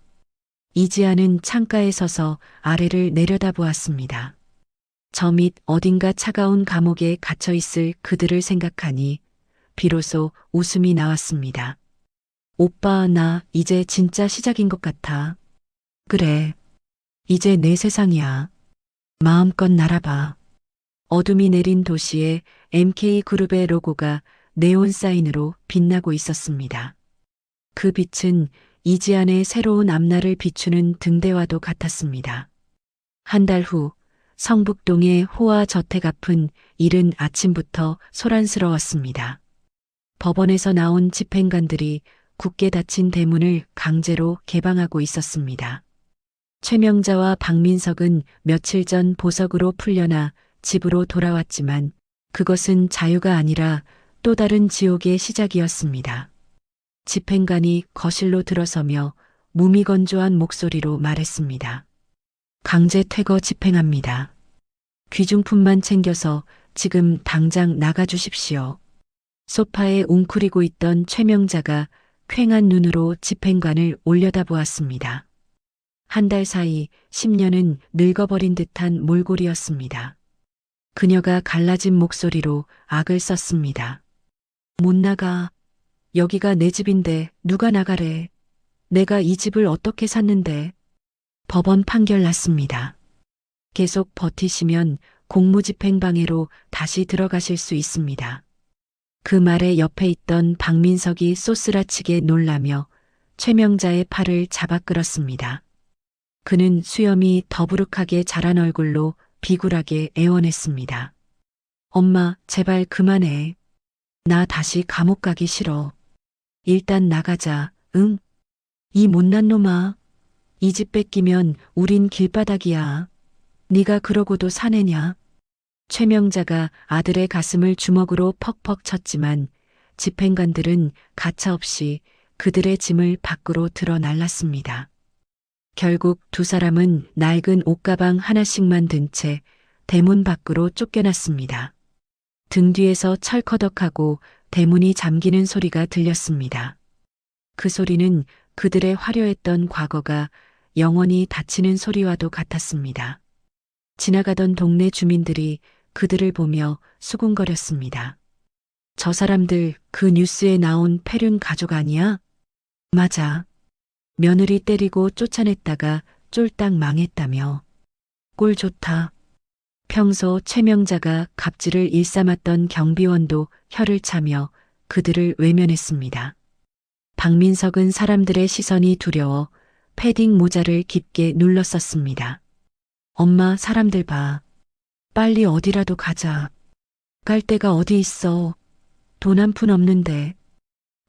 이지아는 창가에 서서 아래를 내려다보았습니다. 저 밑 어딘가 차가운 감옥에 갇혀 있을 그들을 생각하니 비로소 웃음이 나왔습니다. 오빠, 나 이제 진짜 시작인 것 같아. 그래. 이제 내 세상이야. 마음껏 날아봐. 어둠이 내린 도시에 MK그룹의 로고가 네온 사인으로 빛나고 있었습니다. 그 빛은 이지안의 새로운 앞날을 비추는 등대와도 같았습니다. 한 달 후 성북동의 호화 저택 앞은 이른 아침부터 소란스러웠습니다. 법원에서 나온 집행관들이 굳게 닫힌 대문을 강제로 개방하고 있었습니다. 최명자와 박민석은 며칠 전 보석으로 풀려나 집으로 돌아왔지만 그것은 자유가 아니라 또 다른 지옥의 시작이었습니다. 집행관이 거실로 들어서며 무미건조한 목소리로 말했습니다. 강제 퇴거 집행합니다. 귀중품만 챙겨서 지금 당장 나가주십시오. 소파에 웅크리고 있던 최명자가 퀭한 눈으로 집행관을 올려다보았습니다. 한 달 사이 10년은 늙어버린 듯한 몰골이었습니다. 그녀가 갈라진 목소리로 악을 썼습니다. 못 나가. 여기가 내 집인데 누가 나가래. 내가 이 집을 어떻게 샀는데. 법원 판결 났습니다. 계속 버티시면 공무집행방해로 다시 들어가실 수 있습니다. 그 말에 옆에 있던 박민석이 쏘스라치게 놀라며 최명자의 팔을 잡아 끌었습니다. 그는 수염이 더부룩하게 자란 얼굴로 비굴하게 애원했습니다. 엄마, 제발 그만해. 나 다시 감옥 가기 싫어. 일단 나가자, 응? 이 못난 놈아. 이 집 뺏기면 우린 길바닥이야. 네가 그러고도 사내냐? 최명자가 아들의 가슴을 주먹으로 퍽퍽 쳤지만 집행관들은 가차없이 그들의 짐을 밖으로 들어 날랐습니다. 결국 두 사람은 낡은 옷가방 하나씩만 든 채 대문 밖으로 쫓겨났습니다. 등 뒤에서 철커덕하고 대문이 잠기는 소리가 들렸습니다. 그 소리는 그들의 화려했던 과거가 영원히 닫히는 소리와도 같았습니다. 지나가던 동네 주민들이 그들을 보며 수군거렸습니다. 저 사람들 그 뉴스에 나온 패륜 가족 아니야? 맞아. 며느리 때리고 쫓아냈다가 쫄딱 망했다며. 꼴 좋다. 평소 최명자가 갑질을 일삼았던 경비원도 혀를 차며 그들을 외면했습니다. 박민석은 사람들의 시선이 두려워 패딩 모자를 깊게 눌렀었습니다. 엄마, 사람들 봐. 빨리 어디라도 가자. 갈 데가 어디 있어. 돈 한 푼 없는데.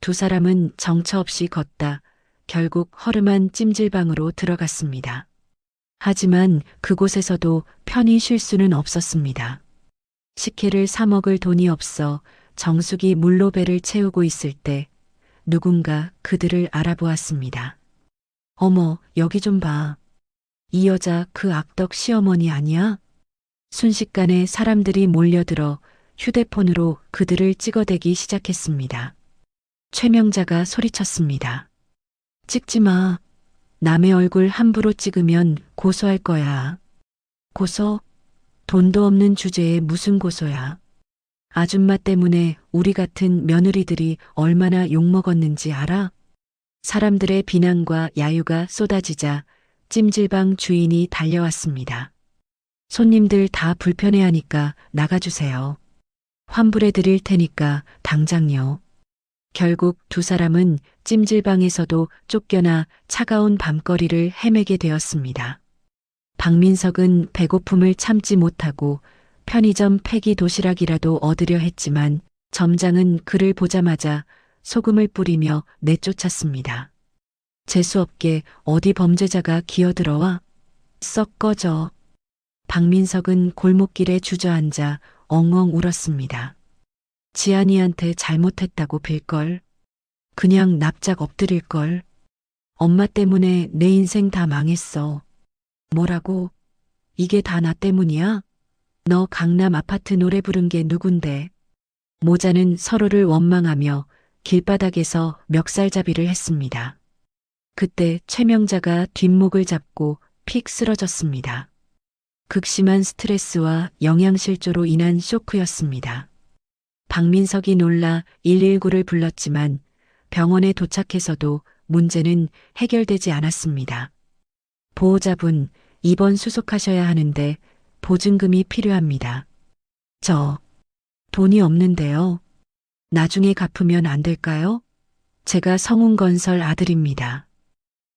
두 사람은 정처 없이 걷다 결국 허름한 찜질방으로 들어갔습니다. 하지만 그곳에서도 편히 쉴 수는 없었습니다. 식혜를 사 먹을 돈이 없어 정숙이 물로 배를 채우고 있을 때 누군가 그들을 알아보았습니다. 어머, 여기 좀 봐. 이 여자 그 악덕 시어머니 아니야? 순식간에 사람들이 몰려들어 휴대폰으로 그들을 찍어대기 시작했습니다. 최명자가 소리쳤습니다. 찍지 마. 남의 얼굴 함부로 찍으면 고소할 거야. 고소? 돈도 없는 주제에 무슨 고소야. 아줌마 때문에 우리 같은 며느리들이 얼마나 욕먹었는지 알아? 사람들의 비난과 야유가 쏟아지자 찜질방 주인이 달려왔습니다. 손님들 다 불편해하니까 나가주세요. 환불해 드릴 테니까 당장요. 결국 두 사람은 찜질방에서도 쫓겨나 차가운 밤거리를 헤매게 되었습니다. 박민석은 배고픔을 참지 못하고 편의점 폐기 도시락이라도 얻으려 했지만 점장은 그를 보자마자 소금을 뿌리며 내쫓았습니다. 재수없게 어디 범죄자가 기어들어와? 썩 꺼져. 박민석은 골목길에 주저앉아 엉엉 울었습니다. 지안이한테 잘못했다고 빌걸. 그냥 납작 엎드릴걸. 엄마 때문에 내 인생 다 망했어. 뭐라고? 이게 다 나 때문이야? 너 강남 아파트 노래 부른 게 누군데? 모자는 서로를 원망하며 길바닥에서 멱살잡이를 했습니다. 그때 최명자가 뒷목을 잡고 픽 쓰러졌습니다. 극심한 스트레스와 영양실조로 인한 쇼크였습니다. 박민석이 놀라 119를 불렀지만 병원에 도착해서도 문제는 해결되지 않았습니다. 보호자분, 입원 수속하셔야 하는데 보증금이 필요합니다. 저 돈이 없는데요. 나중에 갚으면 안 될까요? 제가 성운건설 아들입니다.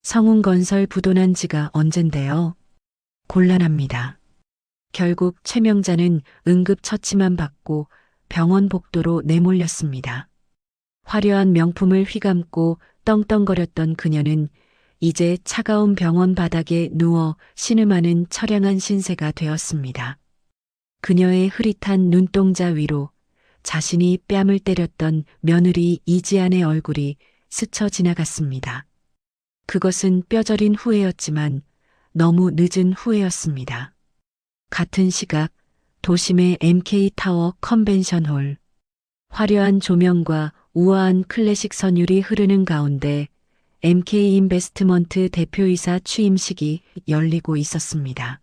성운건설 부도난 지가 언젠데요. 곤란합니다. 결국 최명자는 응급처치만 받고 병원 복도로 내몰렸습니다. 화려한 명품을 휘감고 떵떵거렸던 그녀는 이제 차가운 병원 바닥에 누워 신음하는 처량한 신세가 되었습니다. 그녀의 흐릿한 눈동자 위로 자신이 뺨을 때렸던 며느리 이지안의 얼굴이 스쳐 지나갔습니다. 그것은 뼈저린 후회였지만 너무 늦은 후회였습니다. 같은 시각 도심의 MK타워 컨벤션홀. 화려한 조명과 우아한 클래식 선율이 흐르는 가운데 MK인베스트먼트 대표이사 취임식이 열리고 있었습니다.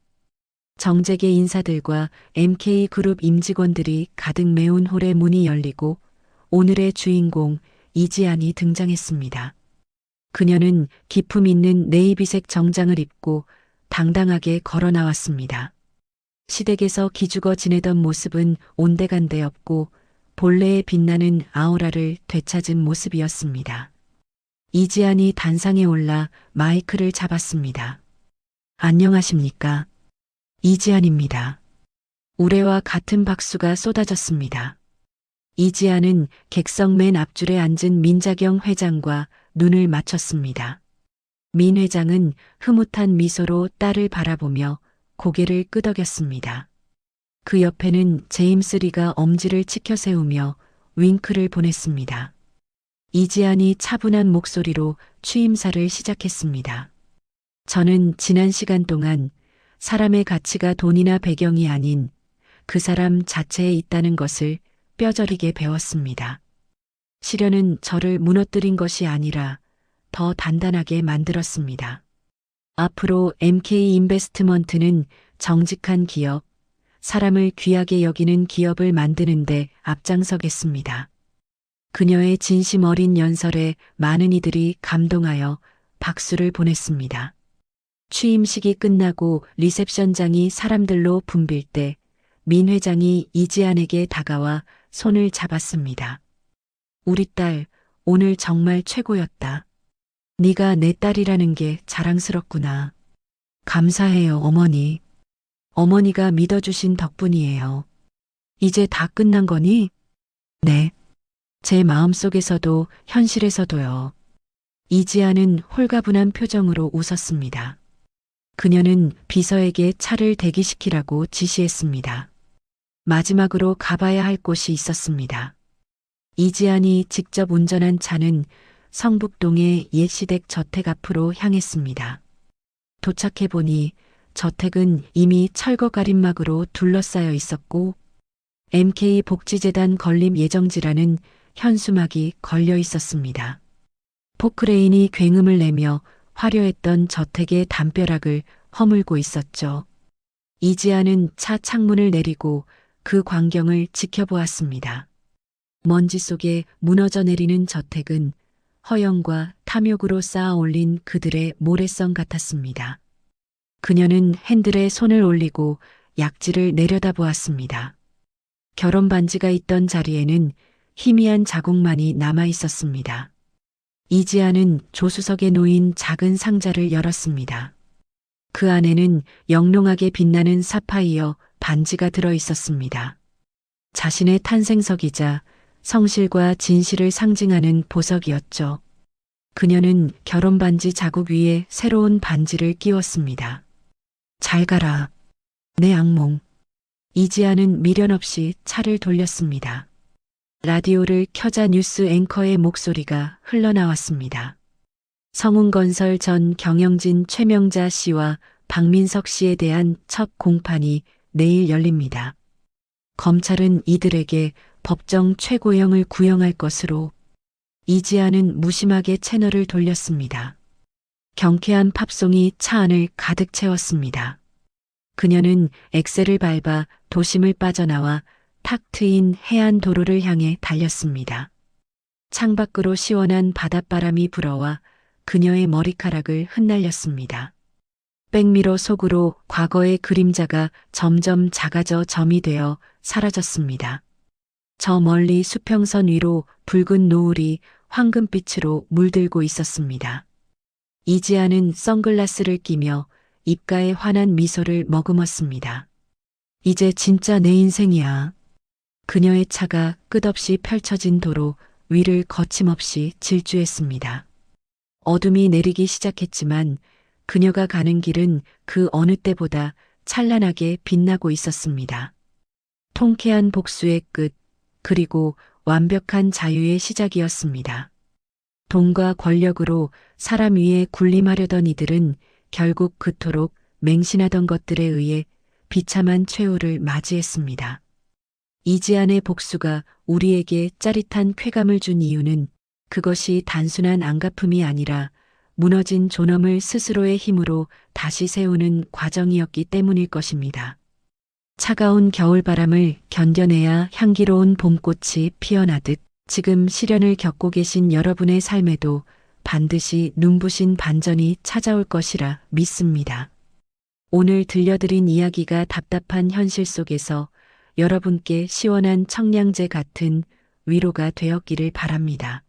정재계 인사들과 MK그룹 임직원들이 가득 메운 홀의 문이 열리고 오늘의 주인공 이지안이 등장했습니다. 그녀는 기품 있는 네이비색 정장을 입고 당당하게 걸어 나왔습니다. 시댁에서 기죽어 지내던 모습은 온데간데 없고 본래의 빛나는 아우라를 되찾은 모습이었습니다. 이지안이 단상에 올라 마이크를 잡았습니다. 안녕하십니까? 이지안입니다. 우레와 같은 박수가 쏟아졌습니다. 이지안은 객석 맨 앞줄에 앉은 민자경 회장과 눈을 맞췄습니다. 민 회장은 흐뭇한 미소로 딸을 바라보며 고개를 끄덕였습니다. 그 옆에는 제임스 리가 엄지를 치켜 세우며 윙크를 보냈습니다. 이지안이 차분한 목소리로 취임사를 시작했습니다. 저는 지난 시간 동안 사람의 가치가 돈이나 배경이 아닌 그 사람 자체에 있다는 것을 뼈저리게 배웠습니다. 시련은 저를 무너뜨린 것이 아니라 더 단단하게 만들었습니다. 앞으로 MK인베스트먼트는 정직한 기업, 사람을 귀하게 여기는 기업을 만드는데 앞장서겠습니다. 그녀의 진심 어린 연설에 많은 이들이 감동하여 박수를 보냈습니다. 취임식이 끝나고 리셉션장이 사람들로 붐빌 때 민 회장이 이지안에게 다가와 손을 잡았습니다. 우리 딸, 오늘 정말 최고였다. 네가 내 딸이라는 게 자랑스럽구나. 감사해요, 어머니. 어머니가 믿어주신 덕분이에요. 이제 다 끝난 거니? 네. 제 마음속에서도 현실에서도요. 이지아는 홀가분한 표정으로 웃었습니다. 그녀는 비서에게 차를 대기시키라고 지시했습니다. 마지막으로 가봐야 할 곳이 있었습니다. 이지안이 직접 운전한 차는 성북동의 옛시댁 저택 앞으로 향했습니다. 도착해보니 저택은 이미 철거 가림막으로 둘러싸여 있었고 MK 복지재단 건립 예정지라는 현수막이 걸려 있었습니다. 포크레인이 굉음을 내며 화려했던 저택의 담벼락을 허물고 있었죠. 이지아는 차 창문을 내리고 그 광경을 지켜보았습니다. 먼지 속에 무너져 내리는 저택은 허영과 탐욕으로 쌓아 올린 그들의 모래성 같았습니다. 그녀는 핸들에 손을 올리고 약지를 내려다보았습니다. 결혼 반지가 있던 자리에는 희미한 자국만이 남아 있었습니다. 이지아는 조수석에 놓인 작은 상자를 열었습니다. 그 안에는 영롱하게 빛나는 사파이어 반지가 들어 있었습니다. 자신의 탄생석이자 성실과 진실을 상징하는 보석이었죠. 그녀는 결혼 반지 자국 위에 새로운 반지를 끼웠습니다. 잘 가라, 내 악몽. 이지아는 미련 없이 차를 돌렸습니다. 라디오를 켜자 뉴스 앵커의 목소리가 흘러나왔습니다. 성운건설 전 경영진 최명자 씨와 박민석 씨에 대한 첫 공판이 내일 열립니다. 검찰은 이들에게 법정 최고형을 구형할 것으로. 이지아는 무심하게 채널을 돌렸습니다. 경쾌한 팝송이 차 안을 가득 채웠습니다. 그녀는 엑셀을 밟아 도심을 빠져나와 탁 트인 해안 도로를 향해 달렸습니다. 창밖으로 시원한 바닷바람이 불어와 그녀의 머리카락을 흩날렸습니다. 백미러 속으로 과거의 그림자가 점점 작아져 점이 되어 사라졌습니다. 저 멀리 수평선 위로 붉은 노을이 황금빛으로 물들고 있었습니다. 이지아는 선글라스를 끼며 입가에 환한 미소를 머금었습니다. 이제 진짜 내 인생이야. 그녀의 차가 끝없이 펼쳐진 도로 위를 거침없이 질주했습니다. 어둠이 내리기 시작했지만 그녀가 가는 길은 그 어느 때보다 찬란하게 빛나고 있었습니다. 통쾌한 복수의 끝, 그리고 완벽한 자유의 시작이었습니다. 돈과 권력으로 사람 위에 군림하려던 이들은 결국 그토록 맹신하던 것들에 의해 비참한 최후를 맞이했습니다. 이지안의 복수가 우리에게 짜릿한 쾌감을 준 이유는 그것이 단순한 안갚음이 아니라 무너진 존엄을 스스로의 힘으로 다시 세우는 과정이었기 때문일 것입니다. 차가운 겨울바람을 견뎌내야 향기로운 봄꽃이 피어나듯 지금 시련을 겪고 계신 여러분의 삶에도 반드시 눈부신 반전이 찾아올 것이라 믿습니다. 오늘 들려드린 이야기가 답답한 현실 속에서 여러분께 시원한 청량제 같은 위로가 되었기를 바랍니다.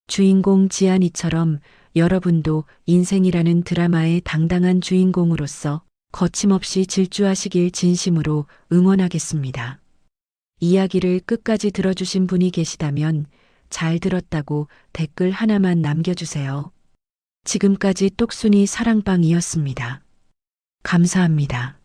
주인공 지안이처럼 여러분도 인생이라는 드라마의 당당한 주인공으로서 거침없이 질주하시길 진심으로 응원하겠습니다. 이야기를 끝까지 들어주신 분이 계시다면 잘 들었다고 댓글 하나만 남겨주세요. 지금까지 똑순이 사랑방이었습니다. 감사합니다.